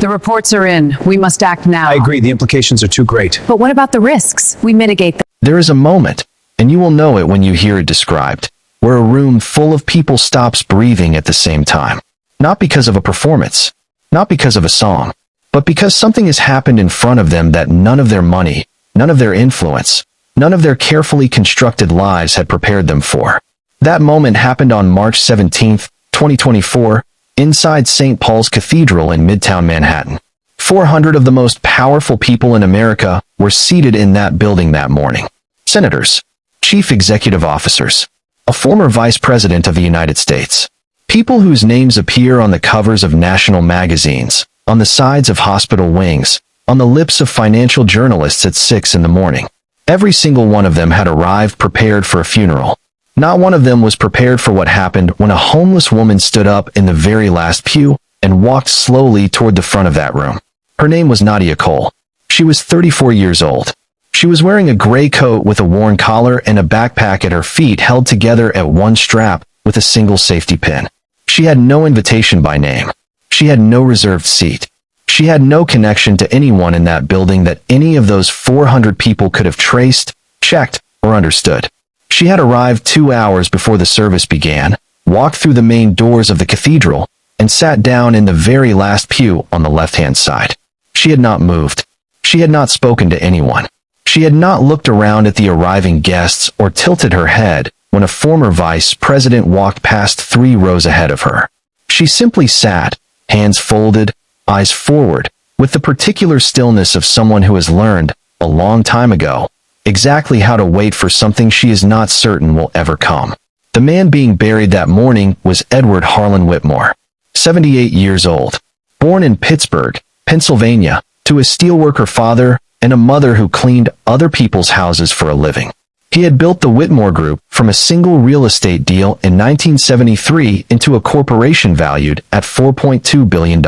The reports are in. We must act now. I agree. The implications are too great. But what about the risks? We mitigate them. There is a moment, and you will know it when you hear it described, where a room full of people stops breathing at the same time. Not because of a performance, not because of a song, but because something has happened in front of them that none of their money, none of their influence, none of their carefully constructed lives had prepared them for. That moment happened on March 17, 2024, inside St. Paul's Cathedral in Midtown Manhattan. 400 of the most powerful people in America were seated in that building that morning. Senators, chief executive officers, a former vice president of the United States, people whose names appear on the covers of national magazines, on the sides of hospital wings, on the lips of financial journalists at 6 in the morning. Every single one of them had arrived prepared for a funeral. Not one of them was prepared for what happened when a homeless woman stood up in the very last pew and walked slowly toward the front of that room. Her name was Nadia Cole. She was 34 years old. She was wearing a gray coat with a worn collar and a backpack at her feet held together at one strap with a single safety pin. She had no invitation by name. She had no reserved seat. She had no connection to anyone in that building that any of those 400 people could have traced, checked, or understood. She had arrived 2 hours before the service began, walked through the main doors of the cathedral, and sat down in the very last pew on the left-hand side. She had not moved. She had not spoken to anyone. She had not looked around at the arriving guests or tilted her head when a former vice president walked past 3 rows ahead of her. She simply sat, hands folded, eyes forward, with the particular stillness of someone who has learned, a long time ago, exactly how to wait for something she is not certain will ever come. The man being buried that morning was Edward Harlan Whitmore, 78 years old, born in Pittsburgh, Pennsylvania, to a steelworker father and a mother who cleaned other people's houses for a living. He had built the Whitmore Group from a single real estate deal in 1973 into a corporation valued at $4.2 billion.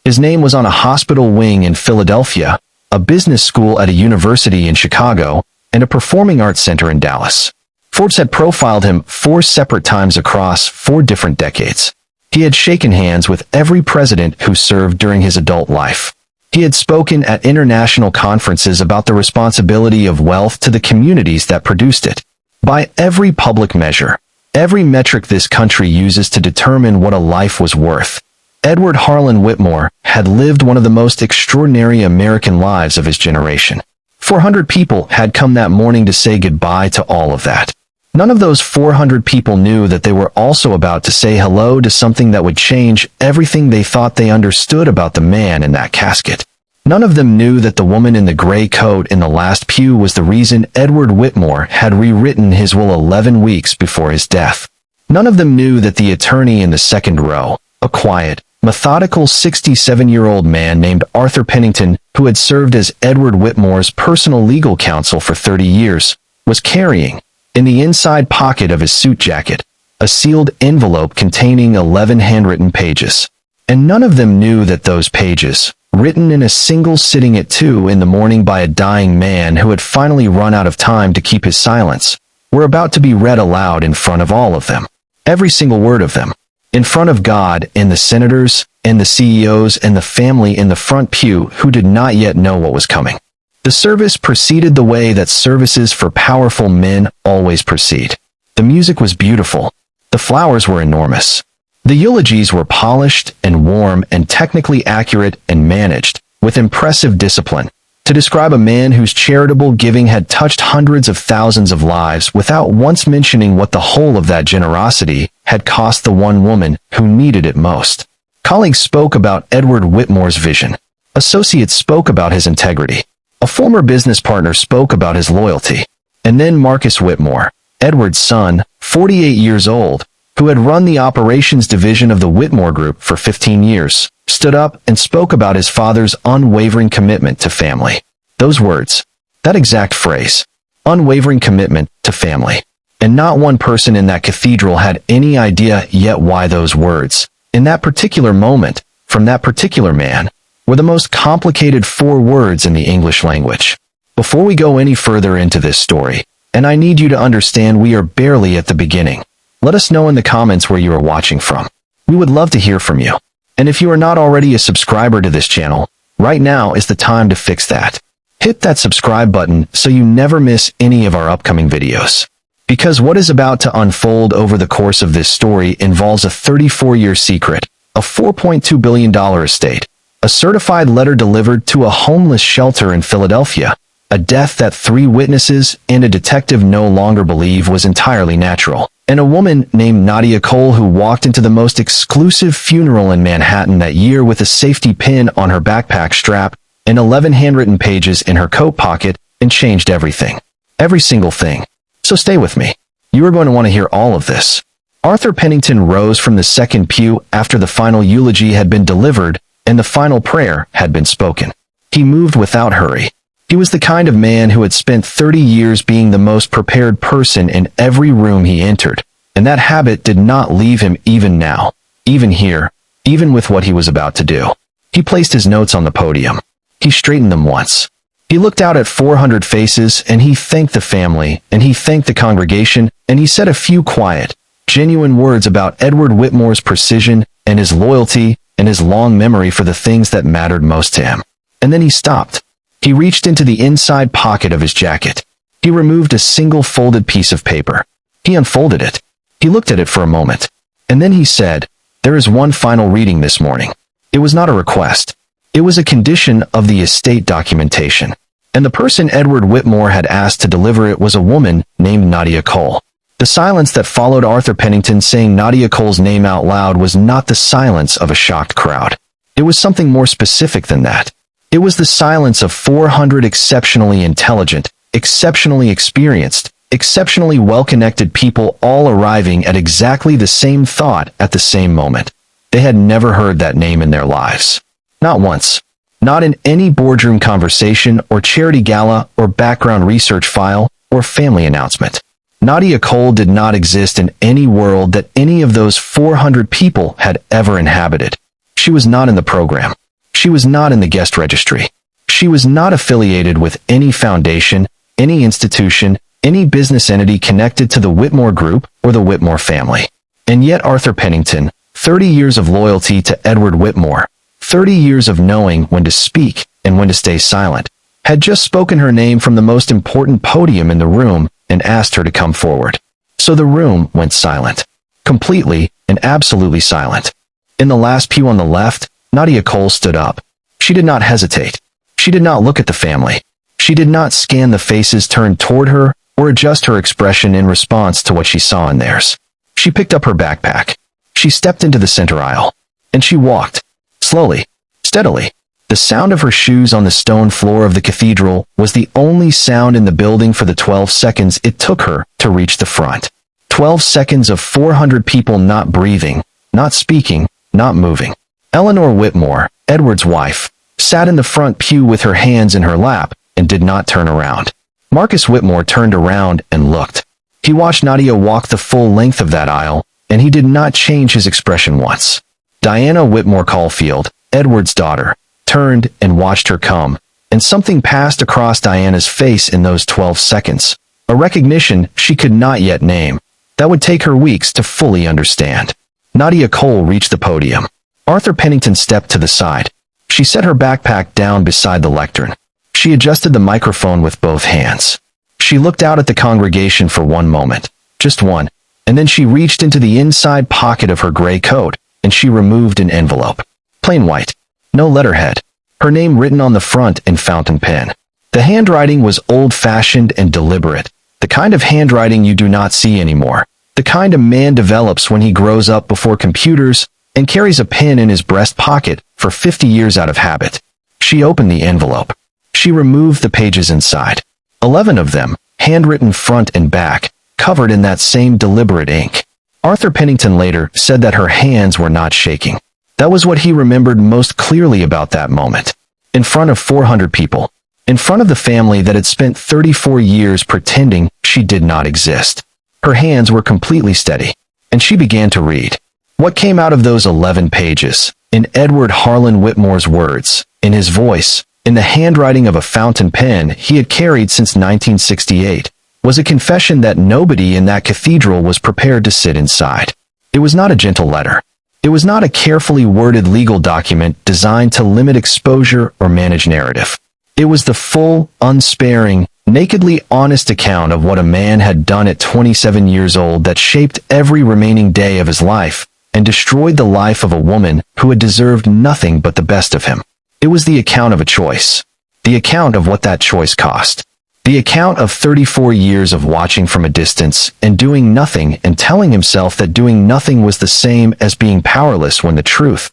His name was on a hospital wing in Philadelphia, a business school at a university in Chicago, and a performing arts center in Dallas. Forbes had profiled him 4 separate times across 4 different decades. He had shaken hands with every president who served during his adult life. He had spoken at international conferences about the responsibility of wealth to the communities that produced it. By every public measure, every metric this country uses to determine what a life was worth, Edward Harlan Whitmore had lived one of the most extraordinary American lives of his generation. 400 people had come that morning to say goodbye to all of that. None of those 400 people knew that they were also about to say hello to something that would change everything they thought they understood about the man in that casket. None of them knew that the woman in the gray coat in the last pew was the reason Edward Whitmore had rewritten his will 11 weeks before his death. None of them knew that the attorney in the second row, a quiet, methodical 67-year-old man named Arthur Pennington, who had served as Edward Whitmore's personal legal counsel for 30 years, was carrying, in the inside pocket of his suit jacket, a sealed envelope containing 11 handwritten pages. And none of them knew that those pages, written in a single sitting at 2 in the morning by a dying man who had finally run out of time to keep his silence, were about to be read aloud in front of all of them. Every single word of them. In front of God and the senators and the CEOs and the family in the front pew who did not yet know what was coming. The service proceeded the way that services for powerful men always proceed. The music was beautiful. The flowers were enormous. The eulogies were polished and warm and technically accurate and managed, with impressive discipline, to describe a man whose charitable giving had touched hundreds of thousands of lives without once mentioning what the whole of that generosity had cost the one woman who needed it most. Colleagues spoke about Edward Whitmore's vision. Associates spoke about his integrity. A former business partner spoke about his loyalty. And then Marcus Whitmore, Edward's son, 48 years old, who had run the operations division of the Whitmore Group for 15 years, stood up and spoke about his father's unwavering commitment to family. Those words, that exact phrase, unwavering commitment to family. And not one person in that cathedral had any idea yet why those words, in that particular moment, from that particular man, were the most complicated 4 words in the English language. Before we go any further into this story, and I need you to understand we are barely at the beginning, let us know in the comments where you are watching from. We would love to hear from you. And if you are not already a subscriber to this channel, right now is the time to fix that. Hit that subscribe button so you never miss any of our upcoming videos. Because what is about to unfold over the course of this story involves a 34-year secret, a $4.2 billion estate, a certified letter delivered to a homeless shelter in Philadelphia, a death that 3 witnesses and a detective no longer believe was entirely natural, and a woman named Nadia Cole who walked into the most exclusive funeral in Manhattan that year with a safety pin on her backpack strap and 11 handwritten pages in her coat pocket and changed everything. Every single thing. So stay with me. You are going to want to hear all of this. Arthur Pennington rose from the second pew after the final eulogy had been delivered and the final prayer had been spoken. He moved without hurry. He was the kind of man who had spent 30 years being the most prepared person in every room he entered, and that habit did not leave him even now, even here, even with what he was about to do. He placed his notes on the podium. He straightened them once. He looked out at 400 faces, and he thanked the family, and he thanked the congregation, and he said a few quiet, genuine words about Edward Whitmore's precision and his loyalty and his long memory for the things that mattered most to him. And then he stopped. He reached into the inside pocket of his jacket. He removed a single folded piece of paper. He unfolded it. He looked at it for a moment. And then he said, "There is one final reading this morning." It was not a request. It was a condition of the estate documentation. And the person Edward Whitmore had asked to deliver it was a woman named Nadia Cole. The silence that followed Arthur Pennington saying Nadia Cole's name out loud was not the silence of a shocked crowd. It was something more specific than that. It was the silence of 400 exceptionally intelligent, exceptionally experienced, exceptionally well-connected people all arriving at exactly the same thought at the same moment. They had never heard that name in their lives. Not once. Not in any boardroom conversation or charity gala or background research file or family announcement. Nadia Cole did not exist in any world that any of those 400 people had ever inhabited. She was not in the program. She was not in the guest registry. She was not affiliated with any foundation, any institution, any business entity connected to the Whitmore Group or the Whitmore family. And yet Arthur Pennington, 30 years of loyalty to Edward Whitmore, 30 years of knowing when to speak and when to stay silent, had just spoken her name from the most important podium in the room and asked her to come forward. So the room went silent. Completely and absolutely silent. In the last pew on the left, Nadia Cole stood up. She did not hesitate. She did not look at the family. She did not scan the faces turned toward her or adjust her expression in response to what she saw in theirs. She picked up her backpack. She stepped into the center aisle. And she walked. Slowly. Steadily. The sound of her shoes on the stone floor of the cathedral was the only sound in the building for the 12 seconds it took her to reach the front. 12 seconds of 400 people not breathing, not speaking, not moving. Eleanor Whitmore, Edward's wife, sat in the front pew with her hands in her lap and did not turn around. Marcus Whitmore turned around and looked. He watched Nadia walk the full length of that aisle, and he did not change his expression once. Diana Whitmore Caulfield, Edward's daughter, turned and watched her come, and something passed across Diana's face in those 12 seconds, a recognition she could not yet name, that would take her weeks to fully understand. Nadia Cole reached the podium. Arthur Pennington stepped to the side. She set her backpack down beside the lectern. She adjusted the microphone with both hands. She looked out at the congregation for one moment, just one, and then she reached into the inside pocket of her gray coat, and she removed an envelope. Plain white. No letterhead. Her name written on the front in fountain pen. The handwriting was old-fashioned and deliberate, the kind of handwriting you do not see anymore, the kind a man develops when he grows up before computers and carries a pen in his breast pocket for 50 years out of habit. She opened the envelope. She removed the pages inside. 11 of them, handwritten front and back, covered in that same deliberate ink. Arthur Pennington later said that her hands were not shaking. That was what he remembered most clearly about that moment. In front of 400 people. In front of the family that had spent 34 years pretending she did not exist. Her hands were completely steady, and she began to read. What came out of those 11 pages, in Edward Harlan Whitmore's words, in his voice, in the handwriting of a fountain pen he had carried since 1968, was a confession that nobody in that cathedral was prepared to sit inside. It was not a gentle letter. It was not a carefully worded legal document designed to limit exposure or manage narrative. It was the full, unsparing, nakedly honest account of what a man had done at 27 years old that shaped every remaining day of his life and destroyed the life of a woman who had deserved nothing but the best of him. It was the account of a choice. The account of what that choice cost. The account of 34 years of watching from a distance and doing nothing and telling himself that doing nothing was the same as being powerless when the truth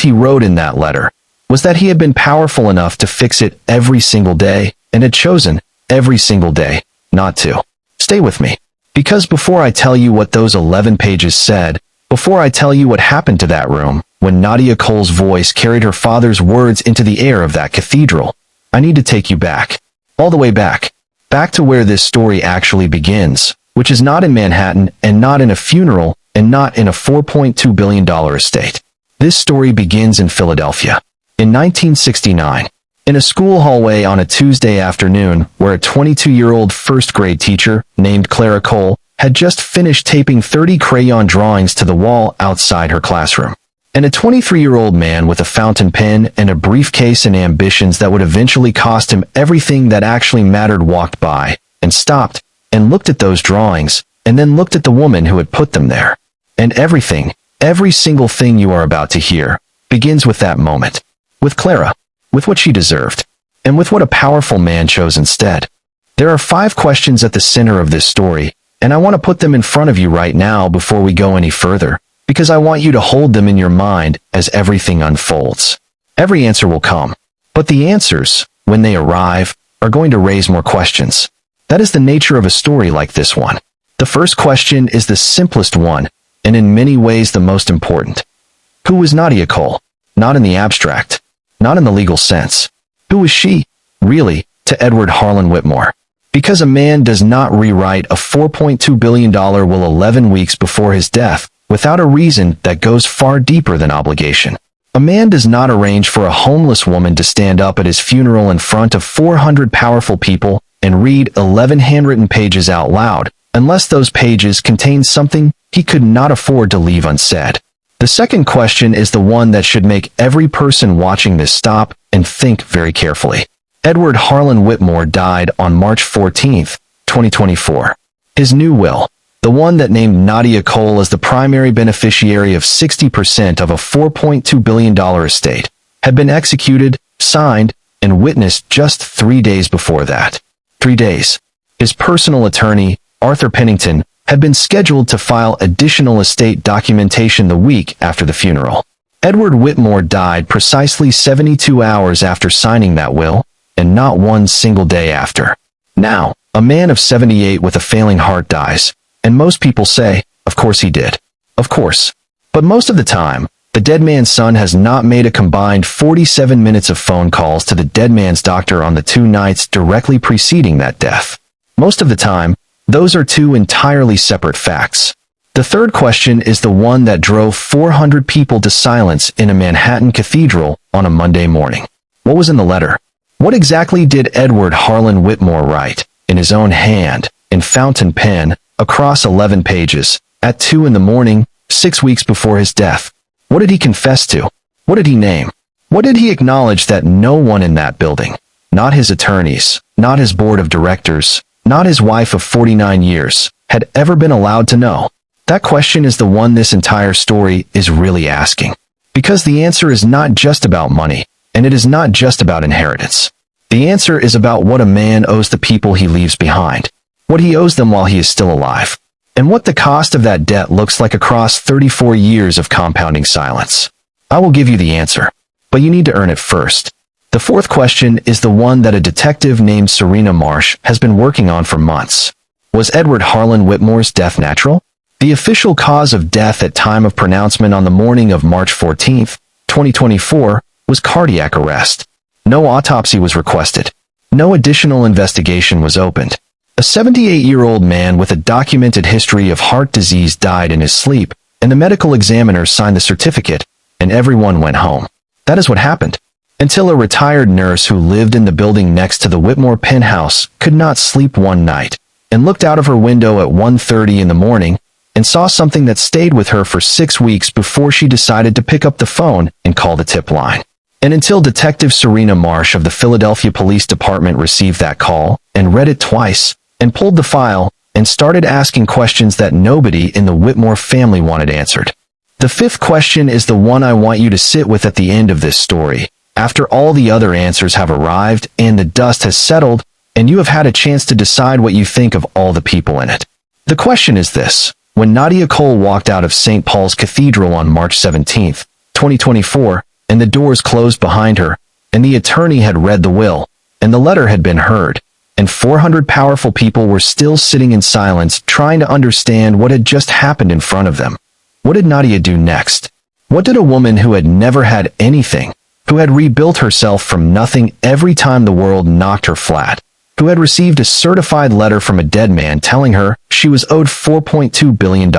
he wrote in that letter, was that he had been powerful enough to fix it every single day and had chosen every single day not to. Stay with me. Because before I tell you what those 11 pages said, before I tell you what happened to that room when Nadia Cole's voice carried her father's words into the air of that cathedral, I need to take you back. All the way back to where this story actually begins, which is not in Manhattan and not in a funeral and not in a $4.2 billion estate. This story begins in Philadelphia. In 1969, in a school hallway on a Tuesday afternoon where a 22-year-old first-grade teacher named Clara Cole had just finished taping 30 crayon drawings to the wall outside her classroom. And a 23-year-old man with a fountain pen and a briefcase and ambitions that would eventually cost him everything that actually mattered walked by and stopped and looked at those drawings and then looked at the woman who had put them there. And everything, every single thing you are about to hear, begins with that moment. With Clara, with what she deserved, and with what a powerful man chose instead. There are 5 questions at the center of this story, and I want to put them in front of you right now before we go any further, because I want you to hold them in your mind as everything unfolds. Every answer will come, but the answers, when they arrive, are going to raise more questions. That is the nature of a story like this one. The first question is the simplest one, and in many ways the most important. Who was Nadia Cole? Not in the abstract. Not in the legal sense. Who was she, really, to Edward Harlan Whitmore? Because a man does not rewrite a $4.2 billion will 11 weeks before his death, without a reason that goes far deeper than obligation. A man does not arrange for a homeless woman to stand up at his funeral in front of 400 powerful people and read 11 handwritten pages out loud, unless those pages contain something he could not afford to leave unsaid. The second question is the one that should make every person watching this stop and think very carefully. Edward Harlan Whitmore died on March 14, 2024. His new will, the one that named Nadia Cole as the primary beneficiary of 60% of a $4.2 billion estate, had been executed, signed, and witnessed just 3 days before that. 3 days. His personal attorney, Arthur Pennington, had been scheduled to file additional estate documentation the week after the funeral. Edward Whitmore died precisely 72 hours after signing that will, and not one single day after. Now, a man of 78 with a failing heart dies, and most people say, of course he did. Of course. But most of the time, the dead man's son has not made a combined 47 minutes of phone calls to the dead man's doctor on the 2 nights directly preceding that death. Most of the time, those are 2 entirely separate facts. The third question is the one that drove 400 people to silence in a Manhattan cathedral on a Monday morning. What was in the letter? What exactly did Edward Harlan Whitmore write, in his own hand, in fountain pen, across 11 pages, at 2 in the morning, 6 weeks before his death? What did he confess to? What did he name? What did he acknowledge that no one in that building, not his attorneys, not his board of directors, not his wife of 49 years, had ever been allowed to know? That question is the one this entire story is really asking. Because the answer is not just about money, and it is not just about inheritance. The answer is about what a man owes the people he leaves behind, what he owes them while he is still alive, and what the cost of that debt looks like across 34 years of compounding silence. I will give you the answer, but you need to earn it first. The fourth question is the one that a detective named Serena Marsh has been working on for months. Was Edward Harlan Whitmore's death natural? The official cause of death at time of pronouncement on the morning of March 14, 2024, was cardiac arrest. No autopsy was requested. No additional investigation was opened. A 78-year-old man with a documented history of heart disease died in his sleep, and the medical examiner signed the certificate, and everyone went home. That is what happened. Until a retired nurse who lived in the building next to the Whitmore penthouse could not sleep one night, and looked out of her window at 1:30 in the morning, and saw something that stayed with her for 6 weeks before she decided to pick up the phone and call the tip line. And until Detective Serena Marsh of the Philadelphia Police Department received that call and read it twice and pulled the file and started asking questions that nobody in the Whitmore family wanted answered. The fifth question is the one I want you to sit with at the end of this story, after all the other answers have arrived and the dust has settled and you have had a chance to decide what you think of all the people in it. The question is this: when Nadia Cole walked out of St. Paul's Cathedral on March 17, 2024, and the doors closed behind her, and the attorney had read the will, and the letter had been heard, and 400 powerful people were still sitting in silence trying to understand what had just happened in front of them, what did Nadia do next? What did a woman who had never had anything, who had rebuilt herself from nothing every time the world knocked her flat, who had received a certified letter from a dead man telling her she was owed $4.2 billion.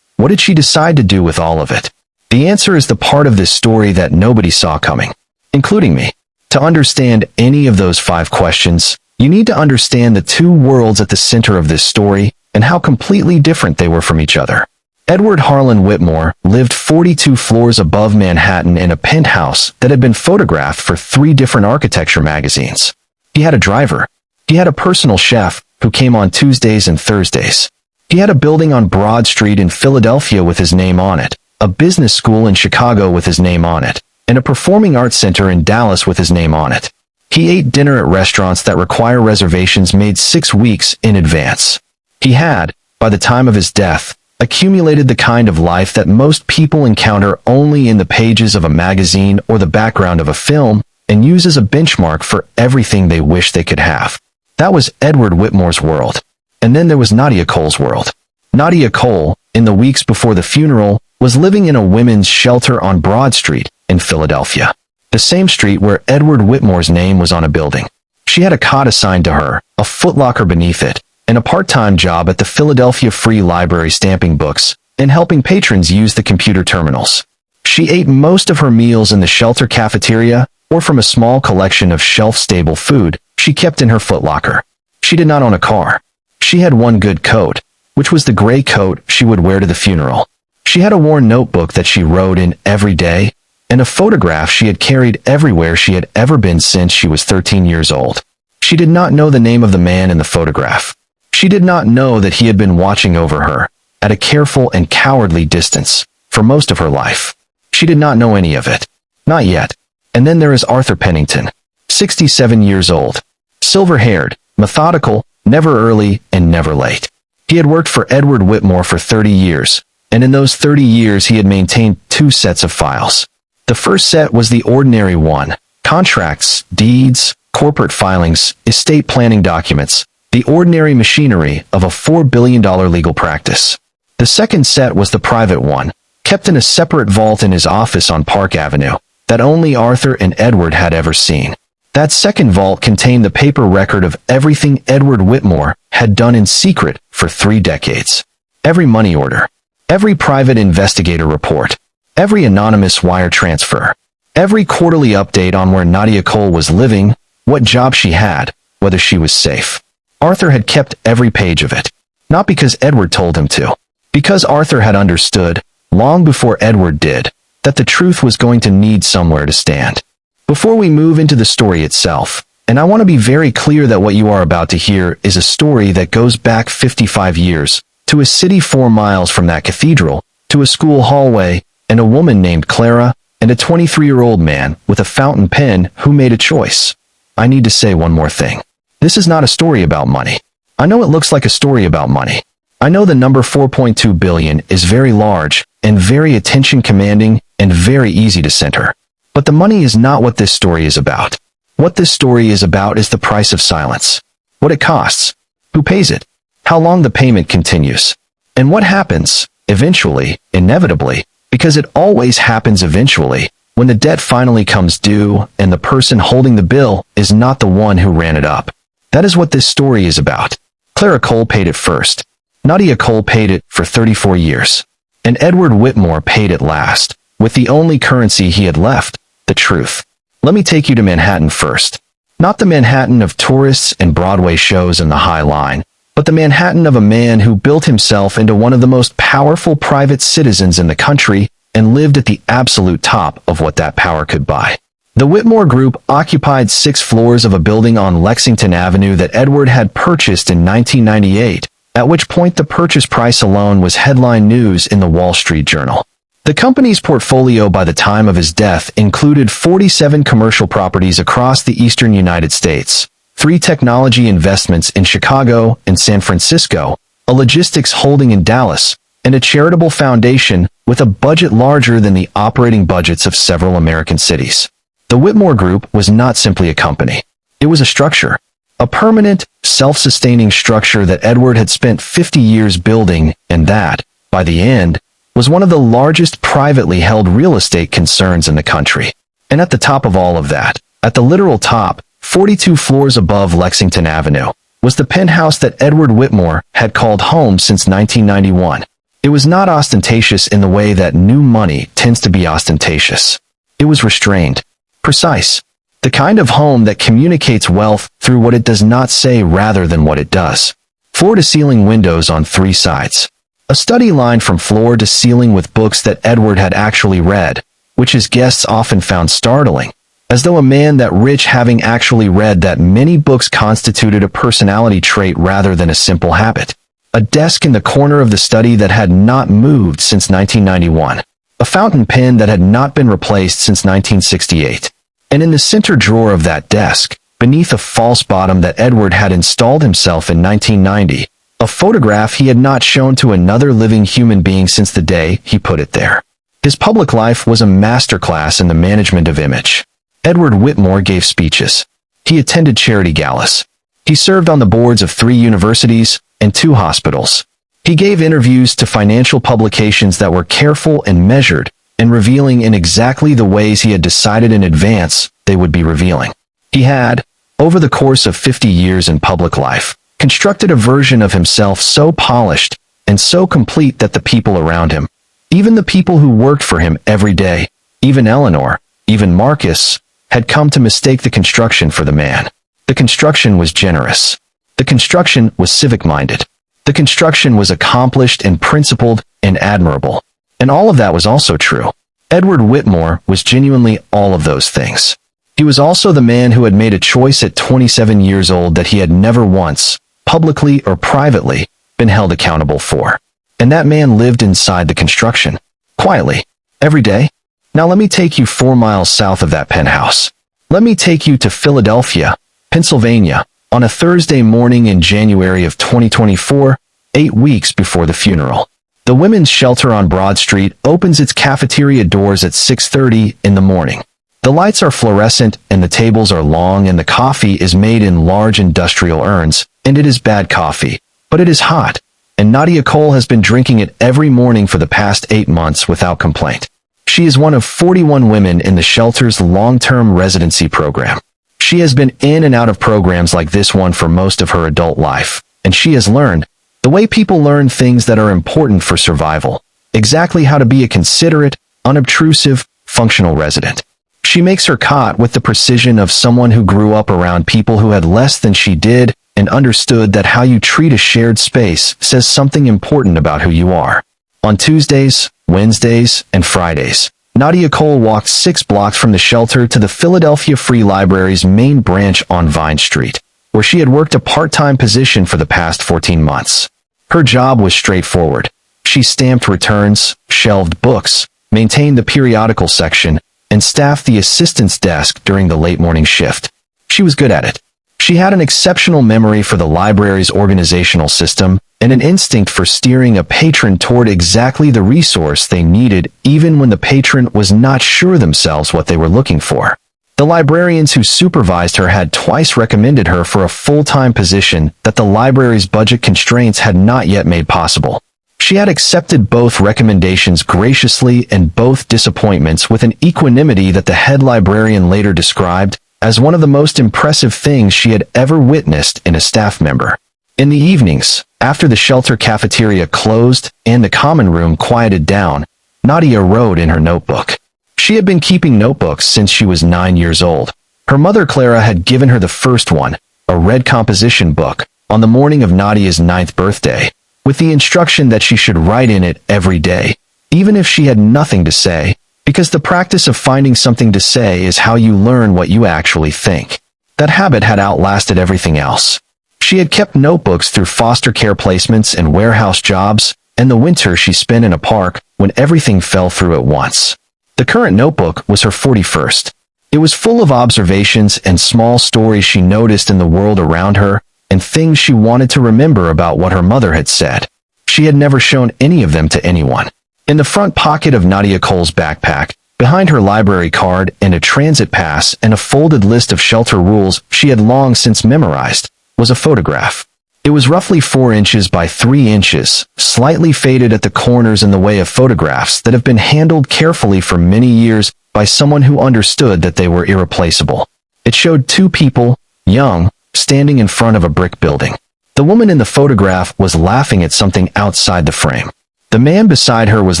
What did she decide to do with all of it? The answer is the part of this story that nobody saw coming, including me. To understand any of those 5 questions, you need to understand the 2 worlds at the center of this story and how completely different they were from each other. Edward Harlan Whitmore lived 42 floors above Manhattan in a penthouse that had been photographed for 3 different architecture magazines. He had a driver. He had a personal chef who came on Tuesdays and Thursdays. He had a building on Broad Street in Philadelphia with his name on it, a business school in Chicago with his name on it, and a performing arts center in Dallas with his name on it. He ate dinner at restaurants that require reservations made 6 weeks in advance. He had, by the time of his death, accumulated the kind of life that most people encounter only in the pages of a magazine or the background of a film and use as a benchmark for everything they wish they could have. That was Edward Whitmore's world. And then there was Nadia Cole's world. Nadia Cole, in the weeks before the funeral, was living in a women's shelter on Broad Street in Philadelphia, the same street where Edward Whitmore's name was on a building. She had a cot assigned to her, a footlocker beneath it, and a part-time job at the Philadelphia Free Library stamping books and helping patrons use the computer terminals. She ate most of her meals in the shelter cafeteria or from a small collection of shelf-stable food she kept in her footlocker. She did not own a car. She had one good coat, which was the gray coat she would wear to the funeral. She had a worn notebook that she wrote in every day, and a photograph she had carried everywhere she had ever been since she was 13 years old. She did not know the name of the man in the photograph. She did not know that he had been watching over her, at a careful and cowardly distance, for most of her life. She did not know any of it. Not yet. And then there is Arthur Pennington, 67 years old, silver-haired, methodical, never early and never late. He had worked for Edward Whitmore for 30 years, and in those 30 years he had maintained 2 sets of files. The first set was the ordinary one: contracts, deeds, corporate filings, estate planning documents, the ordinary machinery of a $4 billion legal practice. The second set was the private one, kept in a separate vault in his office on Park Avenue, that only Arthur and Edward had ever seen. That second vault contained the paper record of everything Edward Whitmore had done in secret for 3 decades. Every money order, every private investigator report, every anonymous wire transfer, every quarterly update on where Nadia Cole was living, what job she had, whether she was safe. Arthur had kept every page of it. Not because Edward told him to. Because Arthur had understood, long before Edward did, that the truth was going to need somewhere to stand. Before we move into the story itself, and I want to be very clear that what you are about to hear is a story that goes back 55 years, to a city 4 miles from that cathedral, to a school hallway, and a woman named Clara, and a 23-year-old man with a fountain pen who made a choice. I need to say one more thing. This is not a story about money. I know it looks like a story about money. I know the number 4.2 billion is very large, and very attention-commanding, and very easy to center. But the money is not what this story is about. What this story is about is the price of silence. What it costs. Who pays it? How long the payment continues. And what happens, eventually, inevitably, because it always happens eventually, when the debt finally comes due and the person holding the bill is not the one who ran it up. That is what this story is about. Clara Cole paid it first. Nadia Cole paid it for 34 years. And Edward Whitmore paid it last, with the only currency he had left, the truth. Let me take you to Manhattan first. Not the Manhattan of tourists and Broadway shows and the High Line, but the Manhattan of a man who built himself into one of the most powerful private citizens in the country and lived at the absolute top of what that power could buy. The Whitmore Group occupied 6 floors of a building on Lexington Avenue that Edward had purchased in 1998, at which point the purchase price alone was headline news in the Wall Street Journal. The company's portfolio by the time of his death included 47 commercial properties across the eastern United States, 3 technology investments in Chicago and San Francisco, a logistics holding in Dallas, and a charitable foundation with a budget larger than the operating budgets of several American cities. The Whitmore Group was not simply a company. It was a structure, a permanent, self-sustaining structure that Edward had spent 50 years building and that, by the end, was one of the largest privately held real estate concerns in the country. And at the top of all of that, at the literal top, 42 floors above Lexington Avenue, was the penthouse that Edward Whitmore had called home since 1991. It was not ostentatious in the way that new money tends to be ostentatious. It was restrained. Precise. The kind of home that communicates wealth through what it does not say rather than what it does. Floor-to-ceiling windows on 3 sides. A study line from floor to ceiling with books that Edward had actually read, which his guests often found startling, as though a man that rich having actually read that many books constituted a personality trait rather than a simple habit. A desk in the corner of the study that had not moved since 1991. A fountain pen that had not been replaced since 1968. And in the center drawer of that desk, beneath a false bottom that Edward had installed himself in 1990, a photograph he had not shown to another living human being since the day he put it there. His public life was a masterclass in the management of image. Edward Whitmore gave speeches. He attended charity galas. He served on the boards of 3 universities and 2 hospitals. He gave interviews to financial publications that were careful and measured and revealing in exactly the ways he had decided in advance they would be revealing. He had, over the course of 50 years in public life, constructed a version of himself so polished and so complete that the people around him, even the people who worked for him every day, even Eleanor, even Marcus, had come to mistake the construction for the man. The construction was generous. The construction was civic-minded. The construction was accomplished and principled and admirable. And all of that was also true. Edward Whitmore was genuinely all of those things. He was also the man who had made a choice at 27 years old that he had never once, publicly or privately, been held accountable for. And that man lived inside the construction, quietly, every day. Now let me take you 4 miles south of that penthouse. Let me take you to Philadelphia, Pennsylvania, on a Thursday morning in January of 2024, 8 weeks before the funeral. The women's shelter on Broad Street opens its cafeteria doors at 6:30 in the morning. The lights are fluorescent and the tables are long and the coffee is made in large industrial urns, and it is bad coffee, but it is hot, and Nadia Cole has been drinking it every morning for the past 8 months without complaint. She is one of 41 women in the shelter's long-term residency program. She has been in and out of programs like this one for most of her adult life, and she has learned, the way people learn things that are important for survival, exactly how to be a considerate, unobtrusive, functional resident. She makes her cot with the precision of someone who grew up around people who had less than she did and understood that how you treat a shared space says something important about who you are. On Tuesdays, Wednesdays, and Fridays, Nadia Cole walked 6 blocks from the shelter to the Philadelphia Free Library's main branch on Vine Street, where she had worked a part-time position for the past 14 months. Her job was straightforward. She stamped returns, shelved books, maintained the periodical section, and staffed the assistant's desk during the late morning shift. She was good at it. She had an exceptional memory for the library's organizational system and an instinct for steering a patron toward exactly the resource they needed even when the patron was not sure themselves what they were looking for. The librarians who supervised her had twice recommended her for a full-time position that the library's budget constraints had not yet made possible. She had accepted both recommendations graciously and both disappointments with an equanimity that the head librarian later described as one of the most impressive things she had ever witnessed in a staff member. In the evenings, after the shelter cafeteria closed and the common room quieted down, Nadia wrote in her notebook. She had been keeping notebooks since she was 9 years old. Her mother Clara had given her the first one, a red composition book, on the morning of Nadia's 9th birthday, with the instruction that she should write in it every day, even if she had nothing to say, because the practice of finding something to say is how you learn what you actually think. That habit had outlasted everything else. She had kept notebooks through foster care placements and warehouse jobs, and the winter she spent in a park when everything fell through at once. The current notebook was her 41st. It was full of observations and small stories she noticed in the world around her, and things she wanted to remember about what her mother had said. She had never shown any of them to anyone. In the front pocket of Nadia Cole's backpack, behind her library card and a transit pass and a folded list of shelter rules she had long since memorized, was a photograph. It was roughly 4 inches by 3 inches, slightly faded at the corners in the way of photographs that have been handled carefully for many years by someone who understood that they were irreplaceable. It showed 2 people, young, standing in front of a brick building. The woman in the photograph was laughing at something outside the frame. The man beside her was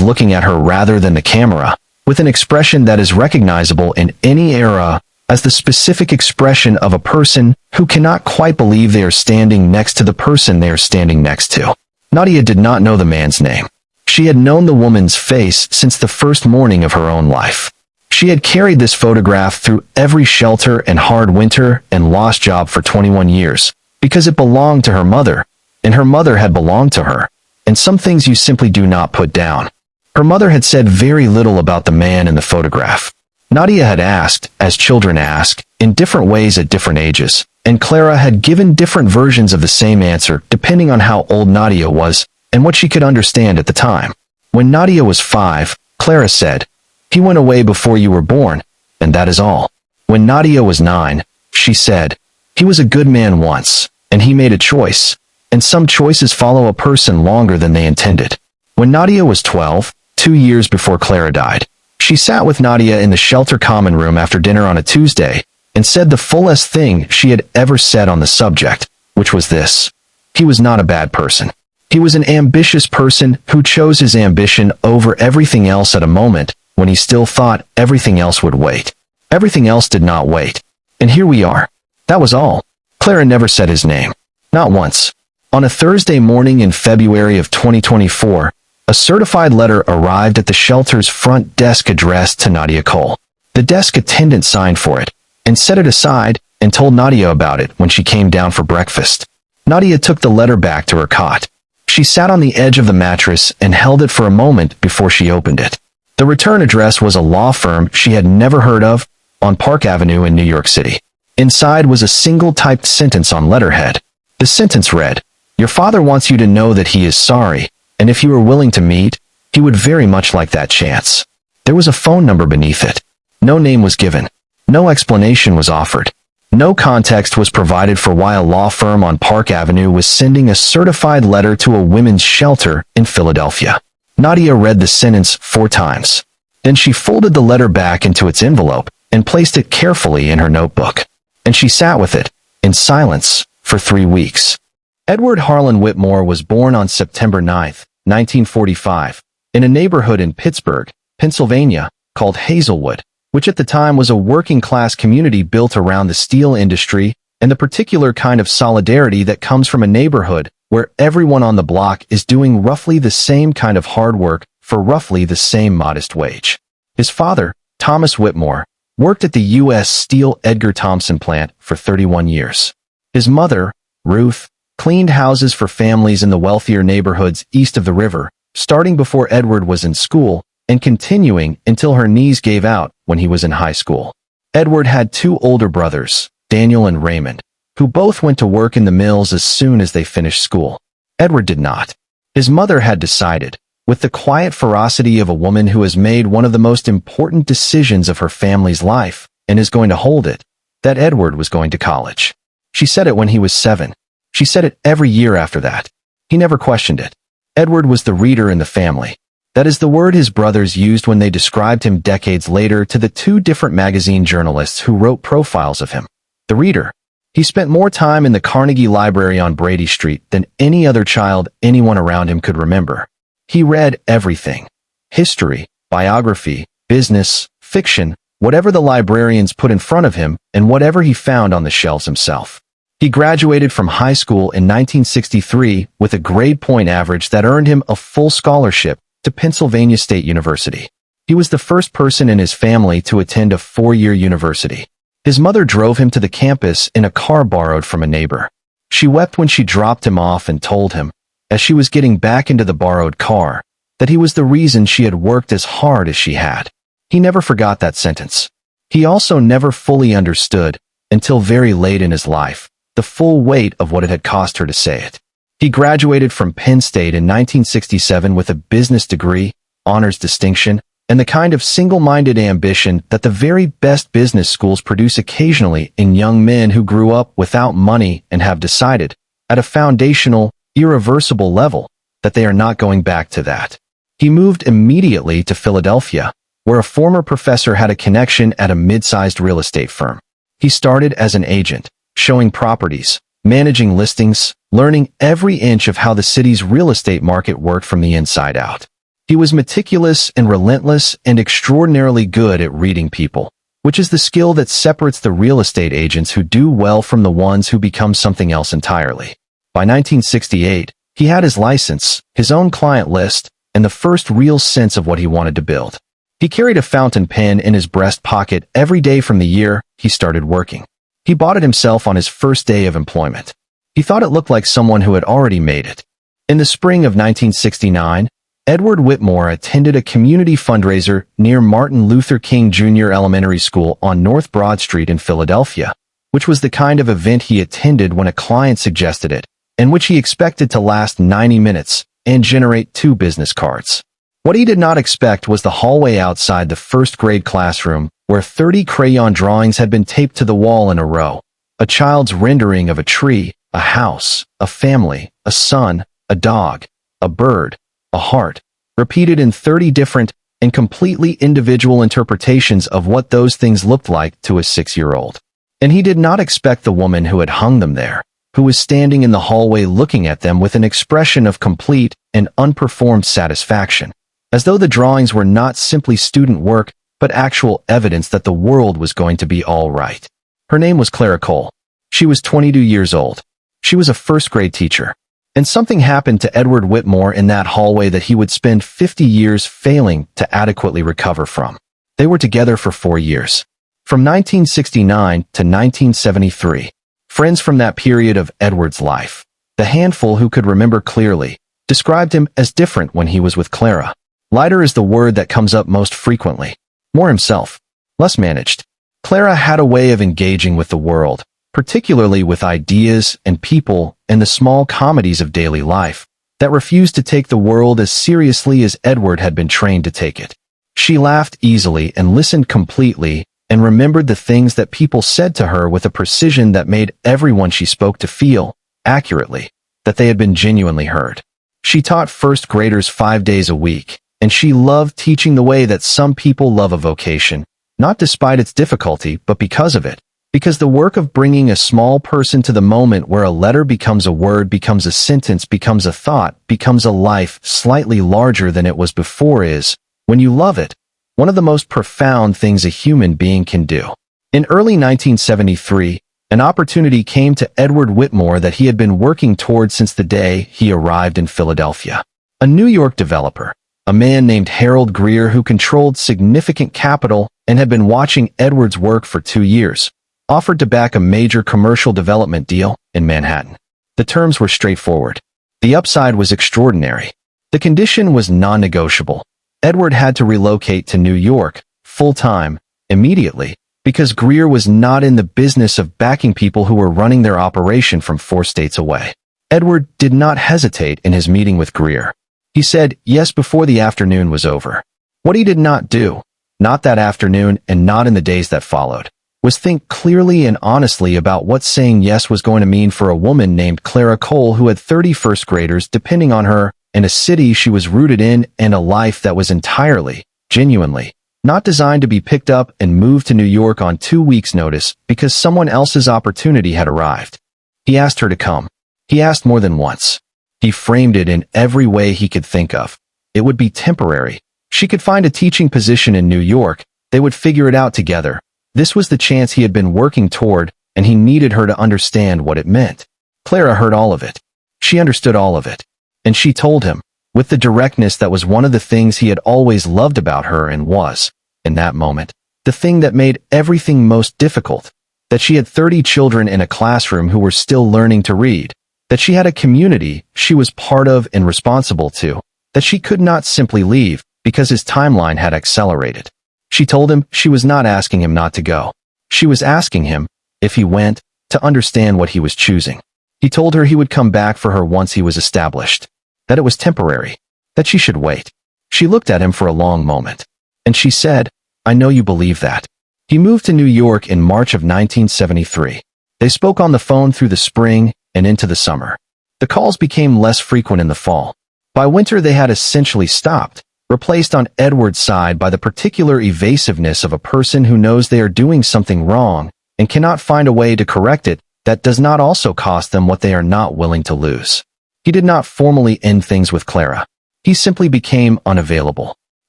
looking at her rather than the camera, with an expression that is recognizable in any era as the specific expression of a person who cannot quite believe they are standing next to the person they are standing next to. Nadia did not know the man's name. She had known the woman's face since the first morning of her own life. She had carried this photograph through every shelter and hard winter and lost job for 21 years, because it belonged to her mother, and her mother had belonged to her, and some things you simply do not put down. Her mother had said very little about the man in the photograph. Nadia had asked, as children ask, in different ways at different ages, and Clara had given different versions of the same answer depending on how old Nadia was and what she could understand at the time. When Nadia was 5, Clara said, "He went away before you were born, and that is all." When Nadia was 9, she said, "He was a good man once, and he made a choice, and some choices follow a person longer than they intended." When Nadia was 12, 2 years before Clara died, she sat with Nadia in the shelter common room after dinner on a Tuesday and said the fullest thing she had ever said on the subject, which was this: he was not a bad person. He was an ambitious person who chose his ambition over everything else at a moment when he still thought everything else would wait. Everything else did not wait. And here we are. That was all. Clara never said his name. Not once. On a Thursday morning in February of 2024, a certified letter arrived at the shelter's front desk addressed to Nadia Cole. The desk attendant signed for it and set it aside and told Nadia about it when she came down for breakfast. Nadia took the letter back to her cot. She sat on the edge of the mattress and held it for a moment before she opened it. The return address was a law firm she had never heard of on Park Avenue in New York City. Inside was a single typed sentence on letterhead. The sentence read, "Your father wants you to know that he is sorry, and if you are willing to meet, he would very much like that chance." There was a phone number beneath it. No name was given. No explanation was offered. No context was provided for why a law firm on Park Avenue was sending a certified letter to a women's shelter in Philadelphia. Nadia read the sentence 4 times. Then she folded the letter back into its envelope and placed it carefully in her notebook. And she sat with it, in silence, for 3 weeks. Edward Harlan Whitmore was born on September 9, 1945, in a neighborhood in Pittsburgh, Pennsylvania, called Hazelwood, which at the time was a working-class community built around the steel industry and the particular kind of solidarity that comes from a neighborhood where everyone on the block is doing roughly the same kind of hard work for roughly the same modest wage. His father, Thomas Whitmore, worked at the U.S. Steel Edgar Thomson plant for 31 years. His mother, Ruth, cleaned houses for families in the wealthier neighborhoods east of the river, starting before Edward was in school and continuing until her knees gave out when he was in high school. Edward had 2 older brothers, Daniel and Raymond, who both went to work in the mills as soon as they finished school. Edward did not. His mother had decided, with the quiet ferocity of a woman who has made one of the most important decisions of her family's life and is going to hold it, that Edward was going to college. She said it when he was 7. She said it every year after that. He never questioned it. Edward was the reader in the family. That is the word his brothers used when they described him decades later to the 2 different magazine journalists who wrote profiles of him. The reader. He spent more time in the Carnegie Library on Brady Street than any other child anyone around him could remember. He read everything. History, biography, business, fiction, whatever the librarians put in front of him, and whatever he found on the shelves himself. He graduated from high school in 1963 with a grade point average that earned him a full scholarship to Pennsylvania State University. He was the first person in his family to attend a four-year university. His mother drove him to the campus in a car borrowed from a neighbor. She wept when she dropped him off and told him, as she was getting back into the borrowed car, that he was the reason she had worked as hard as she had. He never forgot that sentence. He also never fully understood, until very late in his life, the full weight of what it had cost her to say it. He graduated from Penn State in 1967 with a business degree, honors distinction, and the kind of single-minded ambition that the very best business schools produce occasionally in young men who grew up without money and have decided, at a foundational, irreversible level, that they are not going back to that. He moved immediately to Philadelphia, where a former professor had a connection at a mid-sized real estate firm. He started as an agent, showing properties, managing listings, learning every inch of how the city's real estate market worked from the inside out. He was meticulous and relentless and extraordinarily good at reading people, which is the skill that separates the real estate agents who do well from the ones who become something else entirely. By 1968, he had his license, his own client list, and the first real sense of what he wanted to build. He carried a fountain pen in his breast pocket every day from the year he started working. He bought it himself on his first day of employment. He thought it looked like someone who had already made it. In the spring of 1969, Edward Whitmore attended a community fundraiser near Martin Luther King Jr. Elementary School on North Broad Street in Philadelphia, which was the kind of event he attended when a client suggested it, and which he expected to last 90 minutes and generate 2 business cards. What he did not expect was the hallway outside the first-grade classroom, where 30 crayon drawings had been taped to the wall in a row. A child's rendering of a tree, a house, a family, a son, a dog, a bird, a heart, repeated in 30 different and completely individual interpretations of what those things looked like to a 6-year-old. And he did not expect the woman who had hung them there, who was standing in the hallway looking at them with an expression of complete and unperformed satisfaction, as though the drawings were not simply student work, but actual evidence that the world was going to be all right. Her name was Clara Cole. She was 22 years old. She was a first-grade teacher. And something happened to Edward Whitmore in that hallway that he would spend 50 years failing to adequately recover from. They were together for 4 years. From 1969 to 1973. Friends from that period of Edward's life, the handful who could remember clearly, described him as different when he was with Clara. Lighter is the word that comes up most frequently. More himself. Less managed. Clara had a way of engaging with the world, particularly with ideas and people and the small comedies of daily life, that refused to take the world as seriously as Edward had been trained to take it. She laughed easily and listened completely and remembered the things that people said to her with a precision that made everyone she spoke to feel, accurately, that they had been genuinely heard. She taught first graders 5 days a week, and she loved teaching the way that some people love a vocation, not despite its difficulty, but because of it. Because the work of bringing a small person to the moment where a letter becomes a word, becomes a sentence, becomes a thought, becomes a life slightly larger than it was before is, when you love it, one of the most profound things a human being can do. In early 1973, an opportunity came to Edward Whitmore that he had been working toward since the day he arrived in Philadelphia. A New York developer, a man named Harold Greer who controlled significant capital and had been watching Edward's work for 2 years, offered to back a major commercial development deal in Manhattan. The terms were straightforward. The upside was extraordinary. The condition was non-negotiable. Edward had to relocate to New York, full-time, immediately, because Greer was not in the business of backing people who were running their operation from 4 states away. Edward did not hesitate in his meeting with Greer. He said yes before the afternoon was over. What he did not do, not that afternoon and not in the days that followed, was think clearly and honestly about what saying yes was going to mean for a woman named Clara Cole who had 30 first graders depending on her in a city she was rooted in and a life that was entirely, genuinely, not designed to be picked up and moved to New York on 2 weeks' notice because someone else's opportunity had arrived. He asked her to come. He asked more than once. He framed it in every way he could think of. It would be temporary. She could find a teaching position in New York. They would figure it out together. This was the chance he had been working toward, and he needed her to understand what it meant. Clara heard all of it. She understood all of it. And she told him, with the directness that was one of the things he had always loved about her and was, in that moment, the thing that made everything most difficult, that she had 30 children in a classroom who were still learning to read, that she had a community she was part of and responsible to, that she could not simply leave because his timeline had accelerated. She told him she was not asking him not to go. She was asking him, if he went, to understand what he was choosing. He told her he would come back for her once he was established, that it was temporary, that she should wait. She looked at him for a long moment, and she said, "I know you believe that." He moved to New York in March of 1973. They spoke on the phone through the spring and into the summer. The calls became less frequent in the fall. By winter they had essentially stopped, replaced on Edward's side by the particular evasiveness of a person who knows they are doing something wrong and cannot find a way to correct it that does not also cost them what they are not willing to lose. He did not formally end things with Clara. He simply became unavailable.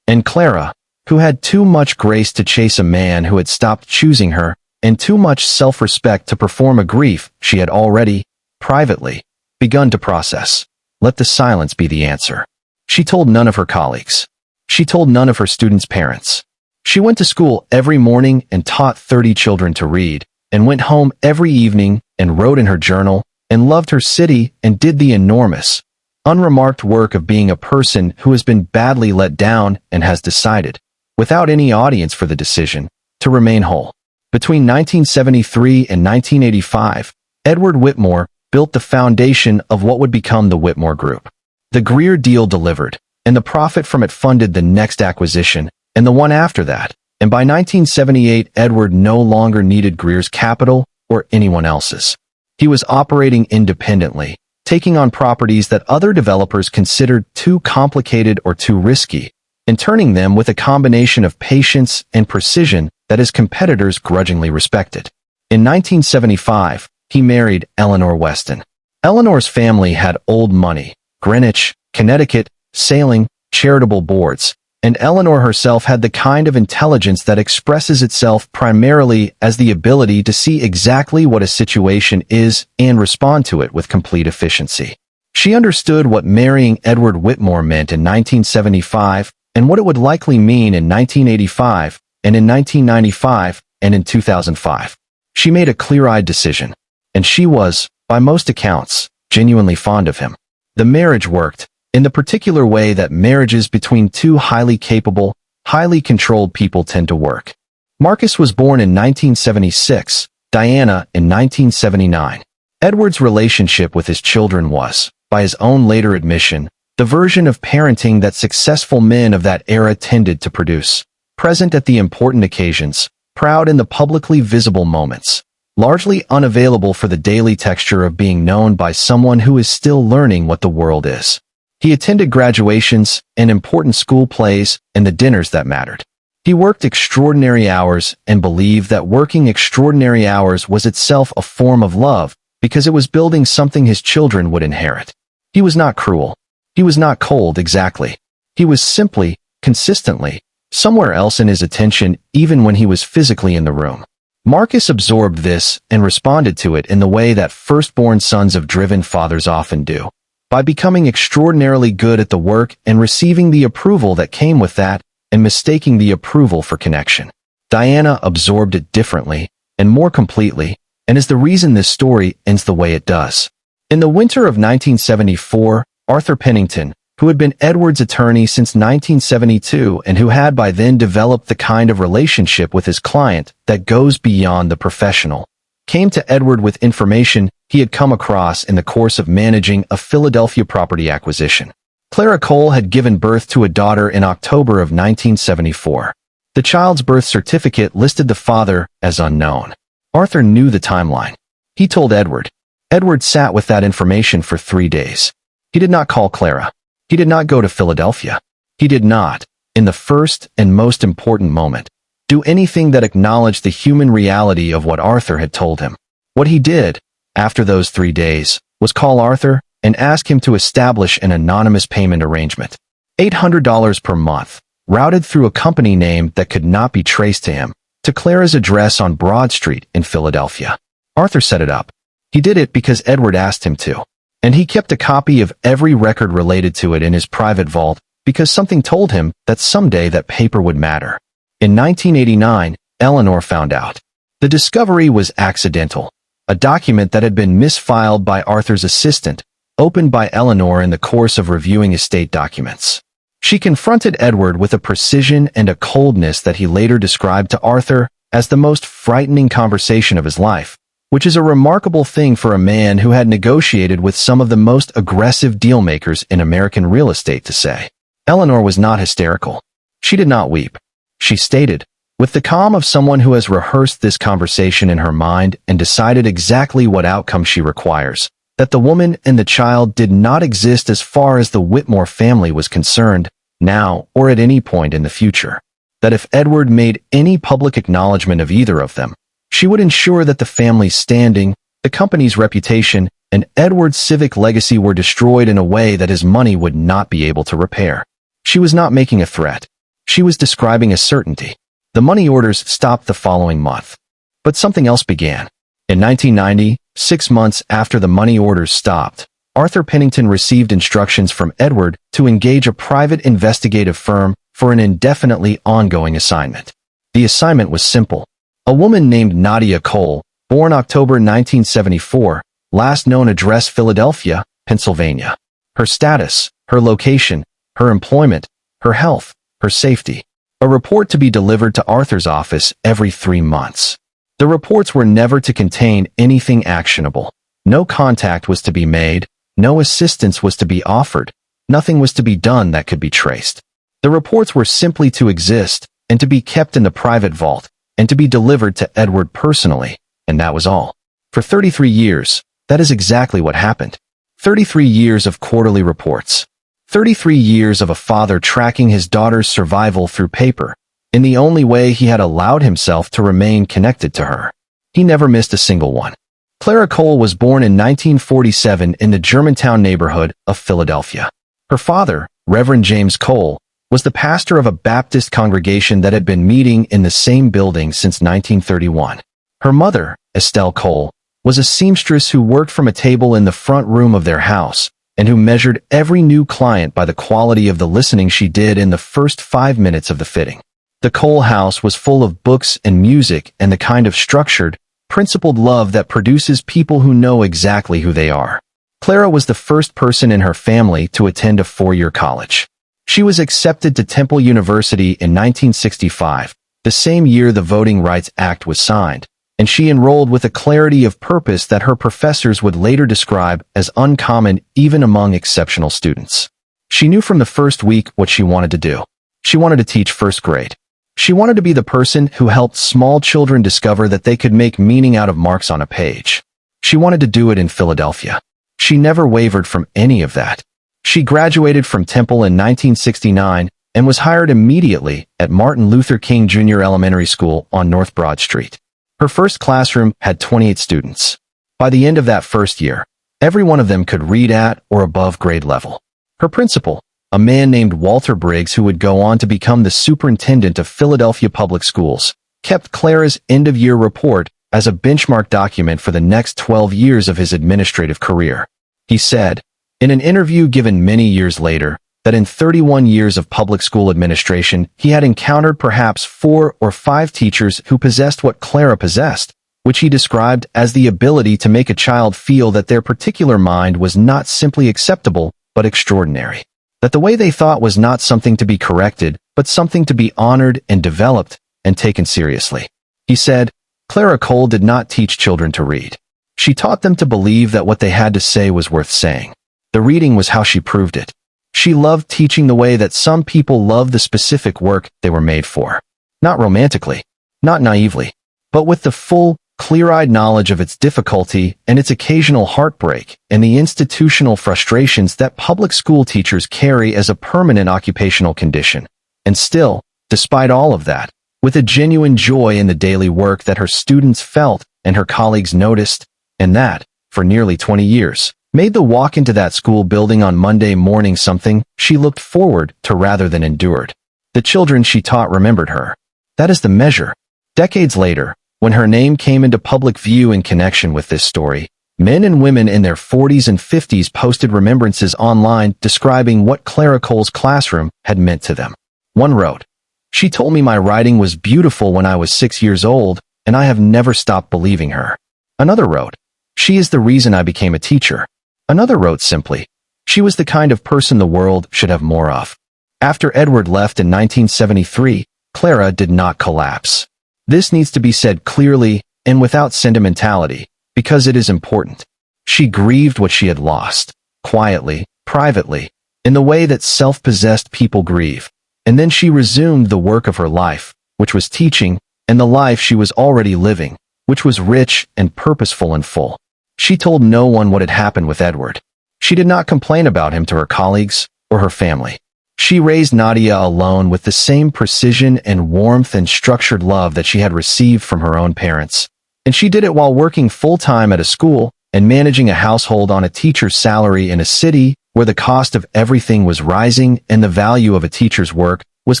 And Clara, who had too much grace to chase a man who had stopped choosing her, and too much self-respect to perform a grief she had already, privately, begun to process, let the silence be the answer. She told none of her colleagues. She told none of her students' parents. She went to school every morning and taught 30 children to read, and went home every evening and wrote in her journal, and loved her city and did the enormous, unremarked work of being a person who has been badly let down and has decided, without any audience for the decision, to remain whole. Between 1973 and 1985, Edward Whitmore built the foundation of what would become the Whitmore Group. The Greer deal delivered, and the profit from it funded the next acquisition, and the one after that, and by 1978 Edward no longer needed Greer's capital or anyone else's. He was operating independently, taking on properties that other developers considered too complicated or too risky, and turning them with a combination of patience and precision that his competitors grudgingly respected. In 1975, he married Eleanor Weston. Eleanor's family had old money, Greenwich, Connecticut, sailing, charitable boards, and Eleanor herself had the kind of intelligence that expresses itself primarily as the ability to see exactly what a situation is and respond to it with complete efficiency. She understood what marrying Edward Whitmore meant in 1975 and what it would likely mean in 1985 and in 1995 and in 2005. She made a clear-eyed decision, and she was, by most accounts, genuinely fond of him. The marriage worked, in the particular way that marriages between two highly capable, highly controlled people tend to work. Marcus was born in 1976, Diana in 1979. Edward's relationship with his children was, by his own later admission, the version of parenting that successful men of that era tended to produce, present at the important occasions, proud in the publicly visible moments, largely unavailable for the daily texture of being known by someone who is still learning what the world is. He attended graduations and important school plays and the dinners that mattered. He worked extraordinary hours and believed that working extraordinary hours was itself a form of love because it was building something his children would inherit. He was not cruel. He was not cold exactly. He was simply, consistently, somewhere else in his attention even when he was physically in the room. Marcus absorbed this and responded to it in the way that firstborn sons of driven fathers often do, by becoming extraordinarily good at the work and receiving the approval that came with that and mistaking the approval for connection. Diana absorbed it differently and more completely, and is the reason this story ends the way it does. In the winter of 1974, Arthur Pennington, who had been Edward's attorney since 1972 and who had by then developed the kind of relationship with his client that goes beyond the professional, came to Edward with information he had come across in the course of managing a Philadelphia property acquisition. Clara Cole had given birth to a daughter in October of 1974. The child's birth certificate listed the father as unknown. Arthur knew the timeline. He told Edward. Edward sat with that information for 3 days. He did not call Clara. He did not go to Philadelphia. He did not, in the first and most important moment, do anything that acknowledged the human reality of what Arthur had told him. What he did, after those 3 days, was call Arthur and ask him to establish an anonymous payment arrangement. $800 per month, routed through a company name that could not be traced to him, to Clara's address on Broad Street in Philadelphia. Arthur set it up. He did it because Edward asked him to. And he kept a copy of every record related to it in his private vault because something told him that someday that paper would matter. In 1989, Eleanor found out. The discovery was accidental. A document that had been misfiled by Arthur's assistant, opened by Eleanor in the course of reviewing estate documents. She confronted Edward with a precision and a coldness that he later described to Arthur as the most frightening conversation of his life, which is a remarkable thing for a man who had negotiated with some of the most aggressive dealmakers in American real estate to say. Eleanor was not hysterical. She did not weep. She stated, with the calm of someone who has rehearsed this conversation in her mind and decided exactly what outcome she requires, that the woman and the child did not exist as far as the Whitmore family was concerned, now or at any point in the future. That if Edward made any public acknowledgement of either of them, she would ensure that the family's standing, the company's reputation, and Edward's civic legacy were destroyed in a way that his money would not be able to repair. She was not making a threat. She was describing a certainty. The money orders stopped the following month. But something else began. In 1990, 6 months after the money orders stopped, Arthur Pennington received instructions from Edward to engage a private investigative firm for an indefinitely ongoing assignment. The assignment was simple. A woman named Nadia Cole, born October 1974, last known address Philadelphia, Pennsylvania. Her status, her location, her employment, her health, her safety. A report to be delivered to Arthur's office every 3 months. The reports were never to contain anything actionable. No contact was to be made, no assistance was to be offered, nothing was to be done that could be traced. The reports were simply to exist and to be kept in the private vault and to be delivered to Edward personally, and that was all. For 33 years, that is exactly what happened. 33 years of quarterly reports. 33 years of a father tracking his daughter's survival through paper, in the only way he had allowed himself to remain connected to her. He never missed a single one. Clara Cole was born in 1947 in the Germantown neighborhood of Philadelphia. Her father, Reverend James Cole, was the pastor of a Baptist congregation that had been meeting in the same building since 1931. Her mother, Estelle Cole, was a seamstress who worked from a table in the front room of their house, and who measured every new client by the quality of the listening she did in the first 5 minutes of the fitting. The Cole house was full of books and music and the kind of structured, principled love that produces people who know exactly who they are. Clara was the first person in her family to attend a 4-year college. She was accepted to Temple University in 1965, the same year the Voting Rights Act was signed, and she enrolled with a clarity of purpose that her professors would later describe as uncommon even among exceptional students. She knew from the first week what she wanted to do. She wanted to teach first grade. She wanted to be the person who helped small children discover that they could make meaning out of marks on a page. She wanted to do it in Philadelphia. She never wavered from any of that. She graduated from Temple in 1969 and was hired immediately at Martin Luther King Jr. Elementary School on North Broad Street. Her first classroom had 28 students. By the end of that first year, every one of them could read at or above grade level. Her principal, a man named Walter Briggs who would go on to become the superintendent of Philadelphia Public Schools, kept Clara's end-of-year report as a benchmark document for the next 12 years of his administrative career. He said, in an interview given many years later, that in 31 years of public school administration, he had encountered perhaps 4 or 5 teachers who possessed what Clara possessed, which he described as the ability to make a child feel that their particular mind was not simply acceptable, but extraordinary. That the way they thought was not something to be corrected, but something to be honored and developed and taken seriously. He said, Clara Cole did not teach children to read. She taught them to believe that what they had to say was worth saying. The reading was how she proved it. She loved teaching the way that some people love the specific work they were made for. Not romantically, not naively, but with the full, clear-eyed knowledge of its difficulty and its occasional heartbreak and the institutional frustrations that public school teachers carry as a permanent occupational condition. And still, despite all of that, with a genuine joy in the daily work that her students felt and her colleagues noticed, and that, for nearly 20 years, made the walk into that school building on Monday morning something she looked forward to rather than endured. The children she taught remembered her. That is the measure. Decades later, When her name came into public view in connection with this story, men and women in their 40s and 50s posted remembrances online describing what Clara Cole's classroom had meant to them. One wrote, "She told me my writing was beautiful when I was 6 years old, and I have never stopped believing her." Another wrote, "She is the reason I became a teacher." Another wrote simply, "She was the kind of person the world should have more of." After Edward left in 1973, Clara did not collapse. This needs to be said clearly and without sentimentality, because it is important. She grieved what she had lost, quietly, privately, in the way that self-possessed people grieve, and then she resumed the work of her life, which was teaching, and the life she was already living, which was rich and purposeful and full. She told no one what had happened with Edward. She did not complain about him to her colleagues or her family. She raised Nadia alone with the same precision and warmth and structured love that she had received from her own parents. And she did it while working full-time at a school and managing a household on a teacher's salary in a city where the cost of everything was rising and the value of a teacher's work was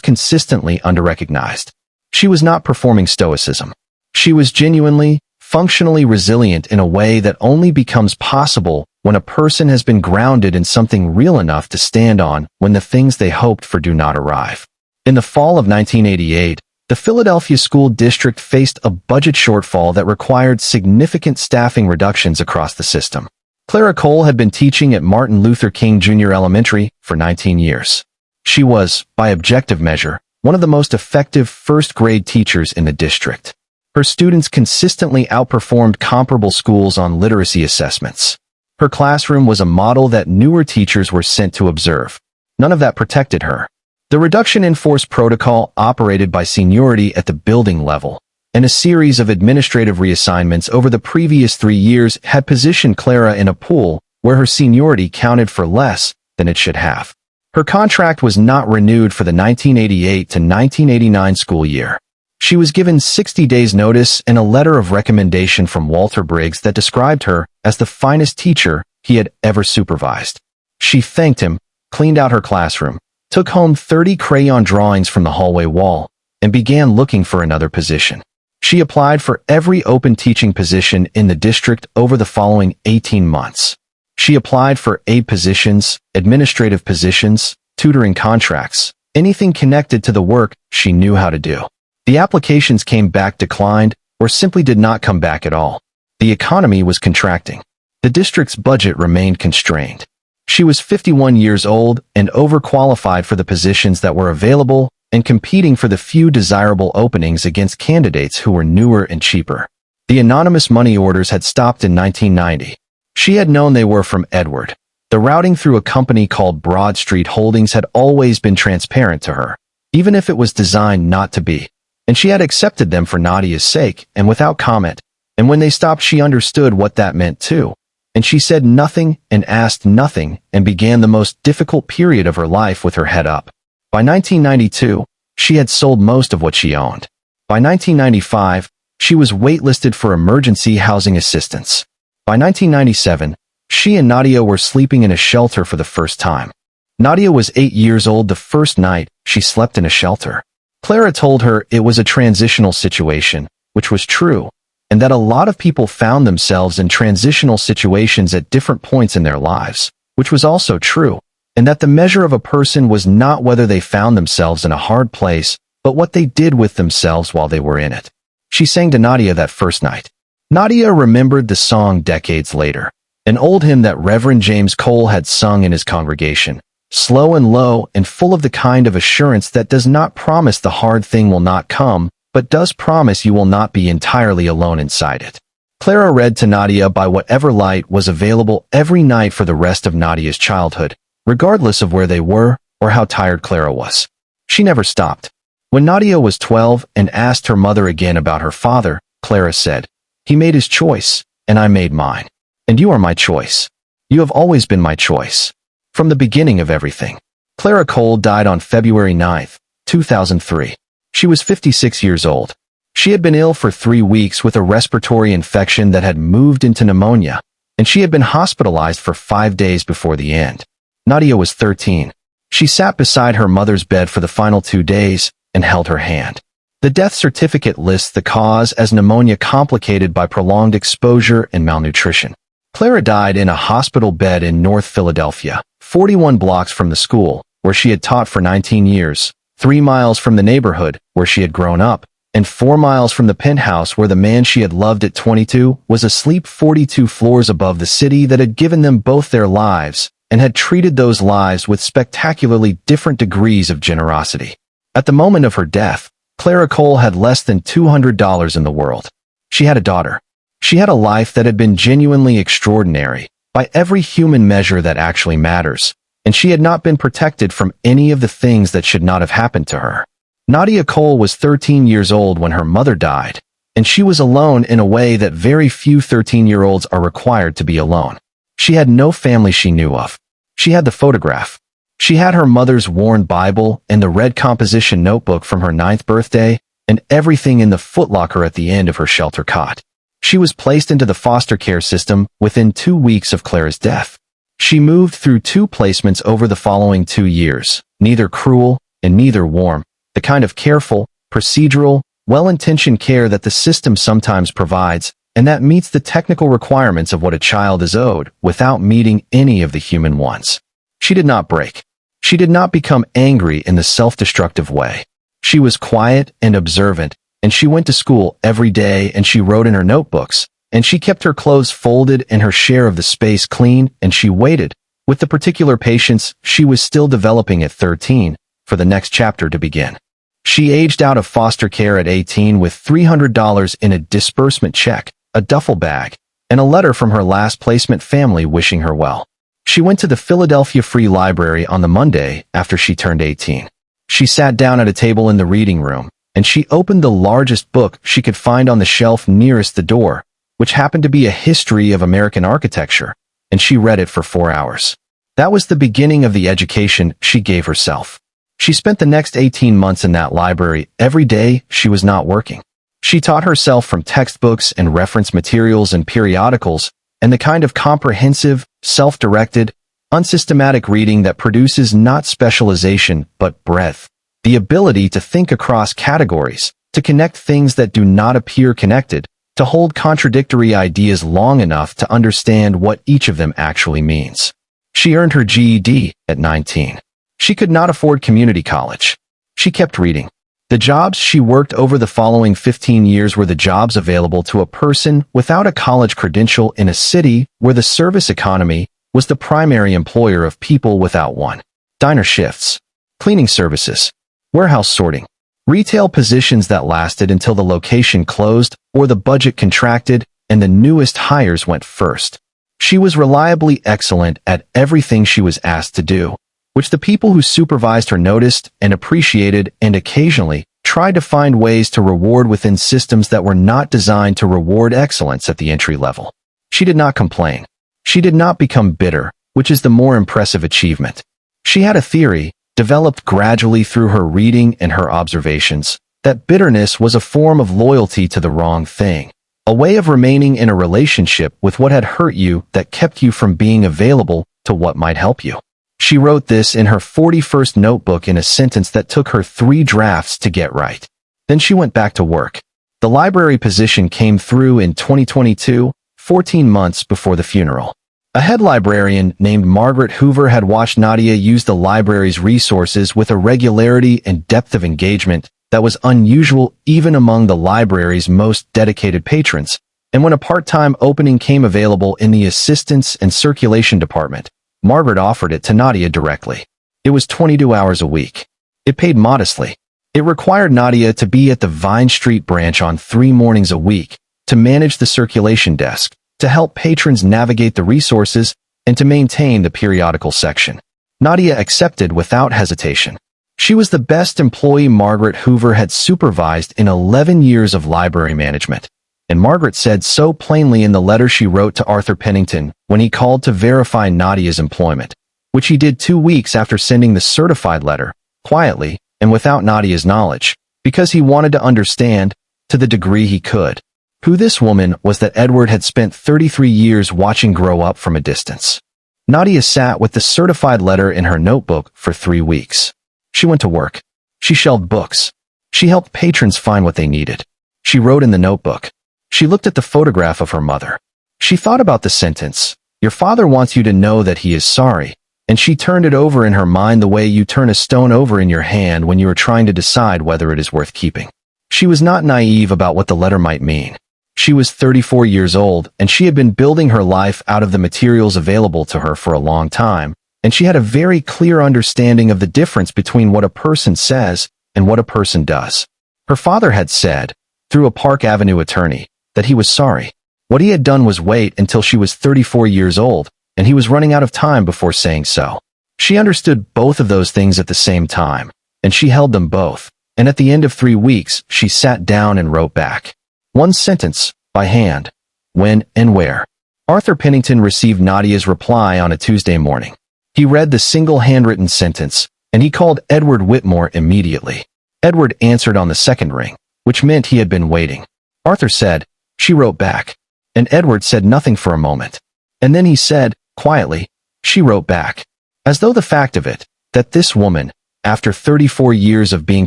consistently underrecognized. She was not performing stoicism. She was genuinely, functionally resilient in a way that only becomes possible when a person has been grounded in something real enough to stand on when the things they hoped for do not arrive. In the fall of 1988, the Philadelphia School District faced a budget shortfall that required significant staffing reductions across the system. Clara Cole had been teaching at Martin Luther King Jr. Elementary for 19 years. She was, by objective measure, one of the most effective first-grade teachers in the district. Her students consistently outperformed comparable schools on literacy assessments. Her classroom was a model that newer teachers were sent to observe. None of that protected her. The reduction in force protocol operated by seniority at the building level, and a series of administrative reassignments over the previous 3 years had positioned Clara in a pool where her seniority counted for less than it should have. Her contract was not renewed for the 1988 to 1989 school year. She was given 60 days' notice and a letter of recommendation from Walter Briggs that described her as the finest teacher he had ever supervised. She thanked him, cleaned out her classroom, took home 30 crayon drawings from the hallway wall, and began looking for another position. She applied for every open teaching position in the district over the following 18 months. She applied for aide positions, administrative positions, tutoring contracts, anything connected to the work she knew how to do. The applications came back declined or simply did not come back at all. The economy was contracting. The district's budget remained constrained. She was 51 years old and overqualified for the positions that were available and competing for the few desirable openings against candidates who were newer and cheaper. The anonymous money orders had stopped in 1990. She had known they were from Edward. The routing through a company called Broad Street Holdings had always been transparent to her, even if it was designed not to be. And she had accepted them for Nadia's sake and without comment. And when they stopped, she understood what that meant too. And she said nothing and asked nothing and began the most difficult period of her life with her head up. By 1992, she had sold most of what she owned. By 1995, she was waitlisted for emergency housing assistance. By 1997, she and Nadia were sleeping in a shelter for the first time. Nadia was 8 years old the first night she slept in a shelter. Clara told her it was a transitional situation, which was true, and that a lot of people found themselves in transitional situations at different points in their lives, which was also true, and that the measure of a person was not whether they found themselves in a hard place, but what they did with themselves while they were in it. She sang to Nadia that first night. Nadia remembered the song decades later, an old hymn that Reverend James Cole had sung in his congregation, slow and low and full of the kind of assurance that does not promise the hard thing will not come, but does promise you will not be entirely alone inside it. Clara read to Nadia by whatever light was available every night for the rest of Nadia's childhood, regardless of where they were or how tired Clara was. She never stopped. When Nadia was 12 and asked her mother again about her father, Clara said, "He made his choice, and I made mine. And you are my choice. You have always been my choice. From the beginning of everything." Clara Cole died on February 9, 2003. She was 56 years old. She had been ill for 3 weeks with a respiratory infection that had moved into pneumonia, and she had been hospitalized for 5 days before the end. Nadia was 13. She sat beside her mother's bed for the final 2 days and held her hand. The death certificate lists the cause as pneumonia complicated by prolonged exposure and malnutrition. Clara died in a hospital bed in North Philadelphia, 41 blocks from the school, where she had taught for 19 years, 3 miles from the neighborhood, where she had grown up, and 4 miles from the penthouse where the man she had loved at 22 was asleep 42 floors above the city that had given them both their lives and had treated those lives with spectacularly different degrees of generosity. At the moment of her death, Clara Cole had less than $200 in the world. She had a daughter. She had a life that had been genuinely extraordinary, by every human measure that actually matters, and she had not been protected from any of the things that should not have happened to her. Nadia Cole was 13 years old when her mother died, and she was alone in a way that very few 13-year-olds are required to be alone. She had no family she knew of. She had the photograph. She had her mother's worn Bible and the red composition notebook from her 9th birthday, and everything in the footlocker at the end of her shelter cot. She was placed into the foster care system within 2 weeks of Clara's death. She moved through 2 placements over the following 2 years, neither cruel and neither warm, the kind of careful, procedural, well-intentioned care that the system sometimes provides, and that meets the technical requirements of what a child is owed without meeting any of the human wants. She did not break. She did not become angry in the self-destructive way. She was quiet and observant, and she went to school every day, and she wrote in her notebooks, and she kept her clothes folded and her share of the space clean, and she waited, with the particular patience she was still developing at 13, for the next chapter to begin. She aged out of foster care at 18 with $300 in a disbursement check, a duffel bag, and a letter from her last placement family wishing her well. She went to the Philadelphia Free Library on the Monday after she turned 18. She sat down at a table in the reading room, and she opened the largest book she could find on the shelf nearest the door, which happened to be a history of American architecture, and she read it for 4 hours. That was the beginning of the education she gave herself. She spent the next 18 months in that library every day she was not working. She taught herself from textbooks and reference materials and periodicals, and the kind of comprehensive, self-directed, unsystematic reading that produces not specialization but breadth, the ability to think across categories, to connect things that do not appear connected, to hold contradictory ideas long enough to understand what each of them actually means. She earned her GED at 19. She could not afford community college. She kept reading. The jobs she worked over the following 15 years were the jobs available to a person without a college credential in a city where the service economy was the primary employer of people without one. Diner shifts, cleaning services, warehouse sorting, retail positions that lasted until the location closed or the budget contracted and the newest hires went first. She was reliably excellent at everything she was asked to do, which the people who supervised her noticed and appreciated and occasionally tried to find ways to reward within systems that were not designed to reward excellence at the entry level. She did not complain. She did not become bitter, which is the more impressive achievement. She had a theory, developed gradually through her reading and her observations, that bitterness was a form of loyalty to the wrong thing, a way of remaining in a relationship with what had hurt you that kept you from being available to what might help you. She wrote this in her 41st notebook in a sentence that took her 3 drafts to get right. Then she went back to work. The library position came through in 2022, 14 months before the funeral. A head librarian named Margaret Hoover had watched Nadia use the library's resources with a regularity and depth of engagement that was unusual even among the library's most dedicated patrons, and when a part-time opening came available in the assistance and circulation department, Margaret offered it to Nadia directly. It was 22 hours a week. It paid modestly. It required Nadia to be at the Vine Street branch on 3 mornings a week, to manage the circulation desk, to help patrons navigate the resources, and to maintain the periodical section. Nadia accepted without hesitation. She was the best employee Margaret Hoover had supervised in 11 years of library management, and Margaret said so plainly in the letter she wrote to Arthur Pennington when he called to verify Nadia's employment, which he did 2 weeks after sending the certified letter, quietly and without Nadia's knowledge, because he wanted to understand, to the degree he could, who this woman was that Edward had spent 33 years watching grow up from a distance. Nadia sat with the certified letter in her notebook for 3 weeks. She went to work. She shelved books. She helped patrons find what they needed. She wrote in the notebook. She looked at the photograph of her mother. She thought about the sentence, "Your father wants you to know that he is sorry," and she turned it over in her mind the way you turn a stone over in your hand when you are trying to decide whether it is worth keeping. She was not naive about what the letter might mean. She was 34 years old, and she had been building her life out of the materials available to her for a long time, and she had a very clear understanding of the difference between what a person says and what a person does. Her father had said, through a Park Avenue attorney, that he was sorry. What he had done was wait until she was 34 years old, and he was running out of time before saying so. She understood both of those things at the same time, and she held them both, and at the end of 3 weeks, she sat down and wrote back. One sentence, by hand. When and where. Arthur Pennington received Nadia's reply on a Tuesday morning. He read the single handwritten sentence, and he called Edward Whitmore immediately. Edward answered on the second ring, which meant he had been waiting. Arthur said, "She wrote back." And Edward said nothing for a moment. And then he said, quietly, "She wrote back." As though the fact of it, that this woman, after 34 years of being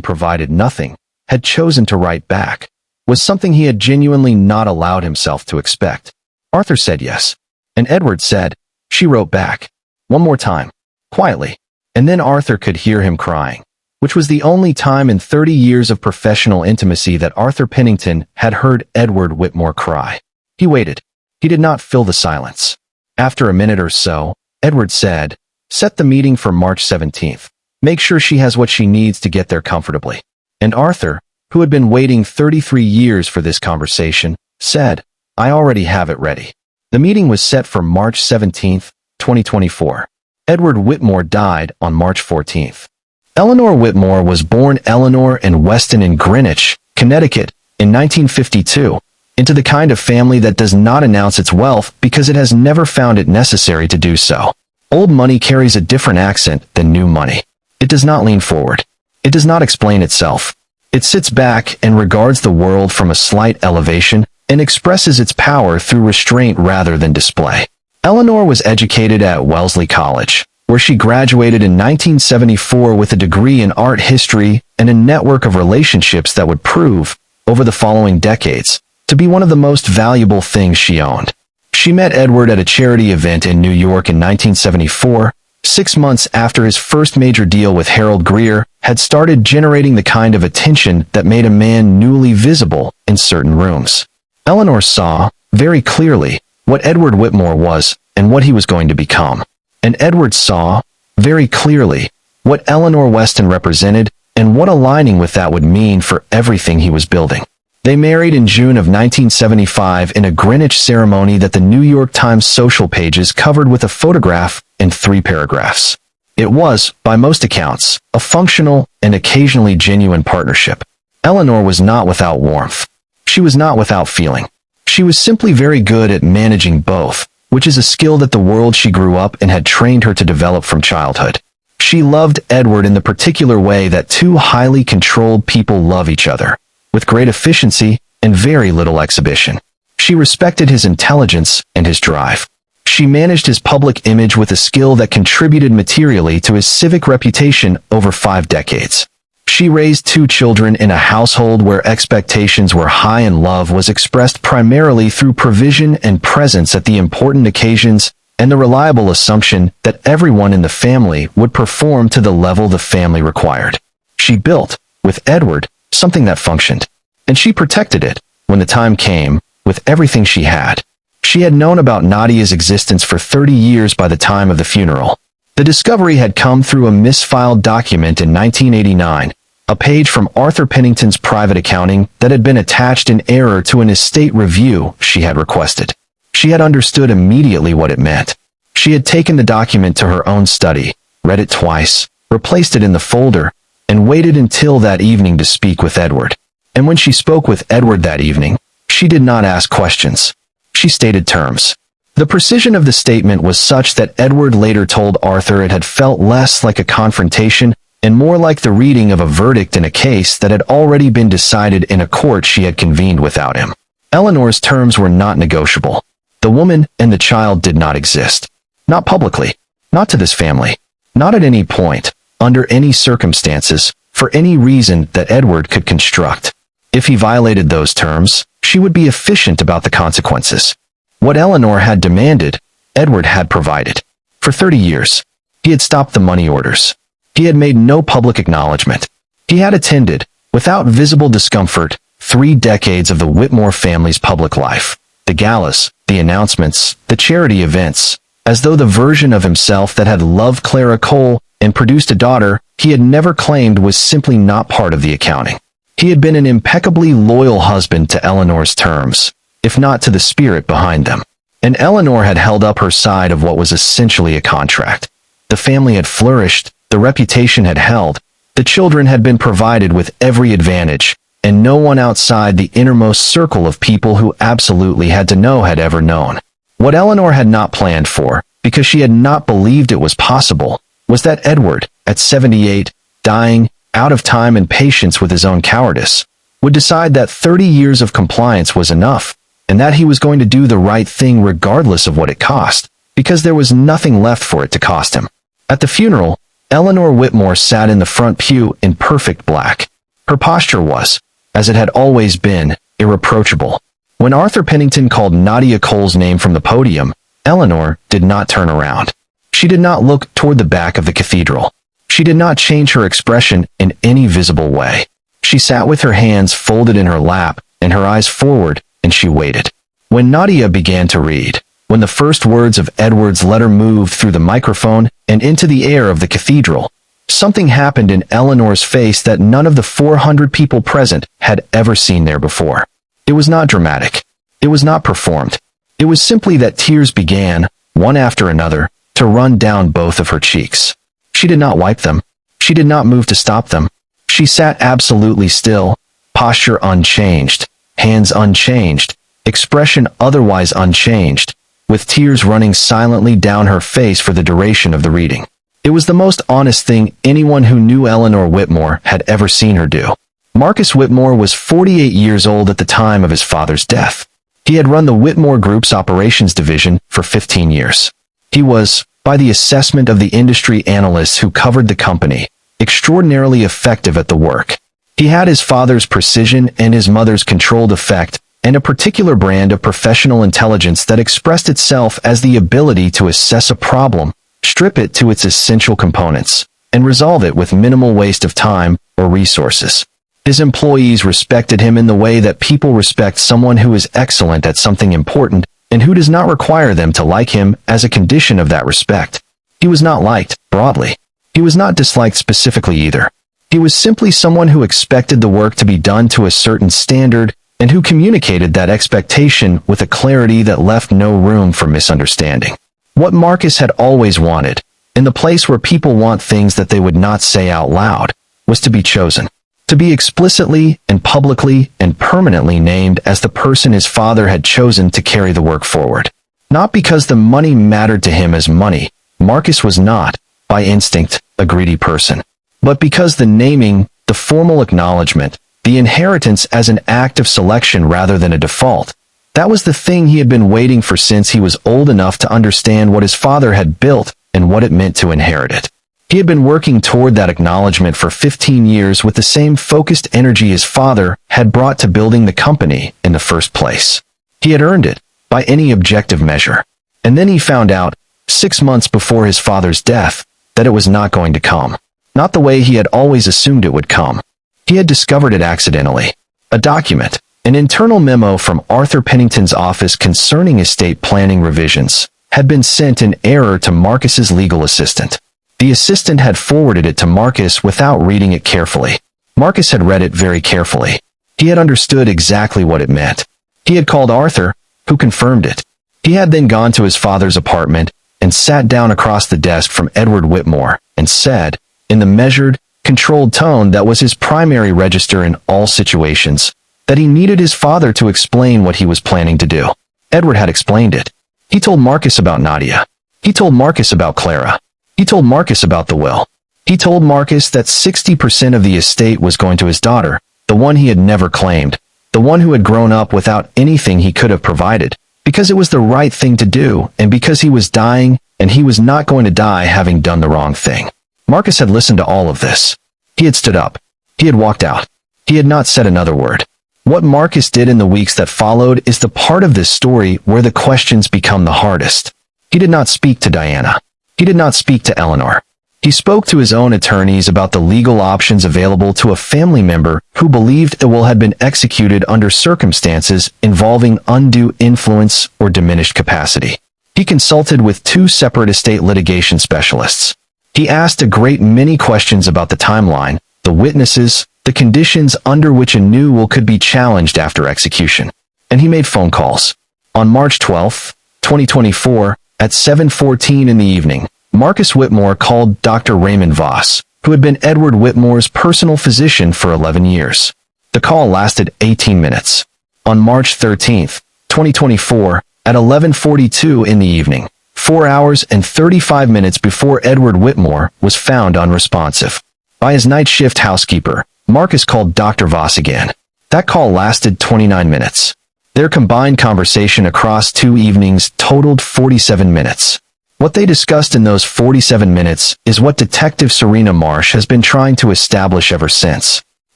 provided nothing, had chosen to write back, was something he had genuinely not allowed himself to expect. Arthur said yes. And Edward said, "She wrote back." One more time, quietly. And then Arthur could hear him crying, which was the only time in 30 years of professional intimacy that Arthur Pennington had heard Edward Whitmore cry. He waited. He did not fill the silence. After a minute or so, Edward said, "Set the meeting for March 17th. Make sure she has what she needs to get there comfortably." And Arthur, who had been waiting 33 years for this conversation, said, "I already have it ready." The meeting was set for March 17th, 2024. Edward Whitmore died on March 14th. Eleanor Whitmore was born Eleanor and Weston in Greenwich, Connecticut, in 1952, into the kind of family that does not announce its wealth because it has never found it necessary to do so. Old money carries a different accent than new money. It does not lean forward. It does not explain itself. It sits back and regards the world from a slight elevation and expresses its power through restraint rather than display. Eleanor was educated at Wellesley College, where she graduated in 1974 with a degree in art history and a network of relationships that would prove, over the following decades, to be one of the most valuable things she owned. She met Edward at a charity event in New York in 1974, 6 months after his first major deal with Harold Greer had started generating the kind of attention that made a man newly visible in certain rooms. Eleanor saw, very clearly, what Edward Whitmore was and what he was going to become. And Edward saw, very clearly, what Eleanor Weston represented and what aligning with that would mean for everything he was building. They married in June of 1975 in a Greenwich ceremony that the New York Times social pages covered with a photograph in 3 paragraphs. It was, by most accounts, a functional and occasionally genuine partnership. Eleanor was not without warmth. She was not without feeling. She was simply very good at managing both, which is a skill that the world she grew up in had trained her to develop from childhood. She loved Edward in the particular way that two highly controlled people love each other, with great efficiency and very little exhibition. She respected his intelligence and his drive. She managed his public image with a skill that contributed materially to his civic reputation over 5 decades. She raised 2 children in a household where expectations were high and love was expressed primarily through provision and presence at the important occasions and the reliable assumption that everyone in the family would perform to the level the family required. She built, with Edward, something that functioned, and she protected it, when the time came, with everything she had. She had known about Nadia's existence for 30 years by the time of the funeral. The discovery had come through a misfiled document in 1989, a page from Arthur Pennington's private accounting that had been attached in error to an estate review she had requested. She had understood immediately what it meant. She had taken the document to her own study, read it twice, replaced it in the folder, and waited until that evening to speak with Edward. And when she spoke with Edward that evening, she did not ask questions. She stated terms. The precision of the statement was such that Edward later told Arthur it had felt less like a confrontation and more like the reading of a verdict in a case that had already been decided in a court she had convened without him. Eleanor's terms were not negotiable. The woman and the child did not exist. Not publicly. Not to this family. Not at any point, under any circumstances, for any reason that Edward could construct. If he violated those terms, she would be efficient about the consequences. What Eleanor had demanded, Edward had provided. For 30 years, he had stopped the money orders. He had made no public acknowledgement. He had attended, without visible discomfort, 3 decades of the Whitmore family's public life. The galas, the announcements, the charity events, as though the version of himself that had loved Clara Cole and produced a daughter he had never claimed was simply not part of the accounting. He had been an impeccably loyal husband to Eleanor's terms, if not to the spirit behind them. And Eleanor had held up her side of what was essentially a contract. The family had flourished, the reputation had held, the children had been provided with every advantage, and no one outside the innermost circle of people who absolutely had to know had ever known. What Eleanor had not planned for, because she had not believed it was possible, was that Edward, at 78, dying, out of time and patience with his own cowardice, would decide that 30 years of compliance was enough, and that he was going to do the right thing regardless of what it cost, because there was nothing left for it to cost him. At the funeral, Eleanor Whitmore sat in the front pew in perfect black. Her posture was, as it had always been, irreproachable. When Arthur Pennington called Nadia Cole's name from the podium, Eleanor did not turn around. She did not look toward the back of the cathedral. She did not change her expression in any visible way. She sat with her hands folded in her lap and her eyes forward, and she waited. When Nadia began to read, when the first words of Edward's letter moved through the microphone and into the air of the cathedral, something happened in Eleanor's face that none of the 400 people present had ever seen there before. It was not dramatic. It was not performed. It was simply that tears began, one after another, to run down both of her cheeks. She did not wipe them. She did not move to stop them. She sat absolutely still, posture unchanged, hands unchanged, expression otherwise unchanged, with tears running silently down her face for the duration of the reading. It was the most honest thing anyone who knew Eleanor Whitmore had ever seen her do. Marcus Whitmore was 48 years old at the time of his father's death. He had run the Whitmore Group's operations division for 15 years. He was, by the assessment of the industry analysts who covered the company, extraordinarily effective at the work. He had his father's precision and his mother's controlled effect, and a particular brand of professional intelligence that expressed itself as the ability to assess a problem, strip it to its essential components, and resolve it with minimal waste of time or resources. His employees respected him in the way that people respect someone who is excellent at something important and who does not require them to like him as a condition of that respect. He was not liked, broadly. He was not disliked specifically either. He was simply someone who expected the work to be done to a certain standard and who communicated that expectation with a clarity that left no room for misunderstanding. What Marcus had always wanted, in the place where people want things that they would not say out loud, was to be chosen. To be explicitly and publicly and permanently named as the person his father had chosen to carry the work forward. Not because the money mattered to him as money, Marcus was not, by instinct, a greedy person, but because the naming, the formal acknowledgement, the inheritance as an act of selection rather than a default, that was the thing he had been waiting for since he was old enough to understand what his father had built and what it meant to inherit it. He had been working toward that acknowledgement for 15 years with the same focused energy his father had brought to building the company in the first place. He had earned it, by any objective measure. And then he found out, 6 months before his father's death, that it was not going to come. Not the way he had always assumed it would come. He had discovered it accidentally. A document, an internal memo from Arthur Pennington's office concerning estate planning revisions, had been sent in error to Marcus's legal assistant. The assistant had forwarded it to Marcus without reading it carefully. Marcus had read it very carefully. He had understood exactly what it meant. He had called Arthur, who confirmed it. He had then gone to his father's apartment and sat down across the desk from Edward Whitmore and said, in the measured, controlled tone that was his primary register in all situations, that he needed his father to explain what he was planning to do. Edward had explained it. He told Marcus about Nadia. He told Marcus about Clara. He told Marcus about the will. He told Marcus that 60% of the estate was going to his daughter, the one he had never claimed, the one who had grown up without anything he could have provided, because it was the right thing to do, and because he was dying, and he was not going to die having done the wrong thing. Marcus had listened to all of this. He had stood up. He had walked out. He had not said another word. What Marcus did in the weeks that followed is the part of this story where the questions become the hardest. He did not speak to Diana. He did not speak to Eleanor. He spoke to his own attorneys about the legal options available to a family member who believed a will had been executed under circumstances involving undue influence or diminished capacity. He consulted with 2 separate estate litigation specialists. He asked a great many questions about the timeline, the witnesses, the conditions under which a new will could be challenged after execution. And he made phone calls. On March 12, 2024, at 7:14 in the evening, Marcus Whitmore called Dr. Raymond Voss, who had been Edward Whitmore's personal physician for 11 years. The call lasted 18 minutes. On March 13, 2024, at 11:42 in the evening, 4 hours and 35 minutes before Edward Whitmore was found unresponsive by his night shift housekeeper, Marcus called Dr. Voss again. That call lasted 29 minutes. Their combined conversation across 2 evenings totaled 47 minutes. What they discussed in those 47 minutes is what Detective Serena Marsh has been trying to establish ever since.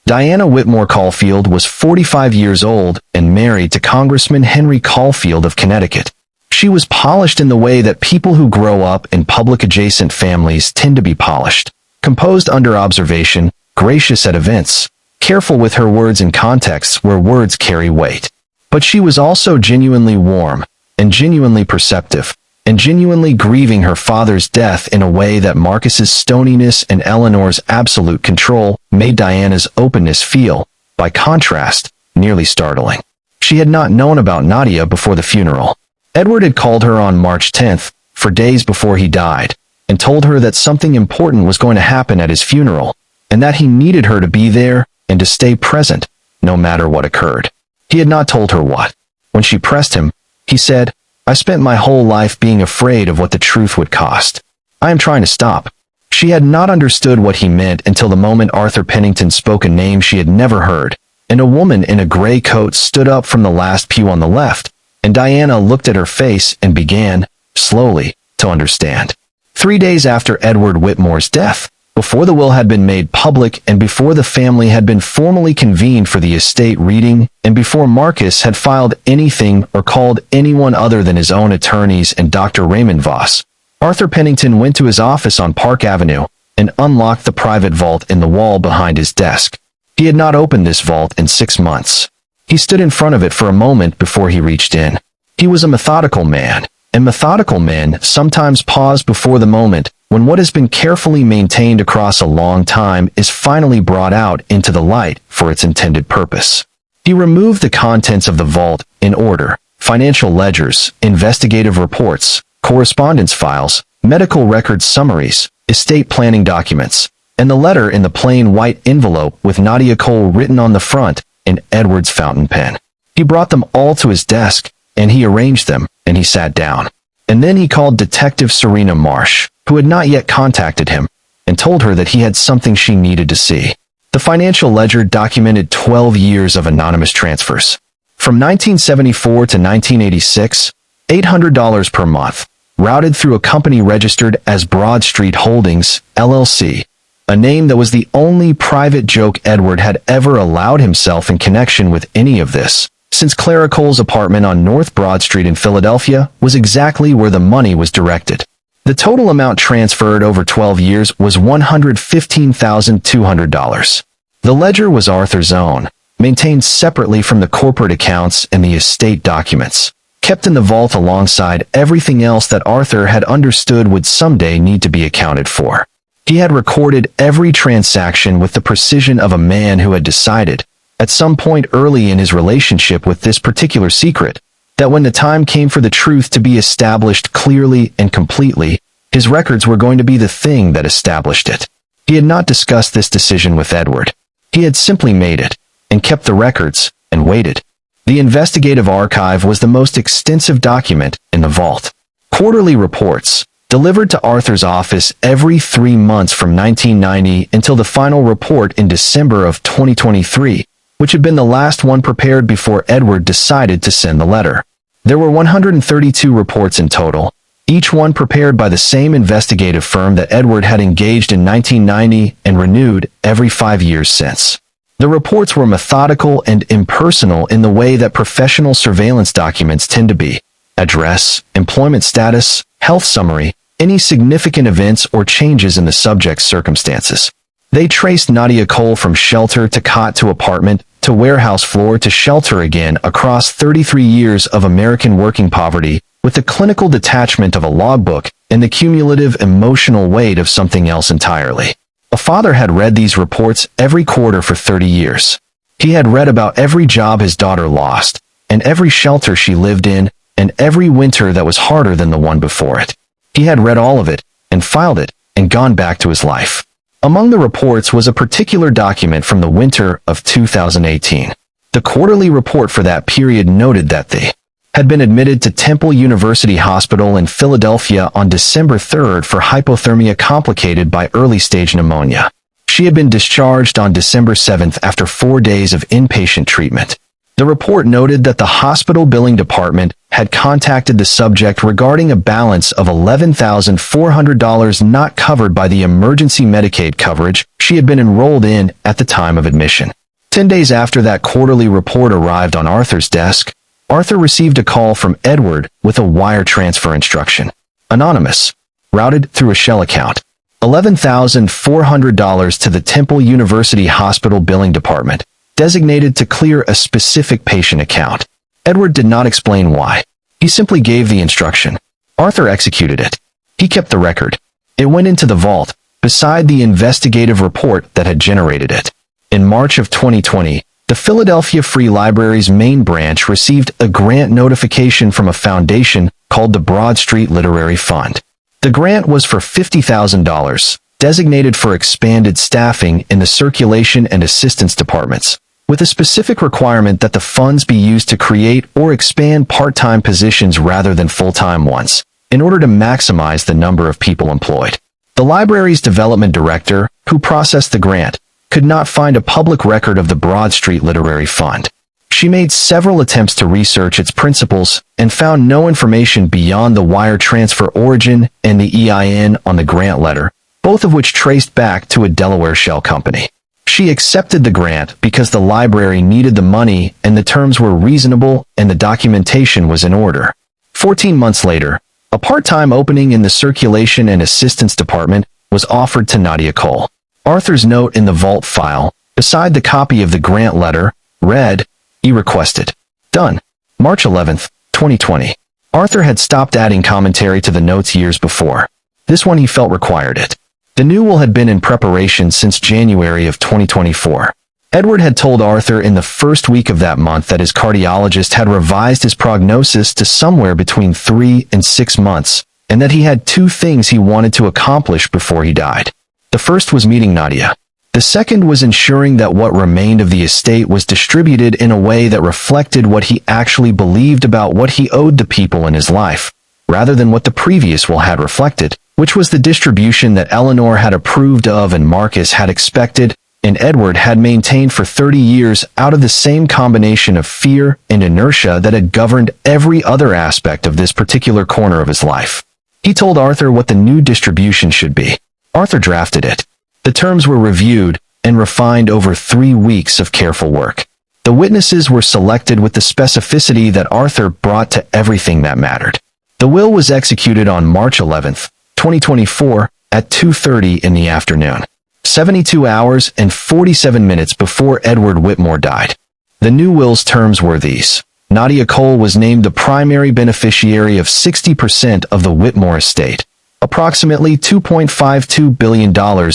Diana Whitmore Caulfield was 45 years old and married to Congressman Henry Caulfield of Connecticut. She was polished in the way that people who grow up in public-adjacent families tend to be polished, composed under observation, gracious at events, careful with her words in contexts where words carry weight. But she was also genuinely warm, and genuinely perceptive, and genuinely grieving her father's death in a way that Marcus's stoniness and Eleanor's absolute control made Diana's openness feel, by contrast, nearly startling. She had not known about Nadia before the funeral. Edward had called her on March 10th, for days before he died, and told her that something important was going to happen at his funeral, and that he needed her to be there and to stay present, no matter what occurred. He had not told her what. When she pressed him, he said, "I spent my whole life being afraid of what the truth would cost. I am trying to stop." She had not understood what he meant until the moment Arthur Pennington spoke a name she had never heard, and a woman in a gray coat stood up from the last pew on the left, and Diana looked at her face and began, slowly, to understand. 3 days after Edward Whitmore's death, before the will had been made public and before the family had been formally convened for the estate reading, and before Marcus had filed anything or called anyone other than his own attorneys and Dr. Raymond Voss, Arthur Pennington went to his office on Park Avenue and unlocked the private vault in the wall behind his desk. He had not opened this vault in 6 months. He stood in front of it for a moment before he reached in. He was a methodical man, and methodical men sometimes pause before the moment when what has been carefully maintained across a long time is finally brought out into the light for its intended purpose. He removed the contents of the vault in order: financial ledgers, investigative reports, correspondence files, medical records summaries, estate planning documents, and the letter in the plain white envelope with Nadia Cole written on the front in Edward's fountain pen. He brought them all to his desk, and he arranged them, and he sat down. And then he called Detective Serena Marsh, who had not yet contacted him, and told her that he had something she needed to see. The financial ledger documented 12 years of anonymous transfers. From 1974 to 1986, $800 per month, routed through a company registered as Broad Street Holdings, LLC, a name that was the only private joke Edward had ever allowed himself in connection with any of this, since Clara Cole's apartment on North Broad Street in Philadelphia was exactly where the money was directed. The total amount transferred over 12 years was $115,200. The ledger was Arthur's own, maintained separately from the corporate accounts and the estate documents, kept in the vault alongside everything else that Arthur had understood would someday need to be accounted for. He had recorded every transaction with the precision of a man who had decided, at some point early in his relationship with this particular secret, that when the time came for the truth to be established clearly and completely, his records were going to be the thing that established it. He had not discussed this decision with Edward. He had simply made it, and kept the records, and waited. The investigative archive was the most extensive document in the vault. Quarterly reports, delivered to Arthur's office every 3 months from 1990 until the final report in December of 2023, which had been the last one prepared before Edward decided to send the letter. There were 132 reports in total, each one prepared by the same investigative firm that Edward had engaged in 1990 and renewed every 5 years since. The reports were methodical and impersonal in the way that professional surveillance documents tend to be: address, employment status, health summary, any significant events or changes in the subject's circumstances. They traced Nadia Cole from shelter to cot to apartment to warehouse floor to shelter again across 33 years of American working poverty, with the clinical detachment of a logbook and the cumulative emotional weight of something else entirely. A father had read these reports every quarter for 30 years. He had read about every job his daughter lost, and every shelter she lived in, and every winter that was harder than the one before it. He had read all of it, and filed it, and gone back to his life. Among the reports was a particular document from the winter of 2018. The quarterly report for that period noted that they had been admitted to Temple University Hospital in Philadelphia on December 3rd for hypothermia complicated by early-stage pneumonia. She had been discharged on December 7th after 4 days of inpatient treatment. The report noted that the hospital billing department had contacted the subject regarding a balance of $11,400 not covered by the emergency Medicaid coverage she had been enrolled in at the time of admission. 10 days after that quarterly report arrived on Arthur's desk, Arthur received a call from Edward with a wire transfer instruction. Anonymous. Routed through a shell account. $11,400 to the Temple University Hospital billing department, designated to clear a specific patient account. Edward did not explain why. He simply gave the instruction. Arthur executed it. He kept the record. It went into the vault, beside the investigative report that had generated it. In March of 2020, the Philadelphia Free Library's main branch received a grant notification from a foundation called the Broad Street Literary Fund. The grant was for $50,000, designated for expanded staffing in the circulation and assistance departments, with a specific requirement that the funds be used to create or expand part-time positions rather than full-time ones, in order to maximize the number of people employed. The library's development director, who processed the grant, could not find a public record of the Broad Street Literary Fund. She made several attempts to research its principles and found no information beyond the wire transfer origin and the EIN on the grant letter, both of which traced back to a Delaware shell company. She accepted the grant because the library needed the money and the terms were reasonable and the documentation was in order. 14 months later, a part-time opening in the circulation and assistance department was offered to Nadia Cole. Arthur's note in the vault file, beside the copy of the grant letter, read, "E requested." Done. March 11th, 2020. Arthur had stopped adding commentary to the notes years before. This one he felt required it. The new will had been in preparation since January of 2024. Edward had told Arthur in the first week of that month that his cardiologist had revised his prognosis to somewhere between 3 and 6 months, and that he had 2 things he wanted to accomplish before he died. The first was meeting Nadia. The second was ensuring that what remained of the estate was distributed in a way that reflected what he actually believed about what he owed the people in his life, rather than what the previous will had reflected, which was the distribution that Eleanor had approved of and Marcus had expected, and Edward had maintained for 30 years out of the same combination of fear and inertia that had governed every other aspect of this particular corner of his life. He told Arthur what the new distribution should be. Arthur drafted it. The terms were reviewed and refined over 3 weeks of careful work. The witnesses were selected with the specificity that Arthur brought to everything that mattered. The will was executed on March 11th, 2024, at 2:30 in the afternoon, 72 hours and 47 minutes before Edward Whitmore died. The new will's terms were these. Nadia Cole was named the primary beneficiary of 60% of the Whitmore estate, approximately $2.52 billion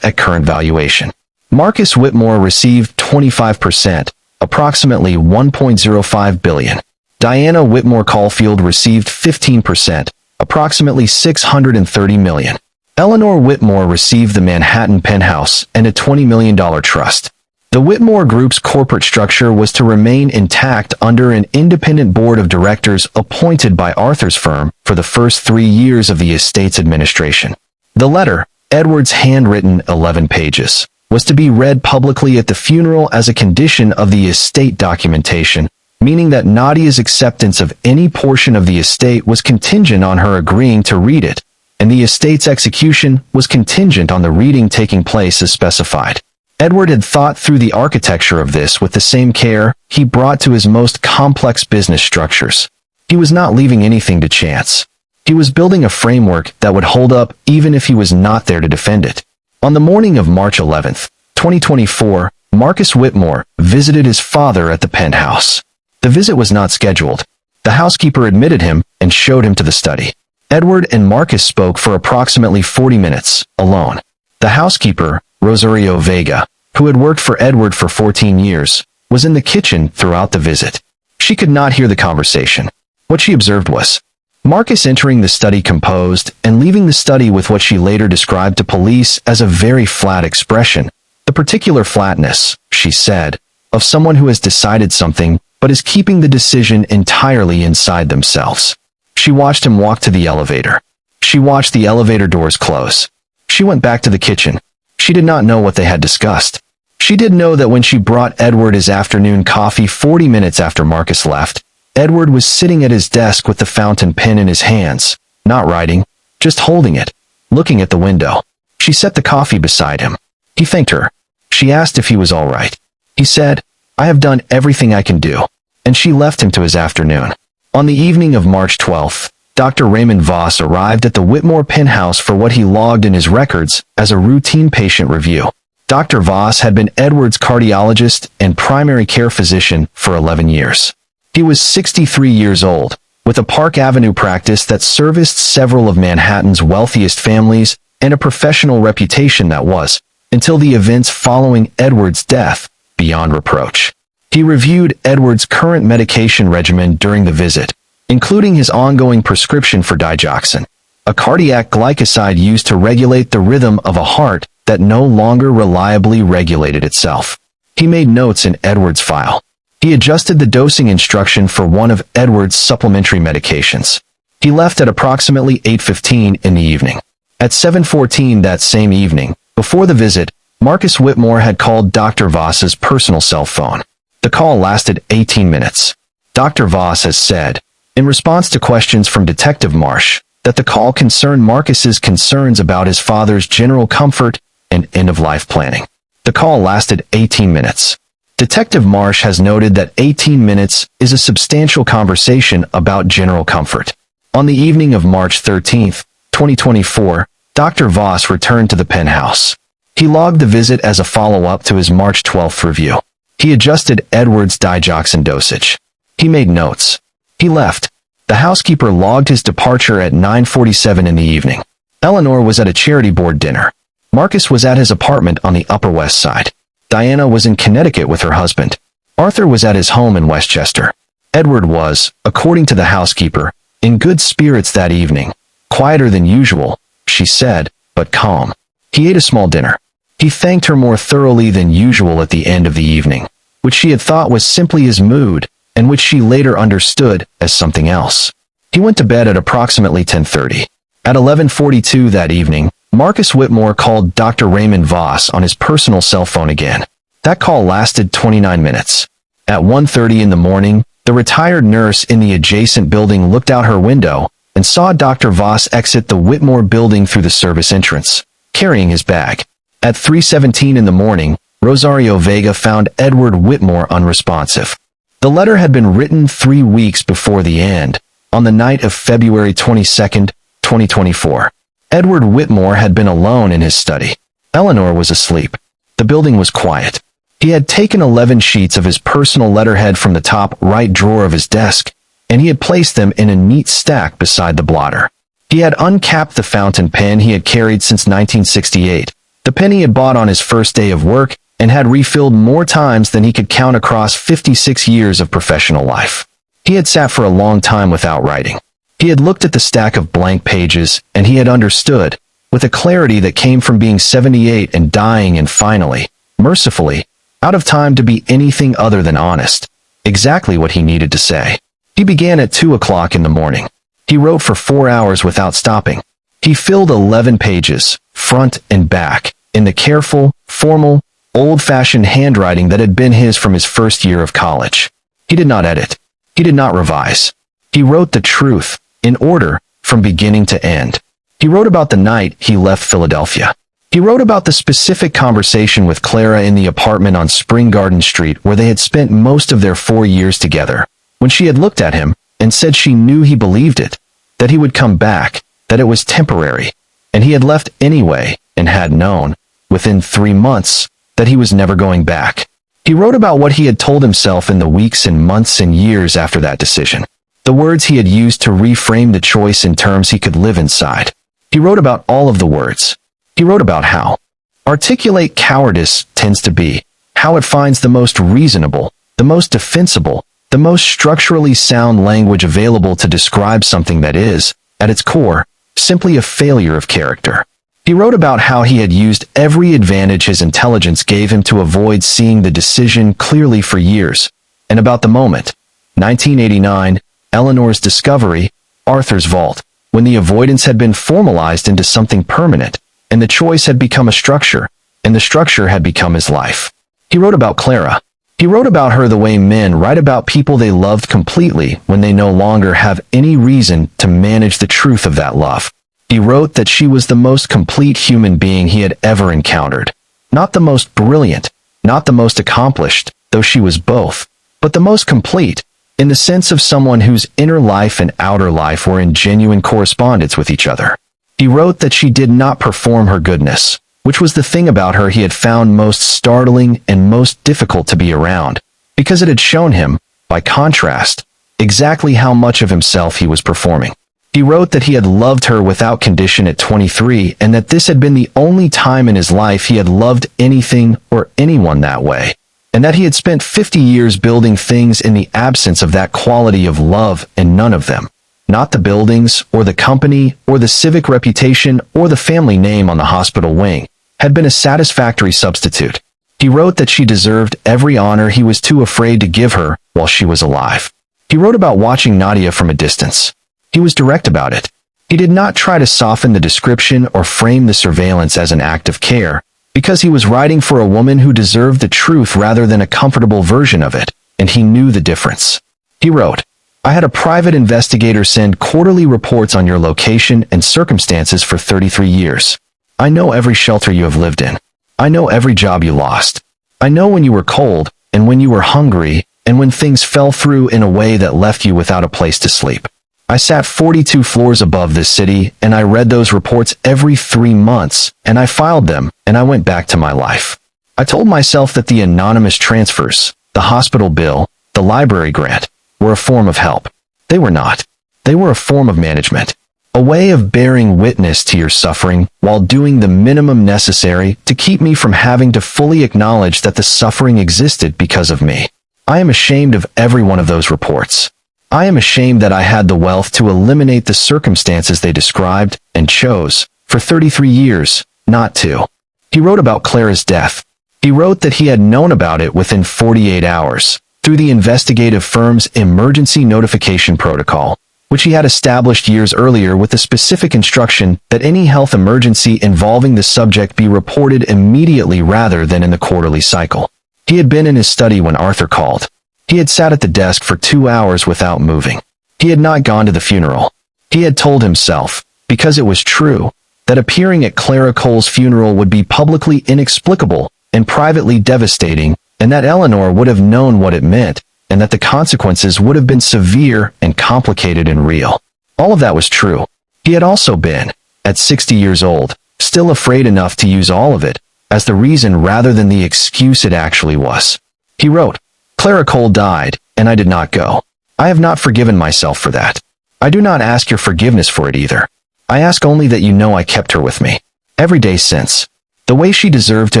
at current valuation. Marcus Whitmore received 25%, approximately $1.05 billion. Diana Whitmore Caulfield received 15%, approximately $630 million. Eleanor Whitmore received the Manhattan penthouse and a $20 million trust. The Whitmore Group's corporate structure was to remain intact under an independent board of directors appointed by Arthur's firm for the first 3 years of the estate's administration. The letter, Edward's handwritten 11 pages, was to be read publicly at the funeral as a condition of the estate documentation, meaning that Nadia's acceptance of any portion of the estate was contingent on her agreeing to read it, and the estate's execution was contingent on the reading taking place as specified. Edward had thought through the architecture of this with the same care he brought to his most complex business structures. He was not leaving anything to chance. He was building a framework that would hold up even if he was not there to defend it. On the morning of March 11th, 2024, Marcus Whitmore visited his father at the penthouse. The visit was not scheduled. The housekeeper admitted him and showed him to the study. Edward and Marcus spoke for approximately 40 minutes, alone. The housekeeper, Rosario Vega, who had worked for Edward for 14 years, was in the kitchen throughout the visit. She could not hear the conversation. What she observed was Marcus entering the study composed and leaving the study with what she later described to police as a very flat expression. The particular flatness, she said, of someone who has decided something but is keeping the decision entirely inside themselves. She watched him walk to the elevator. She watched the elevator doors close. She went back to the kitchen. She did not know what they had discussed. She did know that when she brought Edward his afternoon coffee 40 minutes after Marcus left, Edward was sitting at his desk with the fountain pen in his hands, not writing, just holding it, looking at the window. She set the coffee beside him. He thanked her. She asked if he was all right. He said, "I have done everything I can do," and she left him to his afternoon. On the evening of March 12th, Dr. Raymond Voss arrived at the Whitmore penthouse for what he logged in his records as a routine patient review. Dr. Voss had been Edward's cardiologist and primary care physician for 11 years. He was 63 years old, with a Park Avenue practice that serviced several of Manhattan's wealthiest families and a professional reputation that was, until the events following Edward's death, beyond reproach. He reviewed Edward's current medication regimen during the visit, including his ongoing prescription for digoxin, a cardiac glycoside used to regulate the rhythm of a heart that no longer reliably regulated itself. He made notes in Edward's file. He adjusted the dosing instruction for one of Edward's supplementary medications. He left at approximately 8:15 in the evening. At 7:14 that same evening, before the visit, Marcus Whitmore had called Dr. Voss's personal cell phone. The call lasted 18 minutes. Dr. Voss has said, in response to questions from Detective Marsh, that the call concerned Marcus's concerns about his father's general comfort and end-of-life planning. The call lasted 18 minutes. Detective Marsh has noted that 18 minutes is a substantial conversation about general comfort. On the evening of March 13th, 2024, Dr. Voss returned to the penthouse. He logged the visit as a follow-up to his March 12th review. He adjusted Edward's digoxin dosage. He made notes. He left. The housekeeper logged his departure at 9:47 in the evening. Eleanor was at a charity board dinner. Marcus was at his apartment on the Upper West Side. Diana was in Connecticut with her husband. Arthur was at his home in Westchester. Edward was, according to the housekeeper, in good spirits that evening. Quieter than usual, she said, but calm. He ate a small dinner. He thanked her more thoroughly than usual at the end of the evening, which she had thought was simply his mood, and which she later understood as something else. He went to bed at approximately 10:30. At 11:42 that evening, Marcus Whitmore called Dr. Raymond Voss on his personal cell phone again. That call lasted 29 minutes. At 1:30 in the morning, the retired nurse in the adjacent building looked out her window and saw Dr. Voss exit the Whitmore building through the service entrance, carrying his bag. At 3:17 in the morning, Rosario Vega found Edward Whitmore unresponsive. The letter had been written 3 weeks before the end, on the night of February 22nd, 2024. Edward Whitmore had been alone in his study. Eleanor was asleep. The building was quiet. He had taken 11 sheets of his personal letterhead from the top right drawer of his desk, and he had placed them in a neat stack beside the blotter. He had uncapped the fountain pen he had carried since 1968, the pen he had bought on his first day of work and had refilled more times than he could count across 56 years of professional life. He had sat for a long time without writing. He had looked at the stack of blank pages, and he had understood, with a clarity that came from being 78 and dying and finally, mercifully, out of time to be anything other than honest, exactly what he needed to say. He began at 2 o'clock in the morning. He wrote for 4 hours without stopping. He filled 11 pages, front and back, in the careful, formal, old-fashioned handwriting that had been his from his first year of college. He did not edit. He did not revise. He wrote the truth, in order, from beginning to end. He wrote about the night he left Philadelphia. He wrote about the specific conversation with Clara in the apartment on Spring Garden Street where they had spent most of their 4 years together, when she had looked at him and said she knew he believed it, that he would come back, that it was temporary, and he had left anyway and had known, within 3 months, that he was never going back. He wrote about what he had told himself in the weeks and months and years after that decision, the words he had used to reframe the choice in terms he could live inside. He wrote about all of the words. He wrote about how articulate cowardice tends to be, how it finds the most reasonable, the most defensible, the most structurally sound language available to describe something that is, at its core, simply a failure of character. He wrote about how he had used every advantage his intelligence gave him to avoid seeing the decision clearly for years, and about the moment, 1989, Eleanor's discovery, Arthur's vault, when the avoidance had been formalized into something permanent, and the choice had become a structure, and the structure had become his life. He wrote about Clara. He wrote about her the way men write about people they loved completely when they no longer have any reason to manage the truth of that love. He wrote that she was the most complete human being he had ever encountered. Not the most brilliant, not the most accomplished, though she was both, but the most complete, in the sense of someone whose inner life and outer life were in genuine correspondence with each other. He wrote that she did not perform her goodness, which was the thing about her he had found most startling and most difficult to be around, because it had shown him, by contrast, exactly how much of himself he was performing. He wrote that he had loved her without condition at 23 and that this had been the only time in his life he had loved anything or anyone that way, and that he had spent 50 years building things in the absence of that quality of love and none of them. Not the buildings, or the company, or the civic reputation, or the family name on the hospital wing, had been a satisfactory substitute. He wrote that she deserved every honor he was too afraid to give her while she was alive. He wrote about watching Nadia from a distance. He was direct about it. He did not try to soften the description or frame the surveillance as an act of care, because he was writing for a woman who deserved the truth rather than a comfortable version of it, and he knew the difference. He wrote, "I had a private investigator send quarterly reports on your location and circumstances for 33 years. I know every shelter you have lived in. I know every job you lost. I know when you were cold, and when you were hungry, and when things fell through in a way that left you without a place to sleep. I sat 42 floors above this city, and I read those reports every 3 months, and I filed them, and I went back to my life. I told myself that the anonymous transfers, the hospital bill, the library grant, were a form of help. They were not. They were a form of management. A way of bearing witness to your suffering while doing the minimum necessary to keep me from having to fully acknowledge that the suffering existed because of me. I am ashamed of every one of those reports. I am ashamed that I had the wealth to eliminate the circumstances they described and chose, for 33 years, not to." He wrote about Clara's death. He wrote that he had known about it within 48 hours, through the investigative firm's emergency notification protocol, which he had established years earlier with the specific instruction that any health emergency involving the subject be reported immediately rather than in the quarterly cycle. He had been in his study when Arthur called. He had sat at the desk for 2 hours without moving. He had not gone to the funeral. He had told himself, because it was true, that appearing at Clara Cole's funeral would be publicly inexplicable and privately devastating, and that Eleanor would have known what it meant, and that the consequences would have been severe and complicated and real. All of that was true. He had also been, at 60 years old, still afraid enough to use all of it as the reason rather than the excuse it actually was. He wrote, "Clara Cole died, and I did not go. I have not forgiven myself for that. I do not ask your forgiveness for it either. I ask only that you know I kept her with me. Every day since. The way she deserved to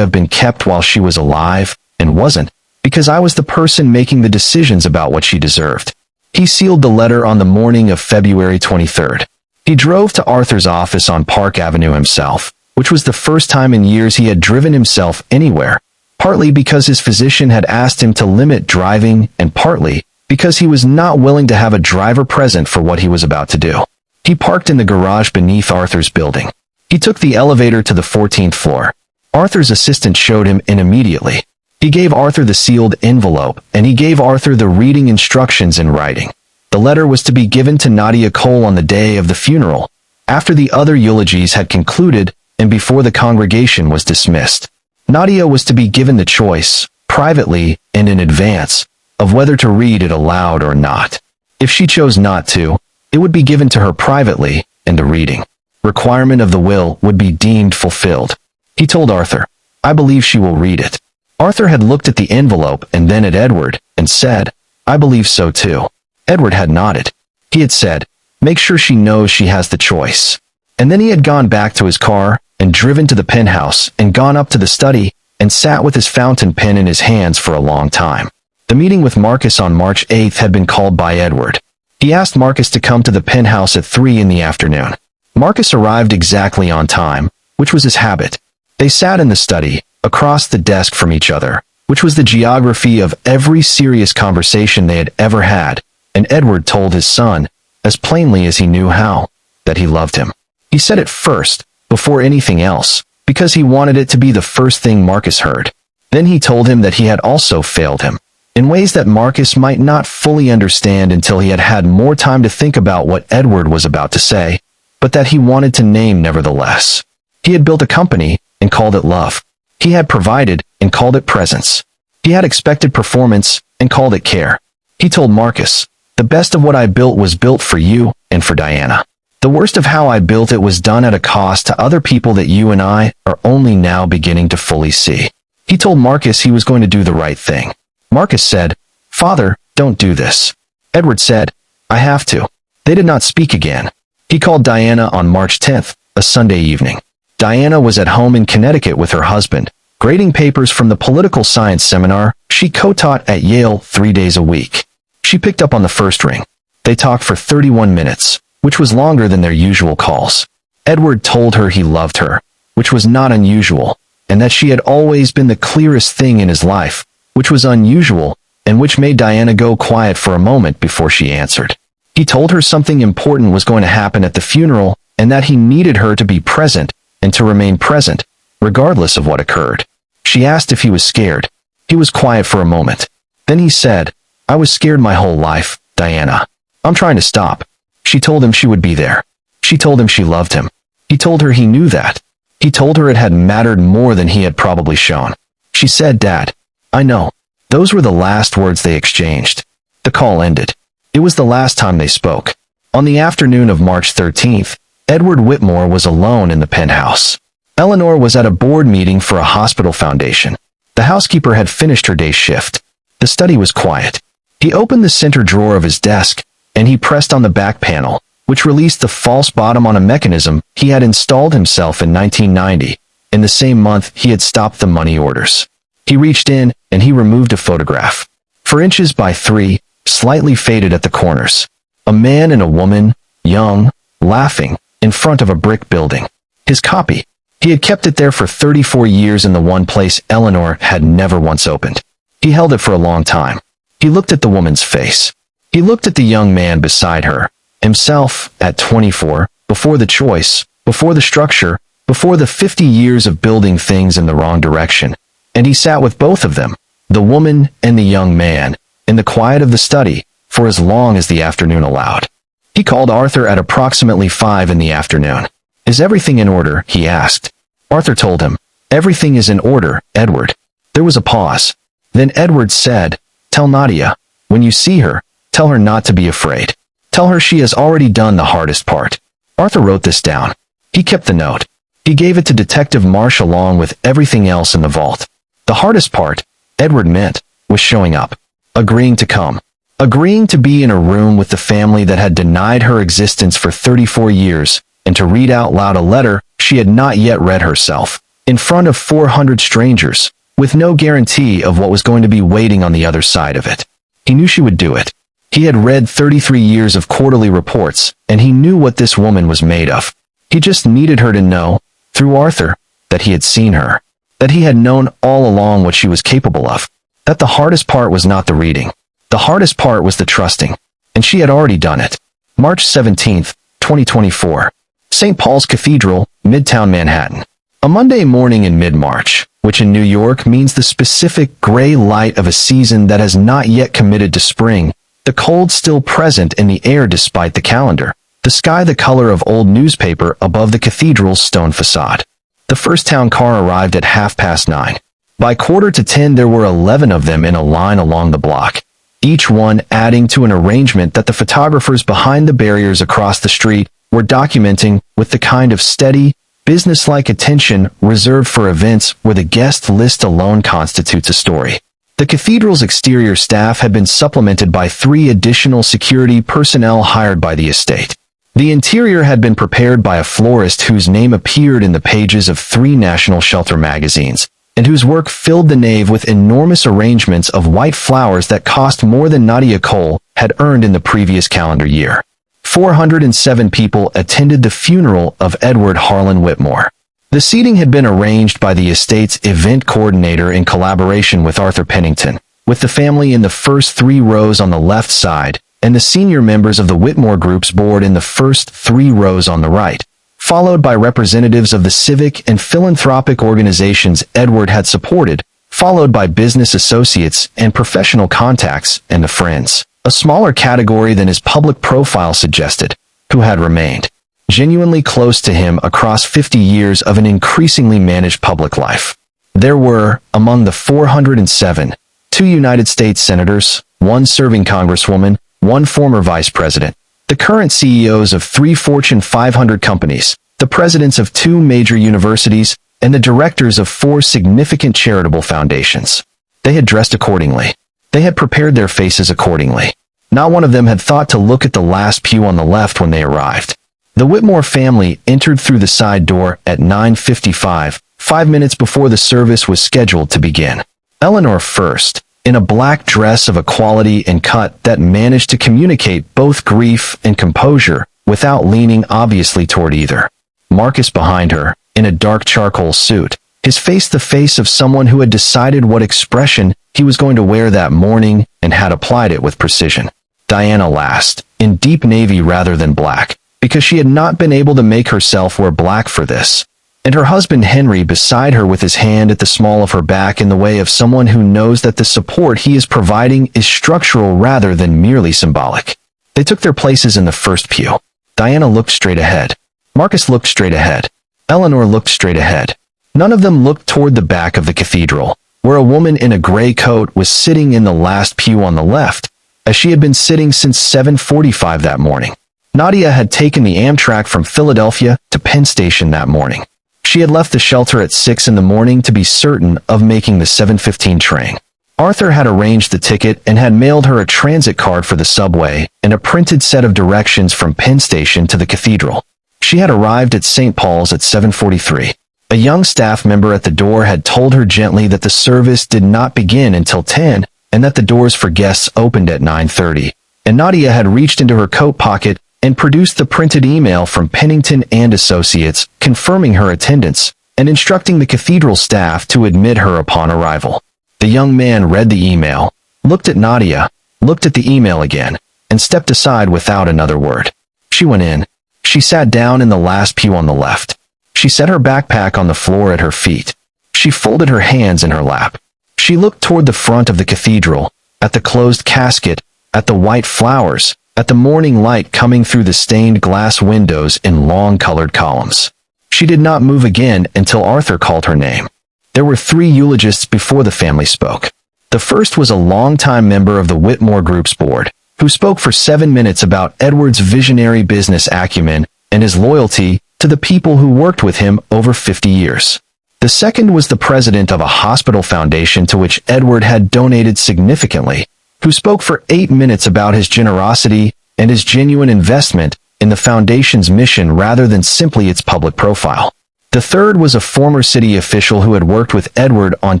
have been kept while she was alive, and wasn't, because I was the person making the decisions about what she deserved." He sealed the letter on the morning of February 23rd. He drove to Arthur's office on Park Avenue himself, which was the first time in years he had driven himself anywhere, partly because his physician had asked him to limit driving and partly because he was not willing to have a driver present for what he was about to do. He parked in the garage beneath Arthur's building. He took the elevator to the 14th floor. Arthur's assistant showed him in immediately. He He gave Arthur the sealed envelope, and he gave Arthur the reading instructions in writing. The letter was to be given to Nadia Cole on the day of the funeral, after the other eulogies had concluded and before the congregation was dismissed. Nadia was to be given the choice, privately and in advance, of whether to read it aloud or not. If she chose not to, it would be given to her privately, and the reading requirement of the will would be deemed fulfilled. He told Arthur, "I believe she will read it." Arthur had looked at the envelope and then at Edward, and said, "I believe so too." Edward had nodded. He had said, "Make sure she knows she has the choice." And then he had gone back to his car, and driven to the penthouse, and gone up to the study, and sat with his fountain pen in his hands for a long time. The meeting with Marcus on March 8th had been called by Edward. He asked Marcus to come to the penthouse at 3 in the afternoon. Marcus arrived exactly on time, which was his habit. They sat in the study, across the desk from each other, which was the geography of every serious conversation they had ever had, and Edward told his son, as plainly as he knew how, that he loved him. He said it first, before anything else, because he wanted it to be the first thing Marcus heard. Then he told him that he had also failed him, in ways that Marcus might not fully understand until he had had more time to think about what Edward was about to say, but that he wanted to name nevertheless. He had built a company, and called it love. He had provided, and called it presence. He had expected performance, and called it care. He told Marcus, "The best of what I built was built for you, and for Diana. The worst of how I built it was done at a cost to other people that you and I are only now beginning to fully see." He told Marcus he was going to do the right thing. Marcus said, "Father, don't do this." Edward said, "I have to." They did not speak again. He called Diana on March 10th, a Sunday evening. Diana was at home in Connecticut with her husband, grading papers from the political science seminar she co-taught at Yale 3 days a week. She picked up on the first ring. They talked for 31 minutes, which was longer than their usual calls. Edward told her he loved her, which was not unusual, and that she had always been the clearest thing in his life, which was unusual, and which made Diana go quiet for a moment before she answered. He told her something important was going to happen at the funeral, and that he needed her to be present, and to remain present, regardless of what occurred. She asked if he was scared. He was quiet for a moment. Then he said, "I was scared my whole life, Diana. I'm trying to stop." She told him she would be there. She told him she loved him. He told her he knew that. He told her it had mattered more than he had probably shown. She said, "Dad, I know." Those were the last words they exchanged. The call ended. It was the last time they spoke. On the afternoon of March 13th, Edward Whitmore was alone in the penthouse. Eleanor was at a board meeting for a hospital foundation. The housekeeper had finished her day's shift. The study was quiet. He opened the center drawer of his desk, and he pressed on the back panel, which released the false bottom on a mechanism he had installed himself in 1990. In the same month, he had stopped the money orders. He reached in, and he removed a photograph. 4 inches by 3, slightly faded at the corners. A man and a woman, young, laughing, in front of a brick building. His copy. He had kept it there for 34 years in the one place Eleanor had never once opened. He held it for a long time. He looked at the woman's face. He looked at the young man beside her, himself, at 24, before the choice, before the structure, before the 50 years of building things in the wrong direction. And he sat with both of them, the woman and the young man, in the quiet of the study, for as long as the afternoon allowed. He called Arthur at approximately 5 in the afternoon. "Is everything in order?" he asked. Arthur told him, "Everything is in order, Edward." There was a pause. Then Edward said, "Tell Nadia, when you see her, tell her not to be afraid. Tell her she has already done the hardest part." Arthur wrote this down. He kept the note. He gave it to Detective Marsh along with everything else in the vault. The hardest part, Edward meant, was showing up. Agreeing to come. Agreeing to be in a room with the family that had denied her existence for 34 years, and to read out loud a letter she had not yet read herself, in front of 400 strangers, with no guarantee of what was going to be waiting on the other side of it. He knew she would do it. He had read 33 years of quarterly reports, and he knew what this woman was made of. He just needed her to know, through Arthur, that he had seen her, that he had known all along what she was capable of, that the hardest part was not the reading. The hardest part was the trusting, and she had already done it. March 17th, 2024. St. Paul's Cathedral, Midtown Manhattan. A Monday morning in mid-March, which in New York means the specific gray light of a season that has not yet committed to spring, the cold still present in the air despite the calendar, the sky the color of old newspaper above the cathedral's stone facade. The first town car arrived at 9:30. By 9:45 there were 11 of them in a line along the block, each one adding to an arrangement that the photographers behind the barriers across the street were documenting with the kind of steady, businesslike attention reserved for events where the guest list alone constitutes a story. The cathedral's exterior staff had been supplemented by 3 additional security personnel hired by the estate. The interior had been prepared by a florist whose name appeared in the pages of 3 national shelter magazines, and whose work filled the nave with enormous arrangements of white flowers that cost more than Nadia Cole had earned in the previous calendar year. 407 people attended the funeral of Edward Harlan Whitmore. The seating had been arranged by the estate's event coordinator in collaboration with Arthur Pennington, with the family in the first 3 rows on the left side, and the senior members of the Whitmore Group's board in the first 3 rows on the right, followed by representatives of the civic and philanthropic organizations Edward had supported, followed by business associates and professional contacts and the friends, a smaller category than his public profile suggested, who had remained genuinely close to him across 50 years of an increasingly managed public life. There were, among the 407, 2 United States senators, 1 serving congresswoman, 1 former vice president, the current CEOs of 3 Fortune 500 companies, the presidents of 2 major universities, and the directors of 4 significant charitable foundations. They had dressed accordingly. They had prepared their faces accordingly. Not one of them had thought to look at the last pew on the left when they arrived. The Whitmore family entered through the side door at 9:55, 5 minutes before the service was scheduled to begin. Eleanor first, in a black dress of a quality and cut that managed to communicate both grief and composure without leaning obviously toward either. Marcus behind her, in a dark charcoal suit, his face the face of someone who had decided what expression he was going to wear that morning and had applied it with precision. Diana last, in deep navy rather than black, because she had not been able to make herself wear black for this, and her husband Henry beside her with his hand at the small of her back in the way of someone who knows that the support he is providing is structural rather than merely symbolic. They took their places in the first pew. Diana looked straight ahead. Marcus looked straight ahead. Eleanor looked straight ahead. None of them looked toward the back of the cathedral, where a woman in a gray coat was sitting in the last pew on the left, as she had been sitting since 7:45 that morning. Nadia had taken the Amtrak from Philadelphia to Penn Station that morning. She had left the shelter at 6 in the morning to be certain of making the 7:15 train. Arthur had arranged the ticket and had mailed her a transit card for the subway and a printed set of directions from Penn Station to the cathedral. She had arrived at St. Paul's at 7:43. A young staff member at the door had told her gently that the service did not begin until 10 and that the doors for guests opened at 9:30, and Nadia had reached into her coat pocket and produced the printed email from Pennington and Associates confirming her attendance and instructing the cathedral staff to admit her upon arrival. The young man read the email, looked at Nadia, looked at the email again, and stepped aside without another word. She went in. She sat down in the last pew on the left. She set her backpack on the floor at her feet. She folded her hands in her lap. She looked toward the front of the cathedral, at the closed casket, at the white flowers, at the morning light coming through the stained glass windows in long colored columns. She did not move again until Arthur called her name. There were 3 eulogists before the family spoke. The first was a longtime member of the Whitmore Group's board, who spoke for 7 minutes about Edward's visionary business acumen and his loyalty to the people who worked with him over 50 years. The second was the president of a hospital foundation to which Edward had donated significantly, who spoke for 8 minutes about his generosity and his genuine investment in the foundation's mission rather than simply its public profile. The third was a former city official who had worked with Edward on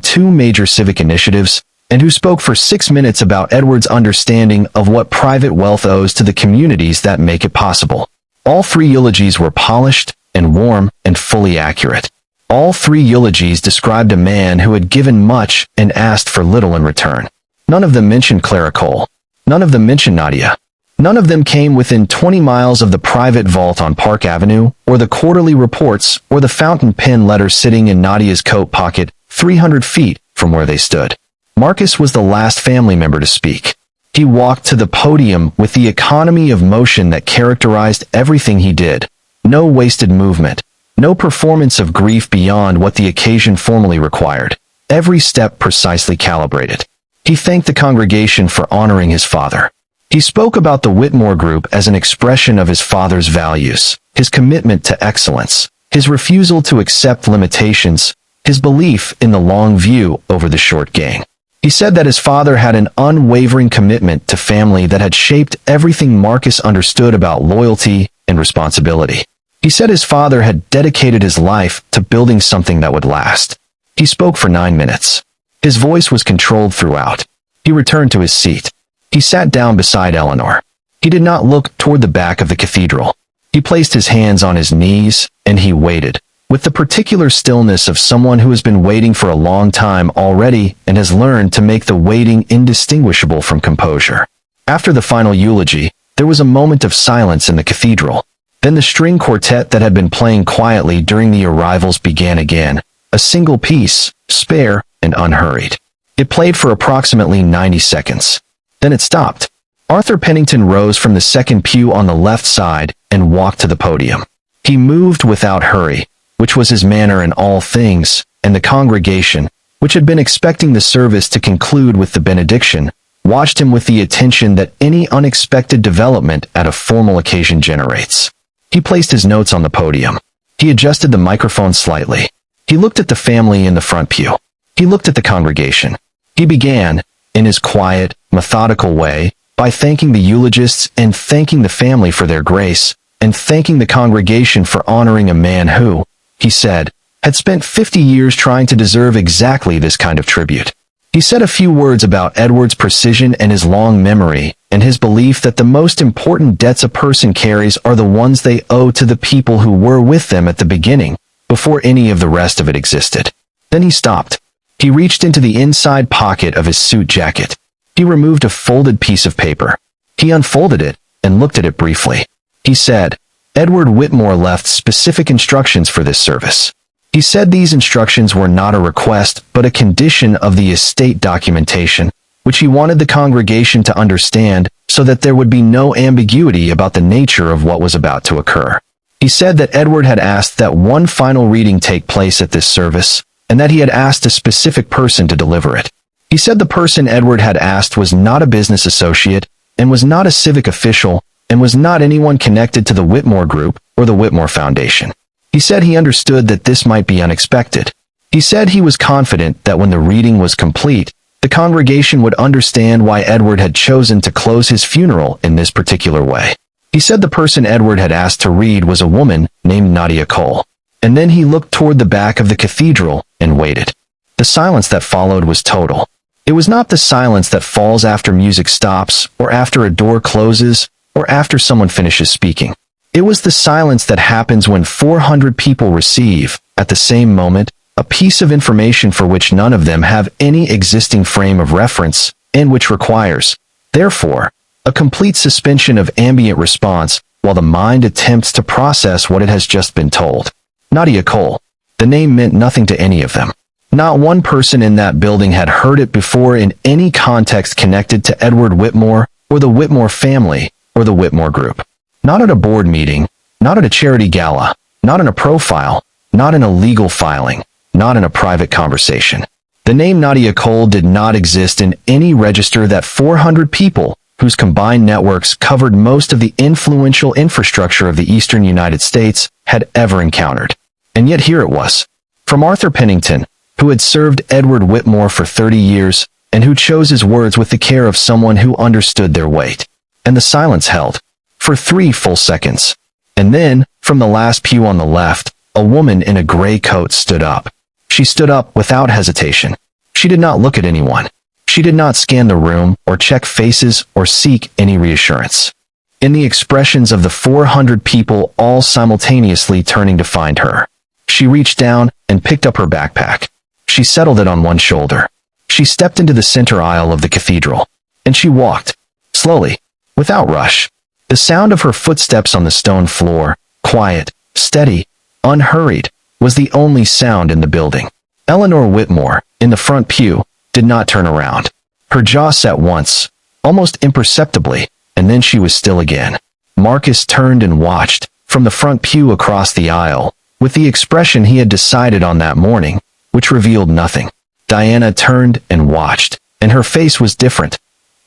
2 major civic initiatives and who spoke for 6 minutes about Edward's understanding of what private wealth owes to the communities that make it possible. All 3 eulogies were polished and warm and fully accurate. All 3 eulogies described a man who had given much and asked for little in return. None of them mentioned Clara Cole. None of them mentioned Nadia. None of them came within 20 miles of the private vault on Park Avenue, or the quarterly reports, or the fountain pen letter sitting in Nadia's coat pocket, 300 feet from where they stood. Marcus was the last family member to speak. He walked to the podium with the economy of motion that characterized everything he did. No wasted movement. No performance of grief beyond what the occasion formally required. Every step precisely calibrated. He thanked the congregation for honoring his father. He spoke about the Whitmore Group as an expression of his father's values, his commitment to excellence, his refusal to accept limitations, his belief in the long view over the short gain. He said that his father had an unwavering commitment to family that had shaped everything Marcus understood about loyalty and responsibility. He said his father had dedicated his life to building something that would last. He spoke for 9 minutes. His voice was controlled throughout. He returned to his seat. He sat down beside Eleanor. He did not look toward the back of the cathedral. He placed his hands on his knees, and he waited, with the particular stillness of someone who has been waiting for a long time already and has learned to make the waiting indistinguishable from composure. After the final eulogy, there was a moment of silence in the cathedral. Then the string quartet that had been playing quietly during the arrivals began again, a single piece, spare and unhurried. It played for approximately 90 seconds. Then it stopped. Arthur Pennington rose from the second pew on the left side and walked to the podium. He moved without hurry, which was his manner in all things, and the congregation, which had been expecting the service to conclude with the benediction, watched him with the attention that any unexpected development at a formal occasion generates. He placed his notes on the podium. He adjusted the microphone slightly. He looked at the family in the front pew. He looked at the congregation. He began, in his quiet, methodical way, by thanking the eulogists and thanking the family for their grace, and thanking the congregation for honoring a man who, he said, had spent 50 years trying to deserve exactly this kind of tribute. He said a few words about Edward's precision and his long memory, and his belief that the most important debts a person carries are the ones they owe to the people who were with them at the beginning, before any of the rest of it existed. Then he stopped. He reached into the inside pocket of his suit jacket. He removed a folded piece of paper. He unfolded it and looked at it briefly. He said, Edward Whitmore left specific instructions for this service. He said these instructions were not a request but a condition of the estate documentation, which he wanted the congregation to understand so that there would be no ambiguity about the nature of what was about to occur. He said that Edward had asked that one final reading take place at this service, and that he had asked a specific person to deliver it. He said the person Edward had asked was not a business associate, and was not a civic official, and was not anyone connected to the Whitmore Group or the Whitmore Foundation. He said he understood that this might be unexpected. He said he was confident that when the reading was complete, the congregation would understand why Edward had chosen to close his funeral in this particular way. He said the person Edward had asked to read was a woman named Nadia Cole. And then he looked toward the back of the cathedral and waited. The silence that followed was total. It was not the silence that falls after music stops, or after a door closes, or after someone finishes speaking. It was the silence that happens when 400 people receive, at the same moment, a piece of information for which none of them have any existing frame of reference, and which requires, therefore, a complete suspension of ambient response while the mind attempts to process what it has just been told. Nadia Cole. The name meant nothing to any of them. Not one person in that building had heard it before in any context connected to Edward Whitmore, or the Whitmore family, or the Whitmore Group. Not at a board meeting, not at a charity gala, not in a profile, not in a legal filing, not in a private conversation. The name Nadia Cole did not exist in any register that 400 people, whose combined networks covered most of the influential infrastructure of the eastern United States, had ever encountered. And yet here it was. From Arthur Pennington, who had served Edward Whitmore for 30 years, and who chose his words with the care of someone who understood their weight. And the silence held. For 3 full seconds. And then, from the last pew on the left, a woman in a gray coat stood up. She stood up without hesitation. She did not look at anyone. She did not scan the room, or check faces, or seek any reassurance. In the expressions of the 400 people all simultaneously turning to find her, she reached down and picked up her backpack. She settled it on one shoulder. She stepped into the center aisle of the cathedral, and she walked, slowly, without rush. The sound of her footsteps on the stone floor, quiet, steady, unhurried, was the only sound in the building. Eleanor Whitmore, in the front pew, did not turn around. Her jaw set once, almost imperceptibly, and then she was still again. Marcus turned and watched, from the front pew across the aisle, with the expression he had decided on that morning, which revealed nothing. Diana turned and watched, and her face was different,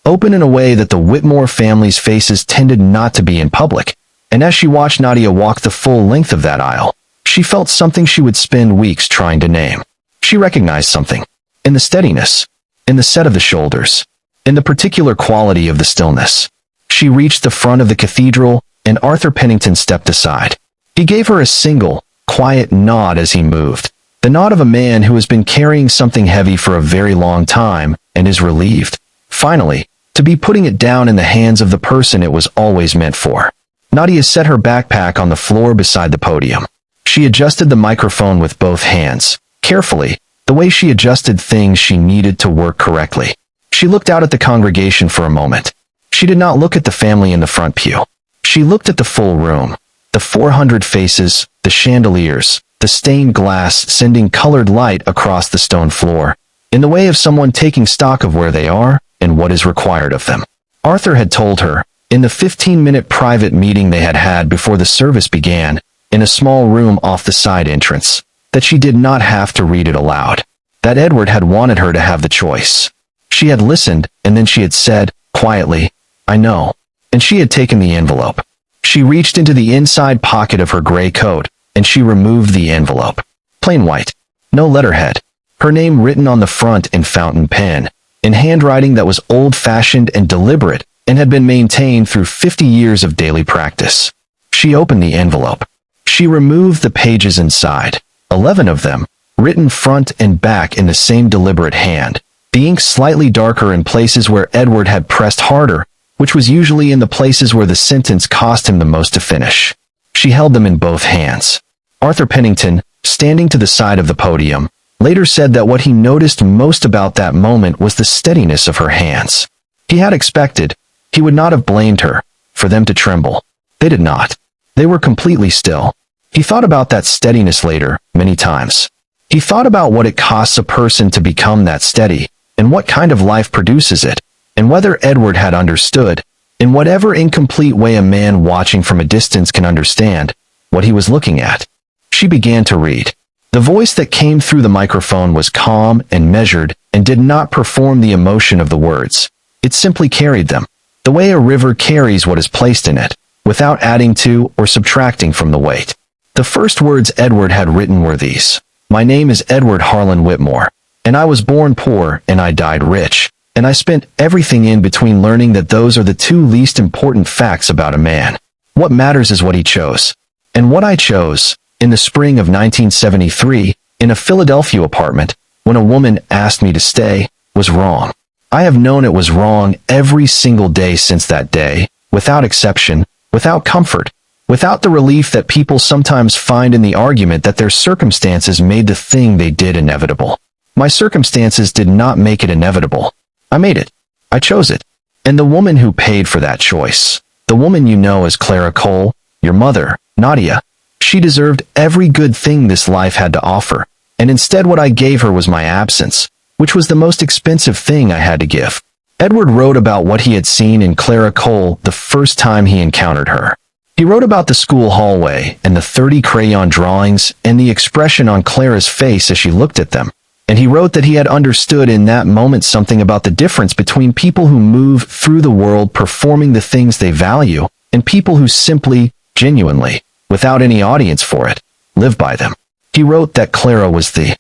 open in a way that the Whitmore family's faces tended not to be in public, and as she watched Nadia walk the full length of that aisle, she felt something she would spend weeks trying to name. She recognized something. In the steadiness, in the set of the shoulders, in the particular quality of the stillness. She reached the front of the cathedral, and Arthur Pennington stepped aside. He gave her a single, quiet nod as he moved, the nod of a man who has been carrying something heavy for a very long time and is relieved, finally, to be putting it down in the hands of the person it was always meant for. Nadia set her backpack on the floor beside the podium. She adjusted the microphone with both hands, carefully, the way she adjusted things she needed to work correctly. She looked out at the congregation for a moment. She did not look at the family in the front pew. She looked at the full room, the 400 faces, the chandeliers, the stained glass sending colored light across the stone floor, in the way of someone taking stock of where they are and what is required of them. Arthur had told her, in the 15-minute private meeting they had had before the service began, in a small room off the side entrance, that she did not have to read it aloud, that Edward had wanted her to have the choice. She had listened, and then she had said, quietly, "I know," and she had taken the envelope. She reached into the inside pocket of her gray coat, and she removed the envelope. Plain white. No letterhead. Her name written on the front in fountain pen, in handwriting that was old-fashioned and deliberate, and had been maintained through 50 years of daily practice. She opened the envelope. She removed the pages inside, 11 of them, written front and back in the same deliberate hand, the ink slightly darker in places where Edward had pressed harder, which was usually in the places where the sentence cost him the most to finish. She held them in both hands. Arthur Pennington, standing to the side of the podium, later said that what he noticed most about that moment was the steadiness of her hands. He had expected, he would not have blamed her, for them to tremble. They did not. They were completely still. He thought about that steadiness later, many times. He thought about what it costs a person to become that steady, and what kind of life produces it, and whether Edward had understood, in whatever incomplete way a man watching from a distance can understand, what he was looking at. She began to read. The voice that came through the microphone was calm and measured and did not perform the emotion of the words. It simply carried them, the way a river carries what is placed in it, without adding to or subtracting from the weight. The first words Edward had written were these: "My name is Edward Harlan Whitmore, and I was born poor and I died rich, and I spent everything in between learning that those are the two least important facts about a man. What matters is what he chose. And what I chose, in the spring of 1973, in a Philadelphia apartment, when a woman asked me to stay, was wrong. I have known it was wrong every single day since that day, without exception, without comfort, without the relief that people sometimes find in the argument that their circumstances made the thing they did inevitable. My circumstances did not make it inevitable. I made it. I chose it. And the woman who paid for that choice, the woman you know as Clara Cole, your mother, Nadia, she deserved every good thing this life had to offer, and instead what I gave her was my absence, which was the most expensive thing I had to give." Edward wrote about what he had seen in Clara Cole the first time he encountered her. He wrote about the school hallway and the 30 crayon drawings and the expression on Clara's face as she looked at them. And he wrote that he had understood in that moment something about the difference between people who move through the world performing the things they value and people who simply, genuinely, without any audience for it, live by them. He wrote that Clara was the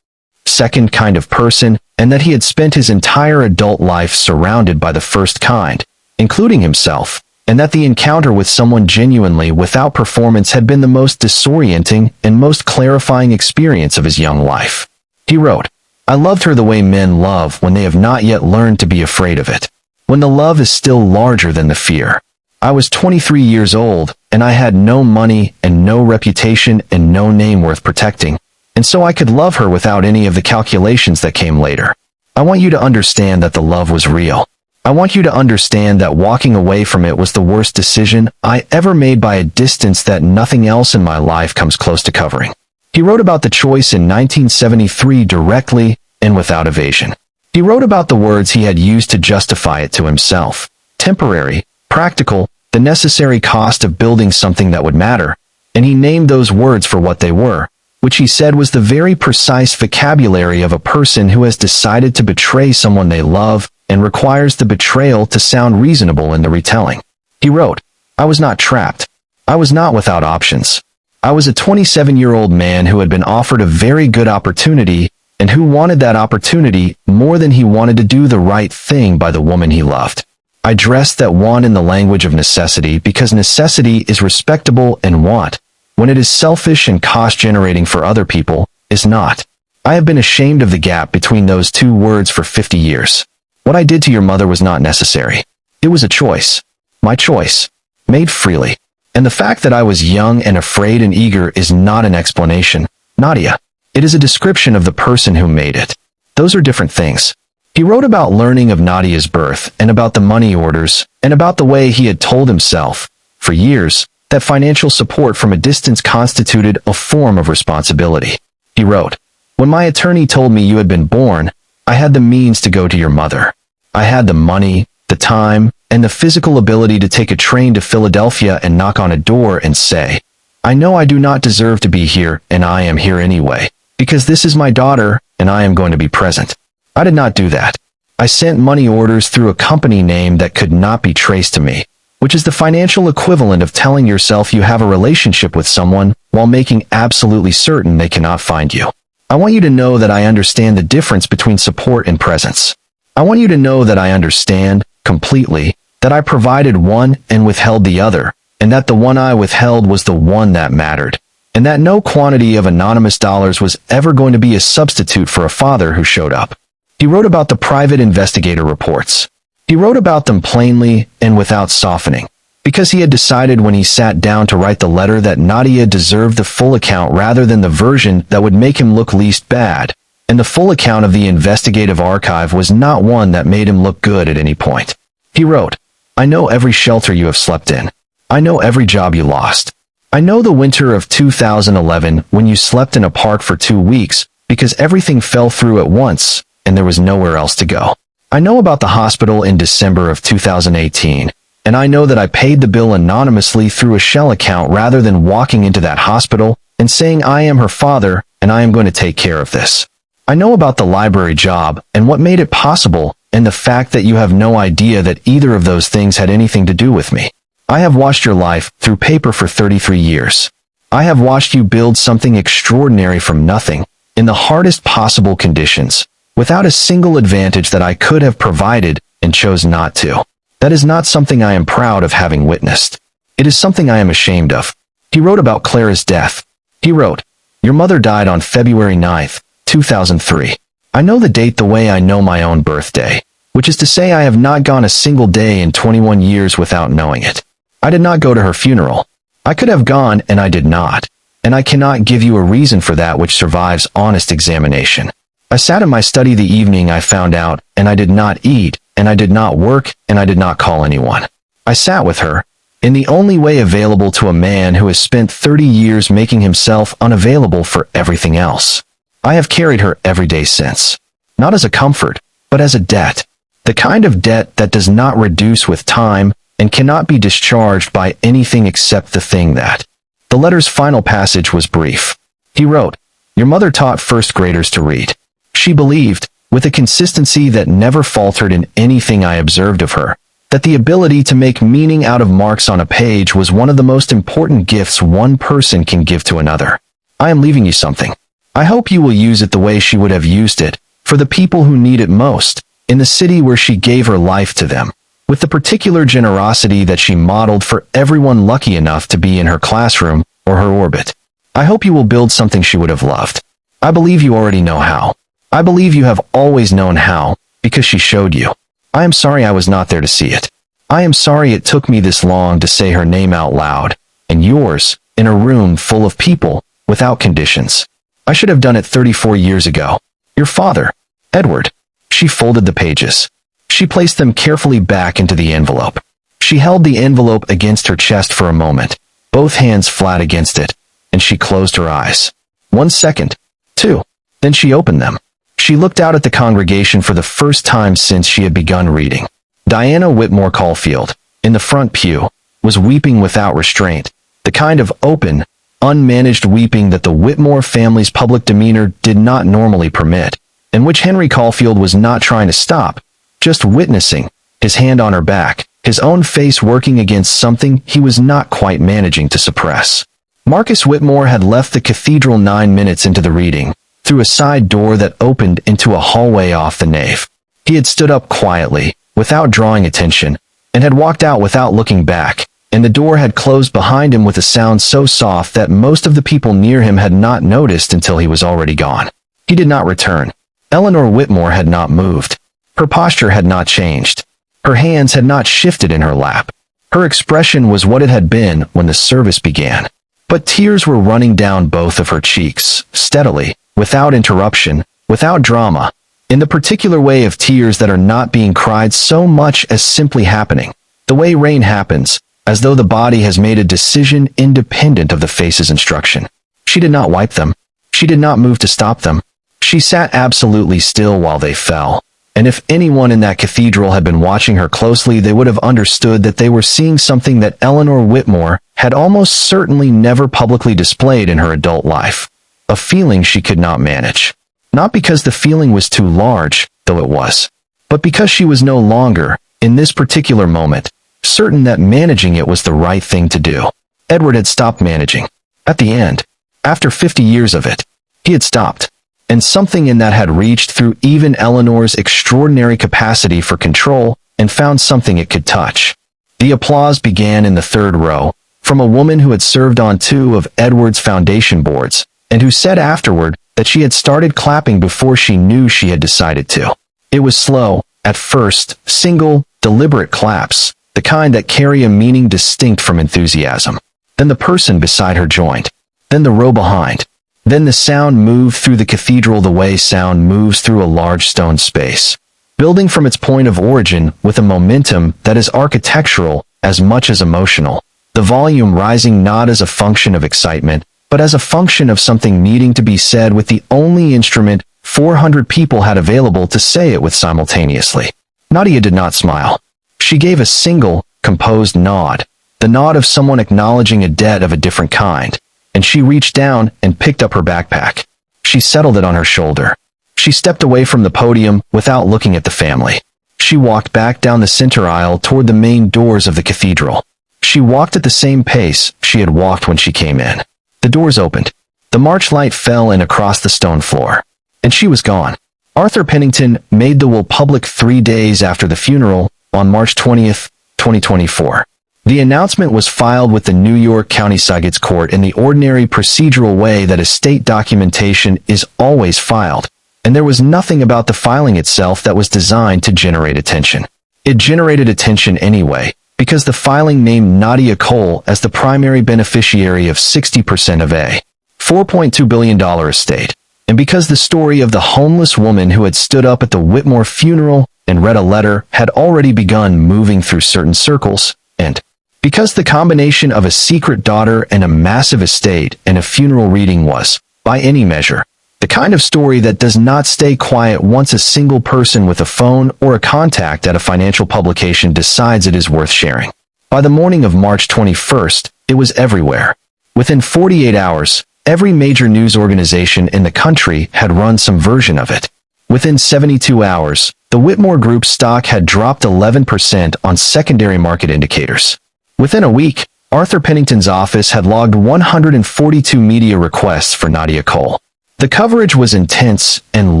second kind of person and that he had spent his entire adult life surrounded by the first kind, including himself, and that the encounter with someone genuinely without performance had been the most disorienting and most clarifying experience of his young life. He wrote, "I loved her the way men love when they have not yet learned to be afraid of it, when the love is still larger than the fear. I was 23 years old, and I had no money and no reputation and no name worth protecting, and so I could love her without any of the calculations that came later. I want you to understand that the love was real. I want you to understand that walking away from it was the worst decision I ever made by a distance that nothing else in my life comes close to covering." He wrote about the choice in 1973 directly and without evasion. He wrote about the words he had used to justify it to himself. Temporary, practical, the necessary cost of building something that would matter, and he named those words for what they were, which he said was the very precise vocabulary of a person who has decided to betray someone they love and requires the betrayal to sound reasonable in the retelling. He wrote, "I was not trapped. I was not without options. I was a 27-year-old man who had been offered a very good opportunity and who wanted that opportunity more than he wanted to do the right thing by the woman he loved. I dressed that want in the language of necessity because necessity is respectable and want, when it is selfish and cost-generating for other people, is not. I have been ashamed of the gap between those two words for 50 years. What I did to your mother was not necessary. It was a choice. My choice. Made freely. And the fact that I was young and afraid and eager is not an explanation, Nadia. It is a description of the person who made it. Those are different things." He wrote about learning of Nadia's birth and about the money orders and about the way he had told himself, for years, that financial support from a distance constituted a form of responsibility. He wrote, "When my attorney told me you had been born, I had the means to go to your mother. I had the money, the time, and the physical ability to take a train to Philadelphia and knock on a door and say, 'I know I do not deserve to be here, and I am here anyway, because this is my daughter, and I am going to be present.' I did not do that. I sent money orders through a company name that could not be traced to me, which is the financial equivalent of telling yourself you have a relationship with someone while making absolutely certain they cannot find you. I want you to know that I understand the difference between support and presence. I want you to know that I understand, completely, that I provided one and withheld the other, and that the one I withheld was the one that mattered, and that no quantity of anonymous dollars was ever going to be a substitute for a father who showed up." He wrote about the private investigator reports. He wrote about them plainly and without softening, because he had decided when he sat down to write the letter that Nadia deserved the full account rather than the version that would make him look least bad, and the full account of the investigative archive was not one that made him look good at any point. He wrote, "I know every shelter you have slept in. I know every job you lost. I know the winter of 2011 when you slept in a park for 2 weeks because everything fell through at once and there was nowhere else to go. I know about the hospital in December of 2018, and I know that I paid the bill anonymously through a shell account rather than walking into that hospital and saying I am her father and I am going to take care of this. I know about the library job and what made it possible and the fact that you have no idea that either of those things had anything to do with me. I have watched your life through paper for 33 years. I have watched you build something extraordinary from nothing, in the hardest possible conditions, without a single advantage that I could have provided and chose not to. That is not something I am proud of having witnessed. It is something I am ashamed of." He wrote about Clara's death. He wrote, "Your mother died on February 9th, 2003. I know the date the way I know my own birthday, which is to say I have not gone a single day in 21 years without knowing it. I did not go to her funeral. I could have gone and I did not, and I cannot give you a reason for that which survives honest examination. I sat in my study the evening I found out, and I did not eat, and I did not work, and I did not call anyone. I sat with her, in the only way available to a man who has spent 30 years making himself unavailable for everything else. I have carried her every day since, not as a comfort, but as a debt, the kind of debt that does not reduce with time and cannot be discharged by anything except the thing that." The letter's final passage was brief. He wrote, "Your mother taught first graders to read. She believed, with a consistency that never faltered in anything I observed of her, that the ability to make meaning out of marks on a page was one of the most important gifts one person can give to another. I am leaving you something. I hope you will use it the way she would have used it, for the people who need it most, in the city where she gave her life to them, with the particular generosity that she modeled for everyone lucky enough to be in her classroom or her orbit. I hope you will build something she would have loved. I believe you already know how. I believe you have always known how, because she showed you. I am sorry I was not there to see it. I am sorry it took me this long to say her name out loud, and yours, in a room full of people, without conditions. I should have done it 34 years ago. Your father, Edward." She folded the pages. She placed them carefully back into the envelope. She held the envelope against her chest for a moment, both hands flat against it, and she closed her eyes. 1 second. 2. Then she opened them. She looked out at the congregation for the first time since she had begun reading. Diana Whitmore Caulfield, in the front pew, was weeping without restraint, the kind of open, unmanaged weeping that the Whitmore family's public demeanor did not normally permit, and which Henry Caulfield was not trying to stop, just witnessing, his hand on her back, his own face working against something he was not quite managing to suppress. Marcus Whitmore had left the cathedral 9 minutes into the reading, through a side door that opened into a hallway off the nave. He had stood up quietly, without drawing attention, and had walked out without looking back, and the door had closed behind him with a sound so soft that most of the people near him had not noticed until he was already gone. He did not return. Eleanor Whitmore had not moved. Her posture had not changed. Her hands had not shifted in her lap. Her expression was what it had been when the service began. But tears were running down both of her cheeks, steadily, without interruption, without drama, in the particular way of tears that are not being cried so much as simply happening, the way rain happens, as though the body has made a decision independent of the face's instruction. She did not wipe them. She did not move to stop them. She sat absolutely still while they fell, and if anyone in that cathedral had been watching her closely, they would have understood that they were seeing something that Eleanor Whitmore had almost certainly never publicly displayed in her adult life. A feeling she could not manage. Not because the feeling was too large, though it was, but because she was no longer, in this particular moment, certain that managing it was the right thing to do. Edward had stopped managing. At the end, after 50 years of it, he had stopped, and something in that had reached through even Eleanor's extraordinary capacity for control and found something it could touch. The applause began in the third row, from a woman who had served on 2 of Edward's foundation boards, and who said afterward that she had started clapping before she knew she had decided to. It was slow, at first, single, deliberate claps, the kind that carry a meaning distinct from enthusiasm. Then the person beside her joined. Then the row behind. Then the sound moved through the cathedral the way sound moves through a large stone space, building from its point of origin with a momentum that is architectural as much as emotional, the volume rising not as a function of excitement, but as a function of something needing to be said with the only instrument 400 people had available to say it with simultaneously. Nadia did not smile. She gave a single, composed nod, the nod of someone acknowledging a debt of a different kind, and she reached down and picked up her backpack. She settled it on her shoulder. She stepped away from the podium without looking at the family. She walked back down the center aisle toward the main doors of the cathedral. She walked at the same pace she had walked when she came in. The doors opened. The march light fell in across the stone floor. And she was gone. Arthur Pennington made the will public 3 days after the funeral, on March 20th, 2024. The announcement was filed with the New York County Circuit Court in the ordinary procedural way that estate documentation is always filed, and there was nothing about the filing itself that was designed to generate attention. It generated attention anyway, because the filing named Nadia Cole as the primary beneficiary of 60% of a $4.2 billion estate, and because the story of the homeless woman who had stood up at the Whitmore funeral and read a letter had already begun moving through certain circles, and because the combination of a secret daughter and a massive estate and a funeral reading was, by any measure, the kind of story that does not stay quiet once a single person with a phone or a contact at a financial publication decides it is worth sharing. By the morning of March 21st, it was everywhere. Within 48 hours, every major news organization in the country had run some version of it. Within 72 hours, the Whitmore Group stock had dropped 11% on secondary market indicators. Within a week, Arthur Pennington's office had logged 142 media requests for Nadia Cole. The coverage was intense and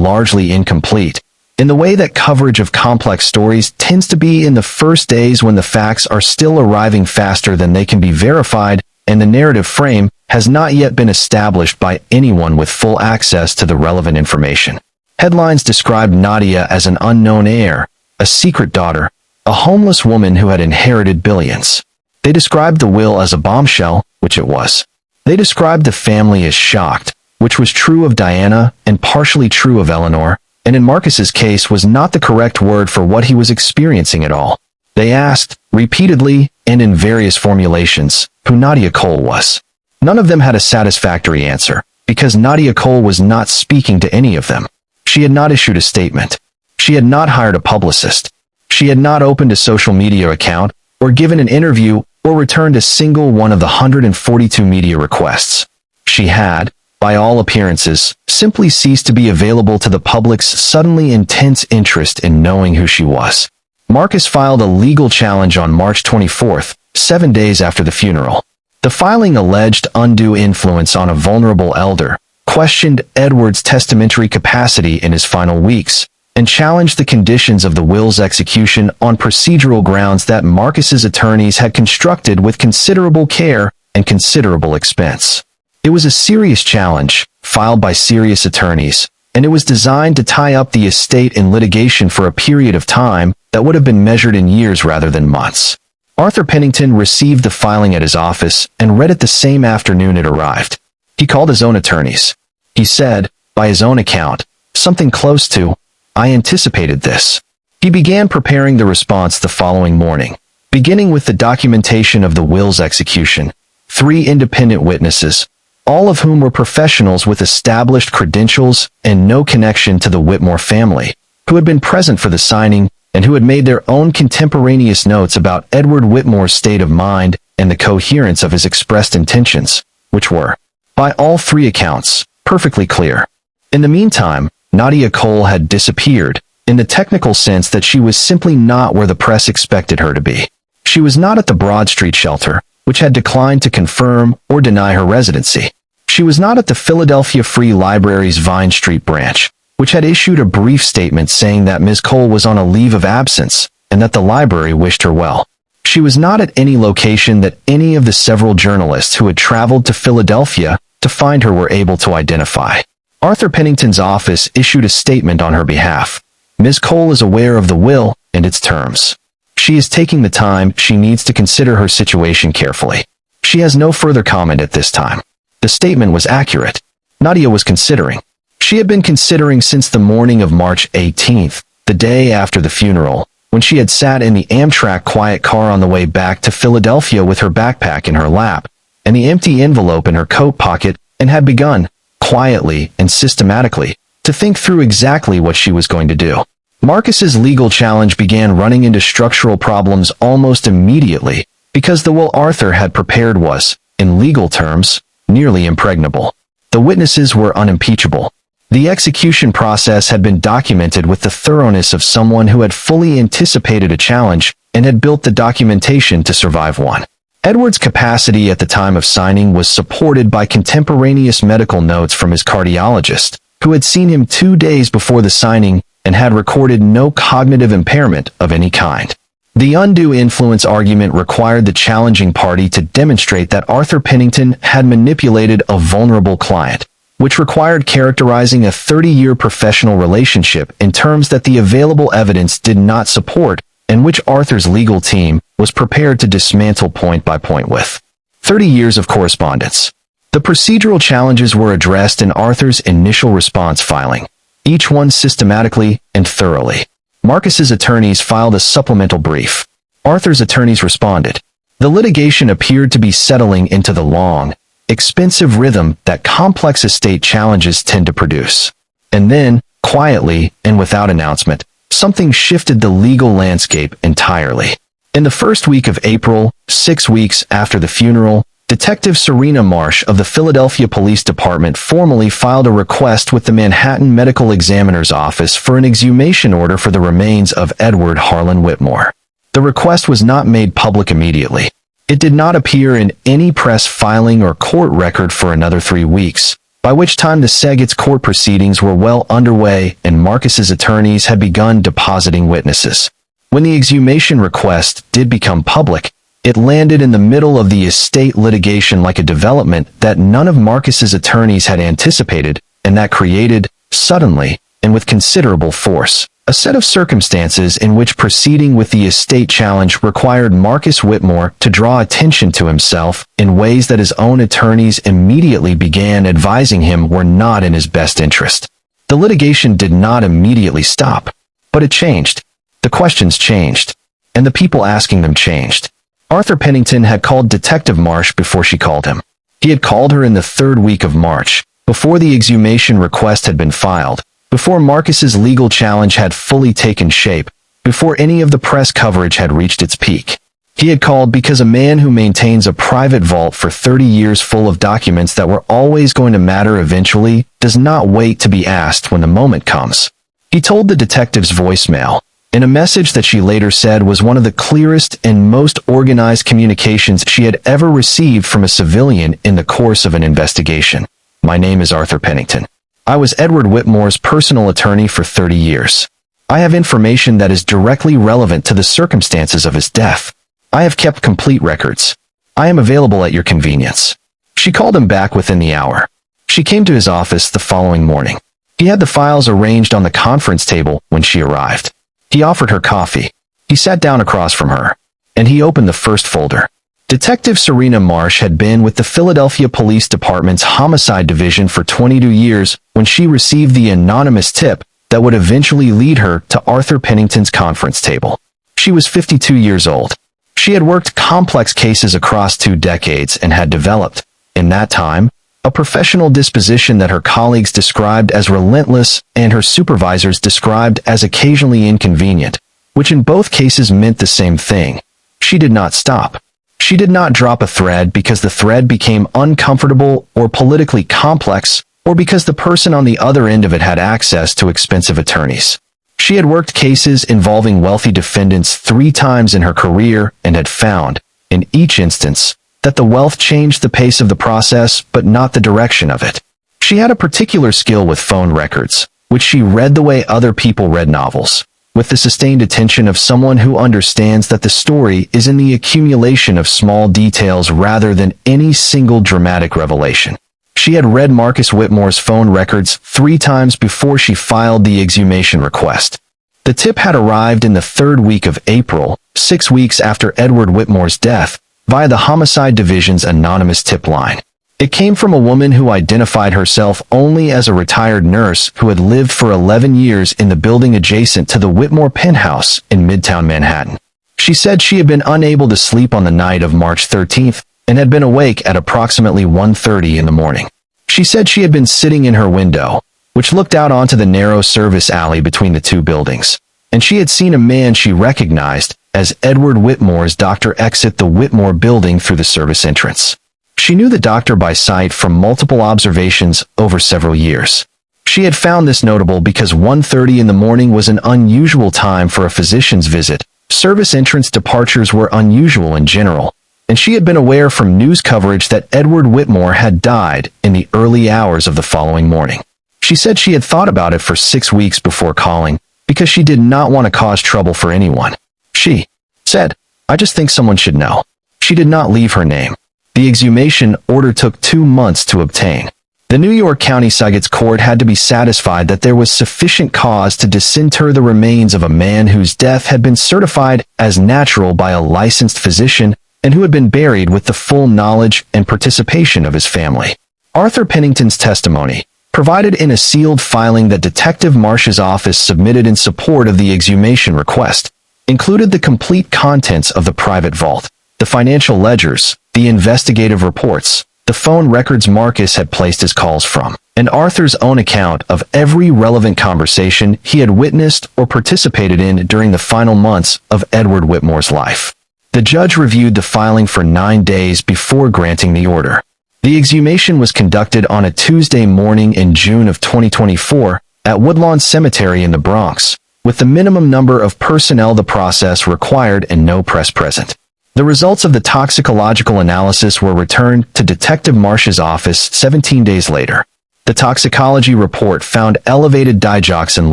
largely incomplete, in the way that coverage of complex stories tends to be in the first days when the facts are still arriving faster than they can be verified and the narrative frame has not yet been established by anyone with full access to the relevant information. Headlines described Nadia as an unknown heir, a secret daughter, a homeless woman who had inherited billions. They described the will as a bombshell, which it was. They described the family as shocked, which was true of Diana and partially true of Eleanor, and in Marcus's case was not the correct word for what he was experiencing at all. They asked, repeatedly and in various formulations, who Nadia Cole was. None of them had a satisfactory answer, because Nadia Cole was not speaking to any of them. She had not issued a statement. She had not hired a publicist. She had not opened a social media account, or given an interview, or returned a single one of the 142 media requests. She had, by all appearances, simply ceased to be available to the public's suddenly intense interest in knowing who she was. Marcus filed a legal challenge on March 24th, 7 days after the funeral. The filing alleged undue influence on a vulnerable elder, questioned Edward's testamentary capacity in his final weeks, and challenged the conditions of the will's execution on procedural grounds that Marcus's attorneys had constructed with considerable care and considerable expense. It was a serious challenge, filed by serious attorneys, and it was designed to tie up the estate in litigation for a period of time that would have been measured in years rather than months. Arthur Pennington received the filing at his office and read it the same afternoon it arrived. He called his own attorneys. He said, by his own account, something close to, "I anticipated this." He began preparing the response the following morning, beginning with the documentation of the will's execution. 3 independent witnesses, all of whom were professionals with established credentials and no connection to the Whitmore family, who had been present for the signing and who had made their own contemporaneous notes about Edward Whitmore's state of mind and the coherence of his expressed intentions, which were, by all 3 accounts, perfectly clear. In the meantime, Nadia Cole had disappeared, in the technical sense that she was simply not where the press expected her to be. She was not at the Broad Street shelter, which had declined to confirm or deny her residency. She was not at the Philadelphia Free Library's Vine Street branch, which had issued a brief statement saying that Ms. Cole was on a leave of absence and that the library wished her well. She was not at any location that any of the several journalists who had traveled to Philadelphia to find her were able to identify. Arthur Pennington's office issued a statement on her behalf. Ms. Cole is aware of the will and its terms. She is taking the time she needs to consider her situation carefully. She has no further comment at this time. The statement was accurate. Nadia was considering. She had been considering since the morning of March 18th, the day after the funeral, when she had sat in the Amtrak quiet car on the way back to Philadelphia with her backpack in her lap and the empty envelope in her coat pocket, and had begun, quietly and systematically, to think through exactly what she was going to do. Marcus's legal challenge began running into structural problems almost immediately, because the will Arthur had prepared was, in legal terms, nearly impregnable. The witnesses were unimpeachable. The execution process had been documented with the thoroughness of someone who had fully anticipated a challenge and had built the documentation to survive one. Edward's capacity at the time of signing was supported by contemporaneous medical notes from his cardiologist, who had seen him 2 days before the signing and had recorded no cognitive impairment of any kind. The undue influence argument required the challenging party to demonstrate that Arthur Pennington had manipulated a vulnerable client, which required characterizing a 30-year professional relationship in terms that the available evidence did not support and which Arthur's legal team was prepared to dismantle point by point with. 30 years of correspondence. The procedural challenges were addressed in Arthur's initial response filing, each one systematically and thoroughly. Marcus's attorneys filed a supplemental brief. Arthur's attorneys responded. The litigation appeared to be settling into the long, expensive rhythm that complex estate challenges tend to produce. And then, quietly and without announcement, something shifted the legal landscape entirely. In the first week of April, 6 weeks after the funeral, Detective Serena Marsh of the Philadelphia Police Department formally filed a request with the Manhattan Medical Examiner's Office for an exhumation order for the remains of Edward Harlan Whitmore. The request was not made public immediately. It did not appear in any press filing or court record for another 3 weeks, by which time the Seggett's court proceedings were well underway and Marcus's attorneys had begun depositing witnesses. When the exhumation request did become public, it landed in the middle of the estate litigation like a development that none of Marcus's attorneys had anticipated, and that created, suddenly, and with considerable force, a set of circumstances in which proceeding with the estate challenge required Marcus Whitmore to draw attention to himself in ways that his own attorneys immediately began advising him were not in his best interest. The litigation did not immediately stop, but it changed. The questions changed, and the people asking them changed. Arthur Pennington had called Detective Marsh before she called him. He had called her in the 3rd week of March, before the exhumation request had been filed, before Marcus's legal challenge had fully taken shape, before any of the press coverage had reached its peak. He had called because a man who maintains a private vault for 30 years full of documents that were always going to matter eventually does not wait to be asked when the moment comes. He told the detective's voicemail, in a message that she later said was one of the clearest and most organized communications she had ever received from a civilian in the course of an investigation. "My name is Arthur Pennington. I was Edward Whitmore's personal attorney for 30 years. I have information that is directly relevant to the circumstances of his death. I have kept complete records. I am available at your convenience." She called him back within the hour. She came to his office the following morning. He had the files arranged on the conference table when she arrived. He offered her coffee. He sat down across from her, and he opened the first folder. Detective Serena Marsh had been with the Philadelphia Police Department's Homicide Division for 22 years when she received the anonymous tip that would eventually lead her to Arthur Pennington's conference table. She was 52 years old. She had worked complex cases across 2 decades and had developed, in that time, a professional disposition that her colleagues described as relentless and her supervisors described as occasionally inconvenient, which in both cases meant the same thing. She did not stop. She did not drop a thread because the thread became uncomfortable or politically complex, or because the person on the other end of it had access to expensive attorneys. She had worked cases involving wealthy defendants 3 times in her career and had found, in each instance, that the wealth changed the pace of the process but not the direction of it. She had a particular skill with phone records, which she read the way other people read novels, with the sustained attention of someone who understands that the story is in the accumulation of small details rather than any single dramatic revelation. She had read Marcus Whitmore's phone records 3 times before she filed the exhumation request. The tip had arrived in the 3rd week of April, 6 weeks after Edward Whitmore's death, via the Homicide Division's anonymous tip line. It came from a woman who identified herself only as a retired nurse who had lived for 11 years in the building adjacent to the Whitmore penthouse in Midtown Manhattan. She said she had been unable to sleep on the night of March 13th and had been awake at approximately 1:30 in the morning. She said she had been sitting in her window, which looked out onto the narrow service alley between the 2 buildings, and she had seen a man she recognized as Edward Whitmore's doctor exit the Whitmore building through the service entrance. She knew the doctor by sight from multiple observations over several years. She had found this notable because 1:30 in the morning was an unusual time for a physician's visit. Service entrance departures were unusual in general, and she had been aware from news coverage that Edward Whitmore had died in the early hours of the following morning. She said she had thought about it for 6 weeks before calling because she did not want to cause trouble for anyone. She said, "I just think someone should know." She did not leave her name. The exhumation order took 2 months to obtain. The New York County Circuit Court had to be satisfied that there was sufficient cause to disinter the remains of a man whose death had been certified as natural by a licensed physician and who had been buried with the full knowledge and participation of his family. Arthur Pennington's testimony, provided in a sealed filing that Detective Marsh's office submitted in support of the exhumation request, included the complete contents of the private vault, the financial ledgers, the investigative reports, the phone records Marcus had placed his calls from, and Arthur's own account of every relevant conversation he had witnessed or participated in during the final months of Edward Whitmore's life. The judge reviewed the filing for 9 days before granting the order. The exhumation was conducted on a Tuesday morning in June of 2024 at Woodlawn Cemetery in the Bronx, with the minimum number of personnel the process required and no press present. The results of the toxicological analysis were returned to Detective Marsh's office 17 days later. The toxicology report found elevated digoxin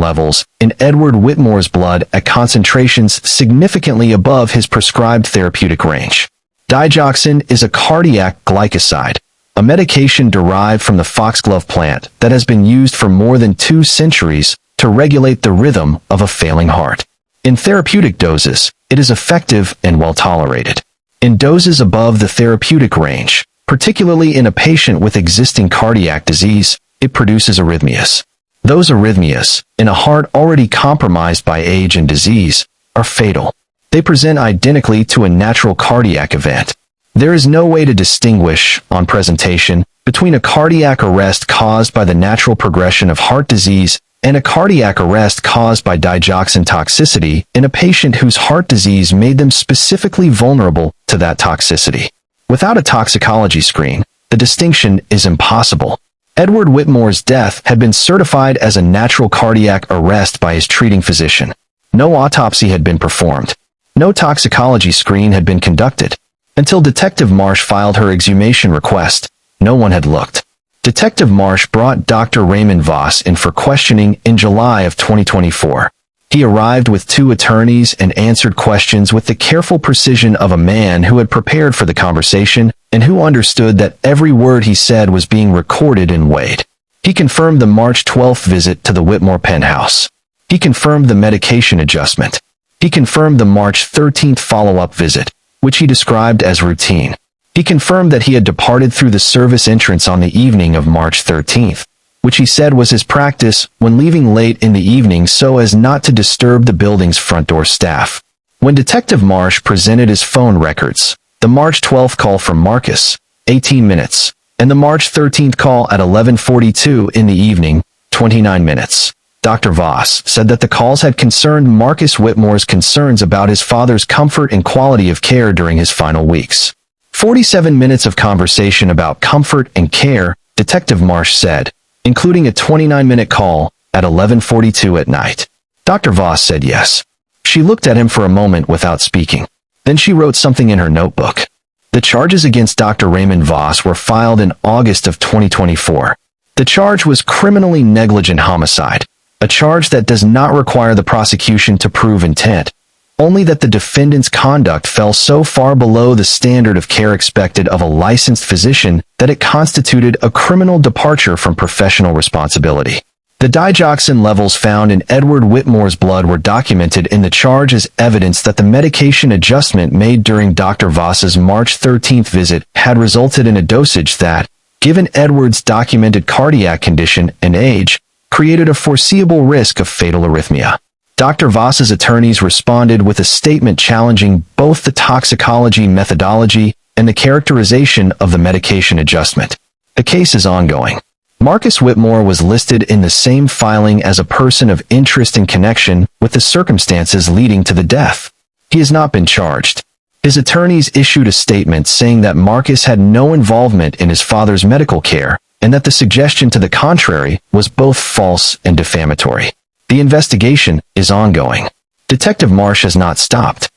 levels in Edward Whitmore's blood at concentrations significantly above his prescribed therapeutic range. Digoxin is a cardiac glycoside, a medication derived from the foxglove plant that has been used for more than 2 centuries to regulate the rhythm of a failing heart. In therapeutic doses, it is effective and well tolerated. In doses above the therapeutic range, particularly in a patient with existing cardiac disease, it produces arrhythmias. Those arrhythmias, in a heart already compromised by age and disease, are fatal. They present identically to a natural cardiac event. There is no way to distinguish, on presentation, between a cardiac arrest caused by the natural progression of heart disease and a cardiac arrest caused by digoxin toxicity in a patient whose heart disease made them specifically vulnerable to that toxicity. Without a toxicology screen, the distinction is impossible. Edward Whitmore's death had been certified as a natural cardiac arrest by his treating physician. No autopsy had been performed. No toxicology screen had been conducted. Until Detective Marsh filed her exhumation request, no one had looked. Detective Marsh brought Dr. Raymond Voss in for questioning in July of 2024. He arrived with 2 attorneys and answered questions with the careful precision of a man who had prepared for the conversation and who understood that every word he said was being recorded and weighed. He confirmed the March 12th visit to the Whitmore penthouse. He confirmed the medication adjustment. He confirmed the March 13th follow-up visit, which he described as routine. He confirmed that he had departed through the service entrance on the evening of March 13th, which he said was his practice when leaving late in the evening so as not to disturb the building's front door staff. When Detective Marsh presented his phone records, the March 12th call from Marcus, 18 minutes, and the March 13th call at 11:42 in the evening, 29 minutes. Dr. Voss said that the calls had concerned Marcus Whitmore's concerns about his father's comfort and quality of care during his final weeks. 47 minutes of conversation about comfort and care, Detective Marsh said, including a 29-minute call at 11:42 at night. Dr. Voss said yes. She looked at him for a moment without speaking. Then she wrote something in her notebook. The charges against Dr. Raymond Voss were filed in August of 2024. The charge was criminally negligent homicide, a charge that does not require the prosecution to prove intent, only that the defendant's conduct fell so far below the standard of care expected of a licensed physician that it constituted a criminal departure from professional responsibility. The digoxin levels found in Edward Whitmore's blood were documented in the charge as evidence that the medication adjustment made during Dr. Voss's March 13th visit had resulted in a dosage that, given Edward's documented cardiac condition and age, created a foreseeable risk of fatal arrhythmia. Dr. Voss's attorneys responded with a statement challenging both the toxicology methodology and the characterization of the medication adjustment. The case is ongoing. Marcus Whitmore was listed in the same filing as a person of interest in connection with the circumstances leading to the death. He has not been charged. His attorneys issued a statement saying that Marcus had no involvement in his father's medical care and that the suggestion to the contrary was both false and defamatory. The investigation is ongoing. Detective Marsh has not stopped.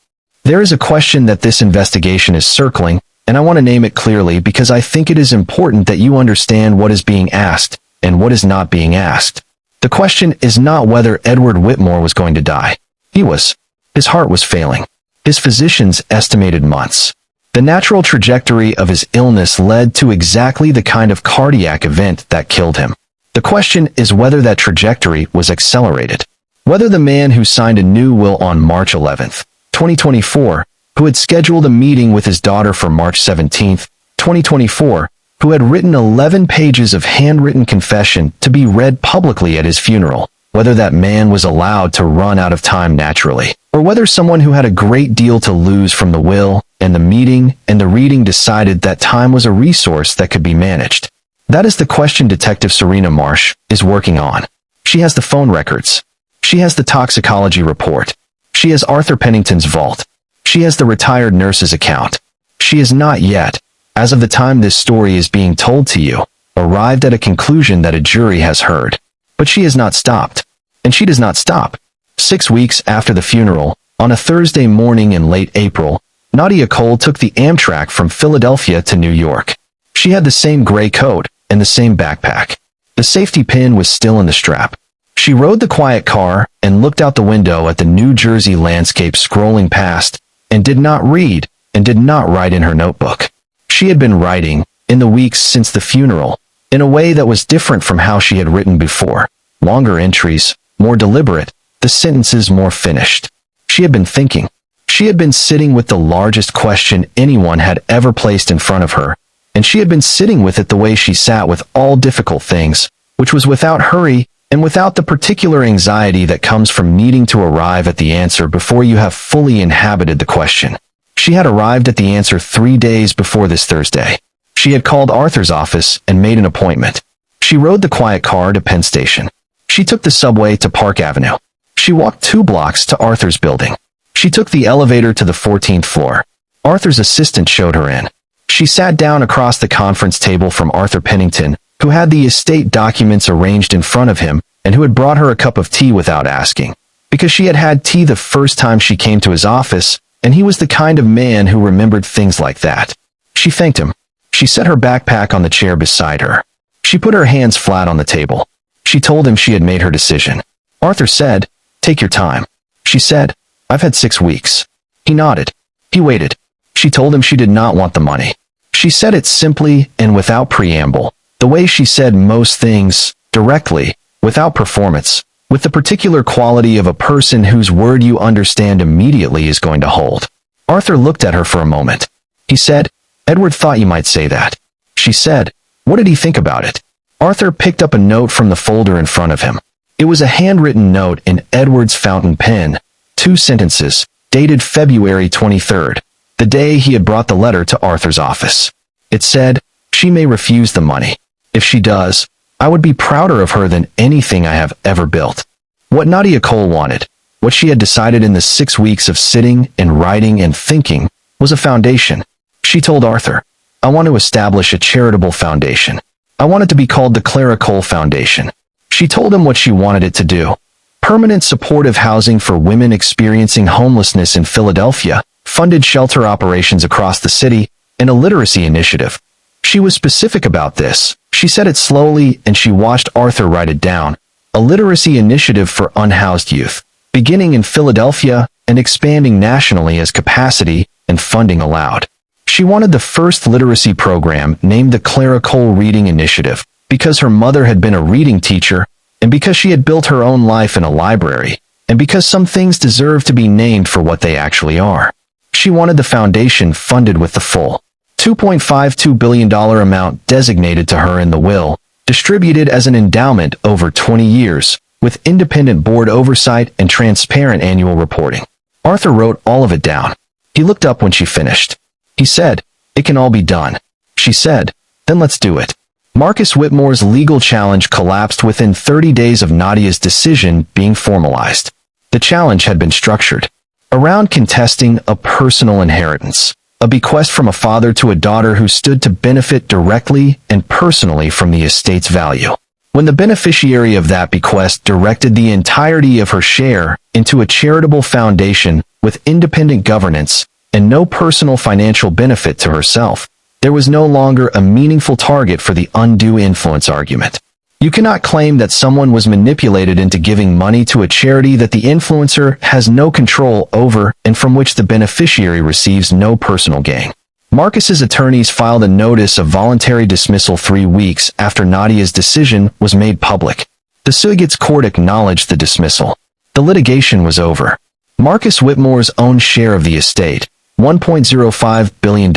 There is a question that this investigation is circling, and I want to name it clearly because I think it is important that you understand what is being asked and what is not being asked. The question is not whether Edward Whitmore was going to die. He was. His heart was failing. His physicians estimated months. The natural trajectory of his illness led to exactly the kind of cardiac event that killed him. The question is whether that trajectory was accelerated. Whether the man who signed a new will on March 11th, 2024, who had scheduled a meeting with his daughter for March 17, 2024, who had written 11 pages of handwritten confession to be read publicly at his funeral, whether that man was allowed to run out of time naturally, or whether someone who had a great deal to lose from the will and the meeting and the reading decided that time was a resource that could be managed. That is the question Detective Serena Marsh is working on. She has the phone records. She has the toxicology report. She has Arthur Pennington's vault. She has the retired nurse's account. She has not yet, as of the time this story is being told to you, arrived at a conclusion that a jury has heard. But she has not stopped. And she does not stop. 6 weeks after the funeral, on a Thursday morning in late April, Nadia Cole took the Amtrak from Philadelphia to New York. She had the same gray coat and the same backpack. The safety pin was still in the strap. She rode the quiet car and looked out the window at the New Jersey landscape scrolling past, and did not read and did not write in her notebook. She had been writing, in the weeks since the funeral, in a way that was different from how she had written before. Longer entries, more deliberate, the sentences more finished. She had been thinking. She had been sitting with the largest question anyone had ever placed in front of her, and she had been sitting with it the way she sat with all difficult things, which was without hurry and without the particular anxiety that comes from needing to arrive at the answer before you have fully inhabited the question. She had arrived at the answer 3 days before this Thursday. She She had called Arthur's office and made an appointment. She rode the quiet car to Penn Station. She took the subway to Park Avenue. She walked 2 blocks to Arthur's building. She took the elevator to the 14th floor. Arthur's assistant showed her in. She sat down across the conference table from Arthur Pennington, who had the estate documents arranged in front of him and who had brought her a cup of tea without asking, because she had had tea the first time she came to his office, and he was the kind of man who remembered things like that. She thanked him. She set her backpack on the chair beside her. She put her hands flat on the table. She told him she had made her decision. Arthur said, "Take your time." She said, "I've had 6 weeks." He nodded. He waited. She told him she did not want the money. She said it simply and without preamble, the way she said most things, directly, without performance, with the particular quality of a person whose word you understand immediately is going to hold. Arthur looked at her for a moment. He said, "Edward thought you might say that." She said, "What did he think about it?" Arthur picked up a note from the folder in front of him. It was a handwritten note in Edward's fountain pen, 2 sentences, dated February 23rd, the day he had brought the letter to Arthur's office. It said, "She may refuse the money. If she does, I would be prouder of her than anything I have ever built." What Nadia Cole wanted, what she had decided in the 6 weeks of sitting and writing and thinking, was a foundation. She told Arthur, "I want to establish a charitable foundation. I want it to be called the Clara Cole Foundation." She told him what she wanted it to do. Permanent supportive housing for women experiencing homelessness in Philadelphia, funded shelter operations across the city, and a literacy initiative. She was specific about this. She said it slowly, and she watched Arthur write it down. A literacy initiative for unhoused youth, beginning in Philadelphia and expanding nationally as capacity and funding allowed. She wanted the first literacy program named the Clara Cole Reading Initiative because her mother had been a reading teacher, and because she had built her own life in a library, and because some things deserve to be named for what they actually are. She wanted the foundation funded with the full $2.52 billion amount designated to her in the will, distributed as an endowment over 20 years, with independent board oversight and transparent annual reporting. Arthur wrote all of it down. He looked up when she finished. He said, "It can all be done." She said, "Then let's do it." Marcus Whitmore's legal challenge collapsed within 30 days of Nadia's decision being formalized. The challenge had been structured around contesting a personal inheritance, a bequest from a father to a daughter who stood to benefit directly and personally from the estate's value. When the beneficiary of that bequest directed the entirety of her share into a charitable foundation with independent governance and no personal financial benefit to herself, there was no longer a meaningful target for the undue influence argument. You cannot claim that someone was manipulated into giving money to a charity that the influencer has no control over and from which the beneficiary receives no personal gain. Marcus's attorneys filed a notice of voluntary dismissal 3 weeks after Nadia's decision was made public. The surrogate's court acknowledged the dismissal. The litigation was over. Marcus Whitmore's own share of the estate, $1.05 billion,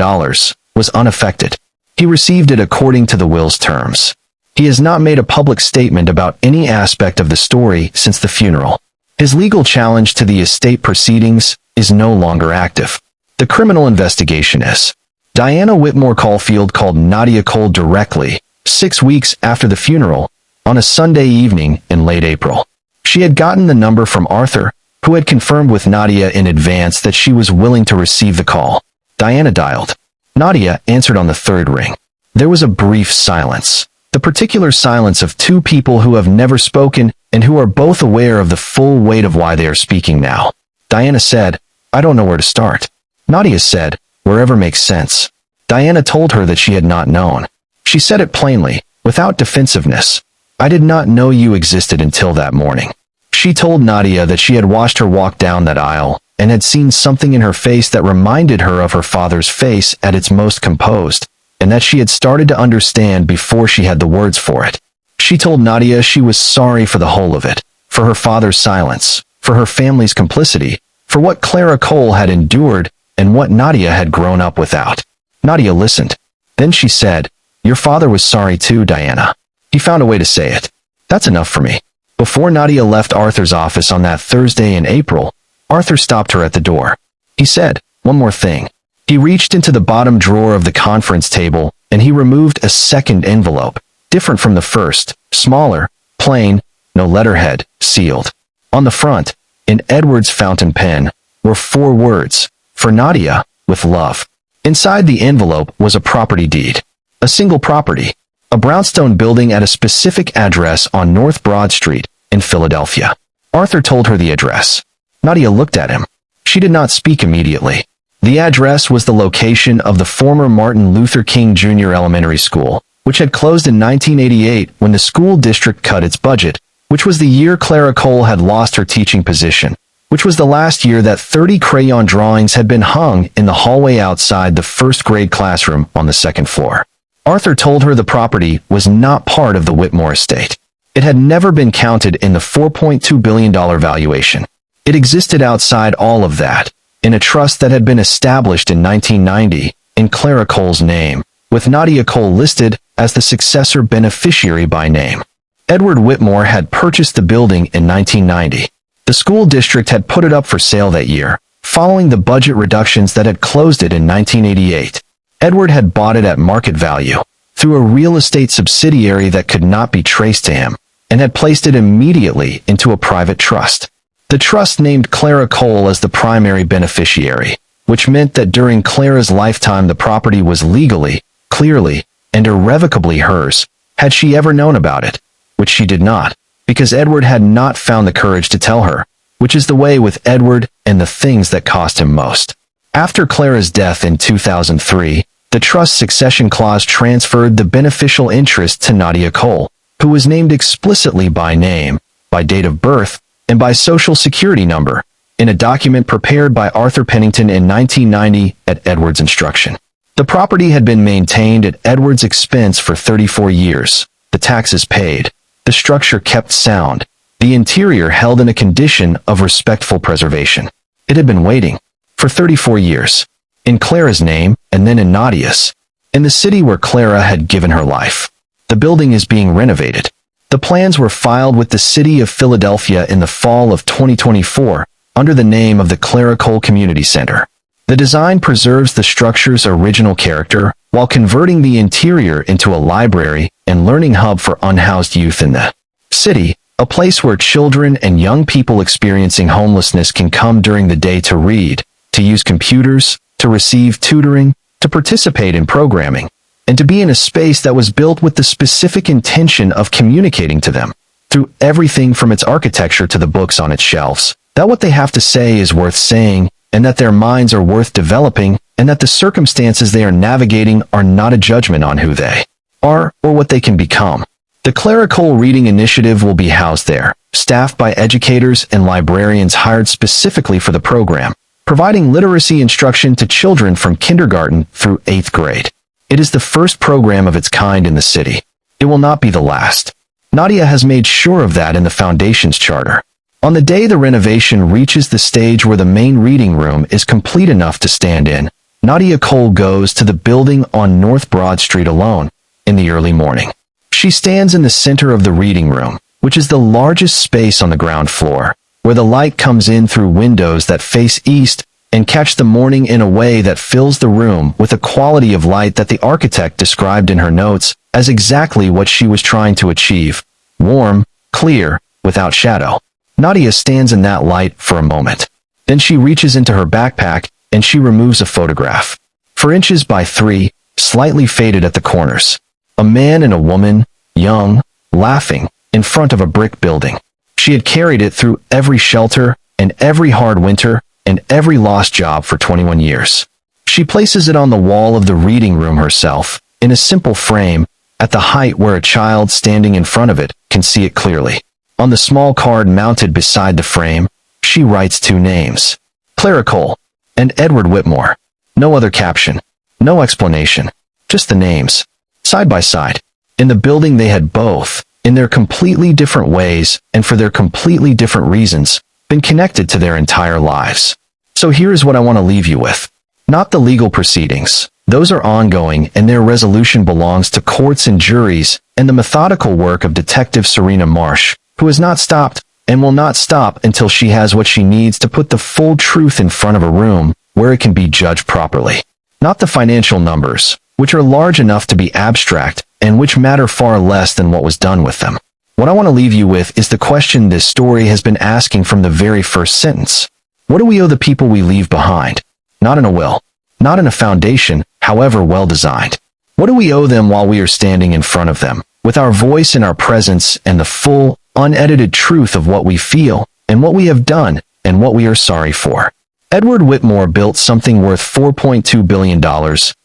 was unaffected. He received it according to the will's terms. He has not made a public statement about any aspect of the story since the funeral. His legal challenge to the estate proceedings is no longer active. The criminal investigation is. Diana Whitmore Caulfield called Nadia Cole directly, 6 weeks after the funeral, on a Sunday evening in late April. She had gotten the number from Arthur, who had confirmed with Nadia in advance that she was willing to receive the call. Diana dialed. Nadia answered on the 3rd ring. There was a brief silence. The particular silence of 2 people who have never spoken and who are both aware of the full weight of why they are speaking now. Diana said, "I don't know where to start." Nadia said, "Wherever makes sense." Diana told her that she had not known. She said it plainly, without defensiveness. "I did not know you existed until that morning." She told Nadia that she had watched her walk down that aisle and had seen something in her face that reminded her of her father's face at its most composed, and that she had started to understand before she had the words for it. She told Nadia she was sorry for the whole of it, for her father's silence, for her family's complicity, for what Clara Cole had endured and what Nadia had grown up without. Nadia listened. Then she said, "Your father was sorry too, Diana." He found a way to say it. "That's enough for me." Before Nadia left Arthur's office on that Thursday in April, Arthur stopped her at the door. He said, "One more thing." He reached into the bottom drawer of the conference table, and he removed a second envelope, different from the first, smaller, plain, no letterhead, sealed. On the front, in Edward's fountain pen, were 4 words, "For Nadia, with love." Inside the envelope was a property deed. A single property. A brownstone building at a specific address on North Broad Street in Philadelphia. Arthur told her the address. Nadia looked at him. She did not speak immediately. The address was the location of the former Martin Luther King Jr. Elementary School, which had closed in 1988 when the school district cut its budget, which was the year Clara Cole had lost her teaching position, which was the last year that 30 crayon drawings had been hung in the hallway outside the first-grade classroom on the second floor. Arthur told her the property was not part of the Whitmore estate. It had never been counted in the $4.2 billion valuation. It existed outside all of that, in a trust that had been established in 1990, in Clara Cole's name, with Nadia Cole listed as the successor beneficiary by name. Edward Whitmore had purchased the building in 1990. The school district had put it up for sale that year, following the budget reductions that had closed it in 1988. Edward had bought it at market value, through a real estate subsidiary that could not be traced to him, and had placed it immediately into a private trust. The trust named Clara Cole as the primary beneficiary, which meant that during Clara's lifetime the property was legally, clearly, and irrevocably hers, had she ever known about it, which she did not, because Edward had not found the courage to tell her, which is the way with Edward and the things that cost him most. After Clara's death in 2003, the trust succession clause transferred the beneficial interest to Nadia Cole, who was named explicitly by name, by date of birth, and by social security number, in a document prepared by Arthur Pennington in 1990 at Edward's instruction. The property had been maintained at Edward's expense for 34 years, the taxes paid, the structure kept sound, the interior held in a condition of respectful preservation. It had been waiting for 34 years, in Clara's name and then in Nadia's, in the city where Clara had given her life. The building is being renovated. The plans were filed with the city of Philadelphia in the fall of 2024 under the name of the Clara Cole Community Center. The design preserves the structure's original character while converting the interior into a library and learning hub for unhoused youth in the city, a place where children and young people experiencing homelessness can come during the day to read, to use computers, to receive tutoring, to participate in programming, and to be in a space that was built with the specific intention of communicating to them, through everything from its architecture to the books on its shelves, that what they have to say is worth saying, and that their minds are worth developing, and that the circumstances they are navigating are not a judgment on who they are or what they can become. The Clara Cole Reading Initiative will be housed there, staffed by educators and librarians hired specifically for the program, providing literacy instruction to children from kindergarten through 8th grade. It is the first program of its kind in the city. It will not be the last. Nadia has made sure of that in the Foundation's charter. On the day the renovation reaches the stage where the main reading room is complete enough to stand in, Nadia Cole goes to the building on North Broad Street alone, in the early morning. She stands in the center of the reading room, which is the largest space on the ground floor, where the light comes in through windows that face east and catch the morning in a way that fills the room with a quality of light that the architect described in her notes as exactly what she was trying to achieve: warm, clear, without shadow. Nadia stands in that light for a moment. Then she reaches into her backpack and she removes a photograph. 4 inches by 3, slightly faded at the corners. A man and a woman, young, laughing, in front of a brick building. She had carried it through every shelter and every hard winter and every lost job for 21 years. She places it on the wall of the reading room herself, in a simple frame, at the height where a child standing in front of it can see it clearly. On the small card mounted beside the frame, she writes 2 names: Clara Cole and Edward Whitmore. No other caption, no explanation, just the names, side by side. In the building they had both, in their completely different ways and for their completely different reasons, been connected to their entire lives. So here is what I want to leave you with. Not the legal proceedings. Those are ongoing and their resolution belongs to courts and juries and the methodical work of Detective Serena Marsh, who has not stopped and will not stop until she has what she needs to put the full truth in front of a room where it can be judged properly. Not the financial numbers, which are large enough to be abstract and which matter far less than what was done with them. What I want to leave you with is the question this story has been asking from the very first sentence. What do we owe the people we leave behind? Not in a will, not in a foundation, however well designed. What do we owe them while we are standing in front of them, with our voice and our presence and the full, unedited truth of what we feel and what we have done and what we are sorry for? Edward Whitmore built something worth $4.2 billion,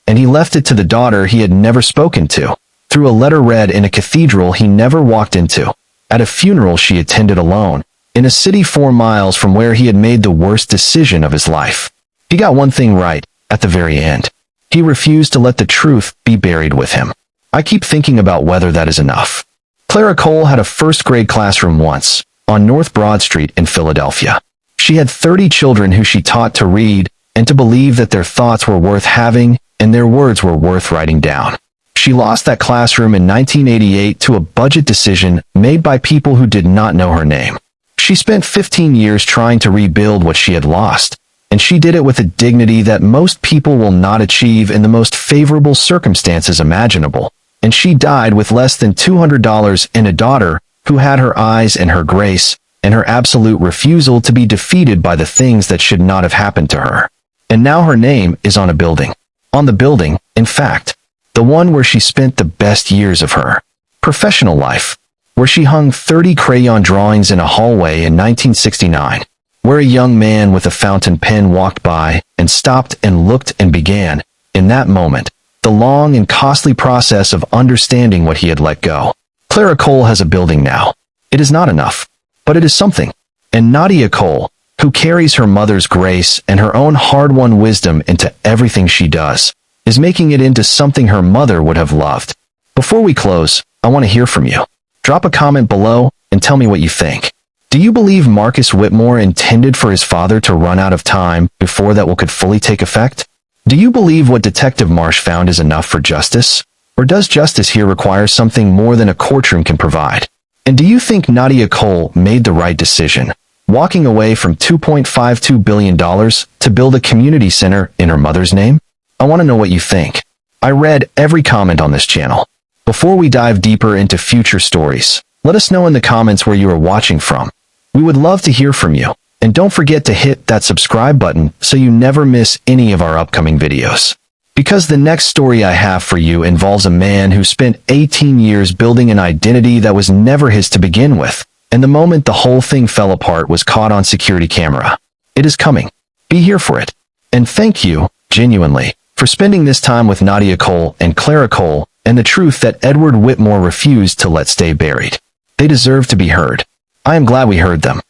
and he left it to the daughter he had never spoken to, through a letter read in a cathedral he never walked into, at a funeral she attended alone, in a city 4 miles from where he had made the worst decision of his life. He got one thing right, at the very end. He refused to let the truth be buried with him. I keep thinking about whether that is enough. Clara Cole had a first-grade classroom once, on North Broad Street in Philadelphia. She had 30 children who she taught to read and to believe that their thoughts were worth having and their words were worth writing down. She lost that classroom in 1988 to a budget decision made by people who did not know her name. She spent 15 years trying to rebuild what she had lost, and she did it with a dignity that most people will not achieve in the most favorable circumstances imaginable, and she died with less than $200 and a daughter who had her eyes and her grace and her absolute refusal to be defeated by the things that should not have happened to her. And now her name is on a building. On the building, in fact, the one where she spent the best years of her professional life, where she hung 30 crayon drawings in a hallway in 1969, where a young man with a fountain pen walked by and stopped and looked and began, in that moment, the long and costly process of understanding what he had let go. Clara Cole has a building now. It is not enough, but it is something. And Nadia Cole, who carries her mother's grace and her own hard-won wisdom into everything she does, is making it into something her mother would have loved. Before we close, I want to hear from you. Drop a comment below and tell me what you think. Do you believe Marcus Whitmore intended for his father to run out of time before that will could fully take effect? Do you believe what Detective Marsh found is enough for justice? Or does justice here require something more than a courtroom can provide? And do you think Nadia Cole made the right decision, walking away from $2.52 billion to build a community center in her mother's name? I want to know what you think. I read every comment on this channel. Before we dive deeper into future stories, let us know in the comments where you are watching from. We would love to hear from you. And don't forget to hit that subscribe button so you never miss any of our upcoming videos. Because the next story I have for you involves a man who spent 18 years building an identity that was never his to begin with, and the moment the whole thing fell apart was caught on security camera. It is coming. Be here for it. And thank you, genuinely, for spending this time with Nadia Cole and Clara Cole and the truth that Edward Whitmore refused to let stay buried. They deserve to be heard. I am glad we heard them.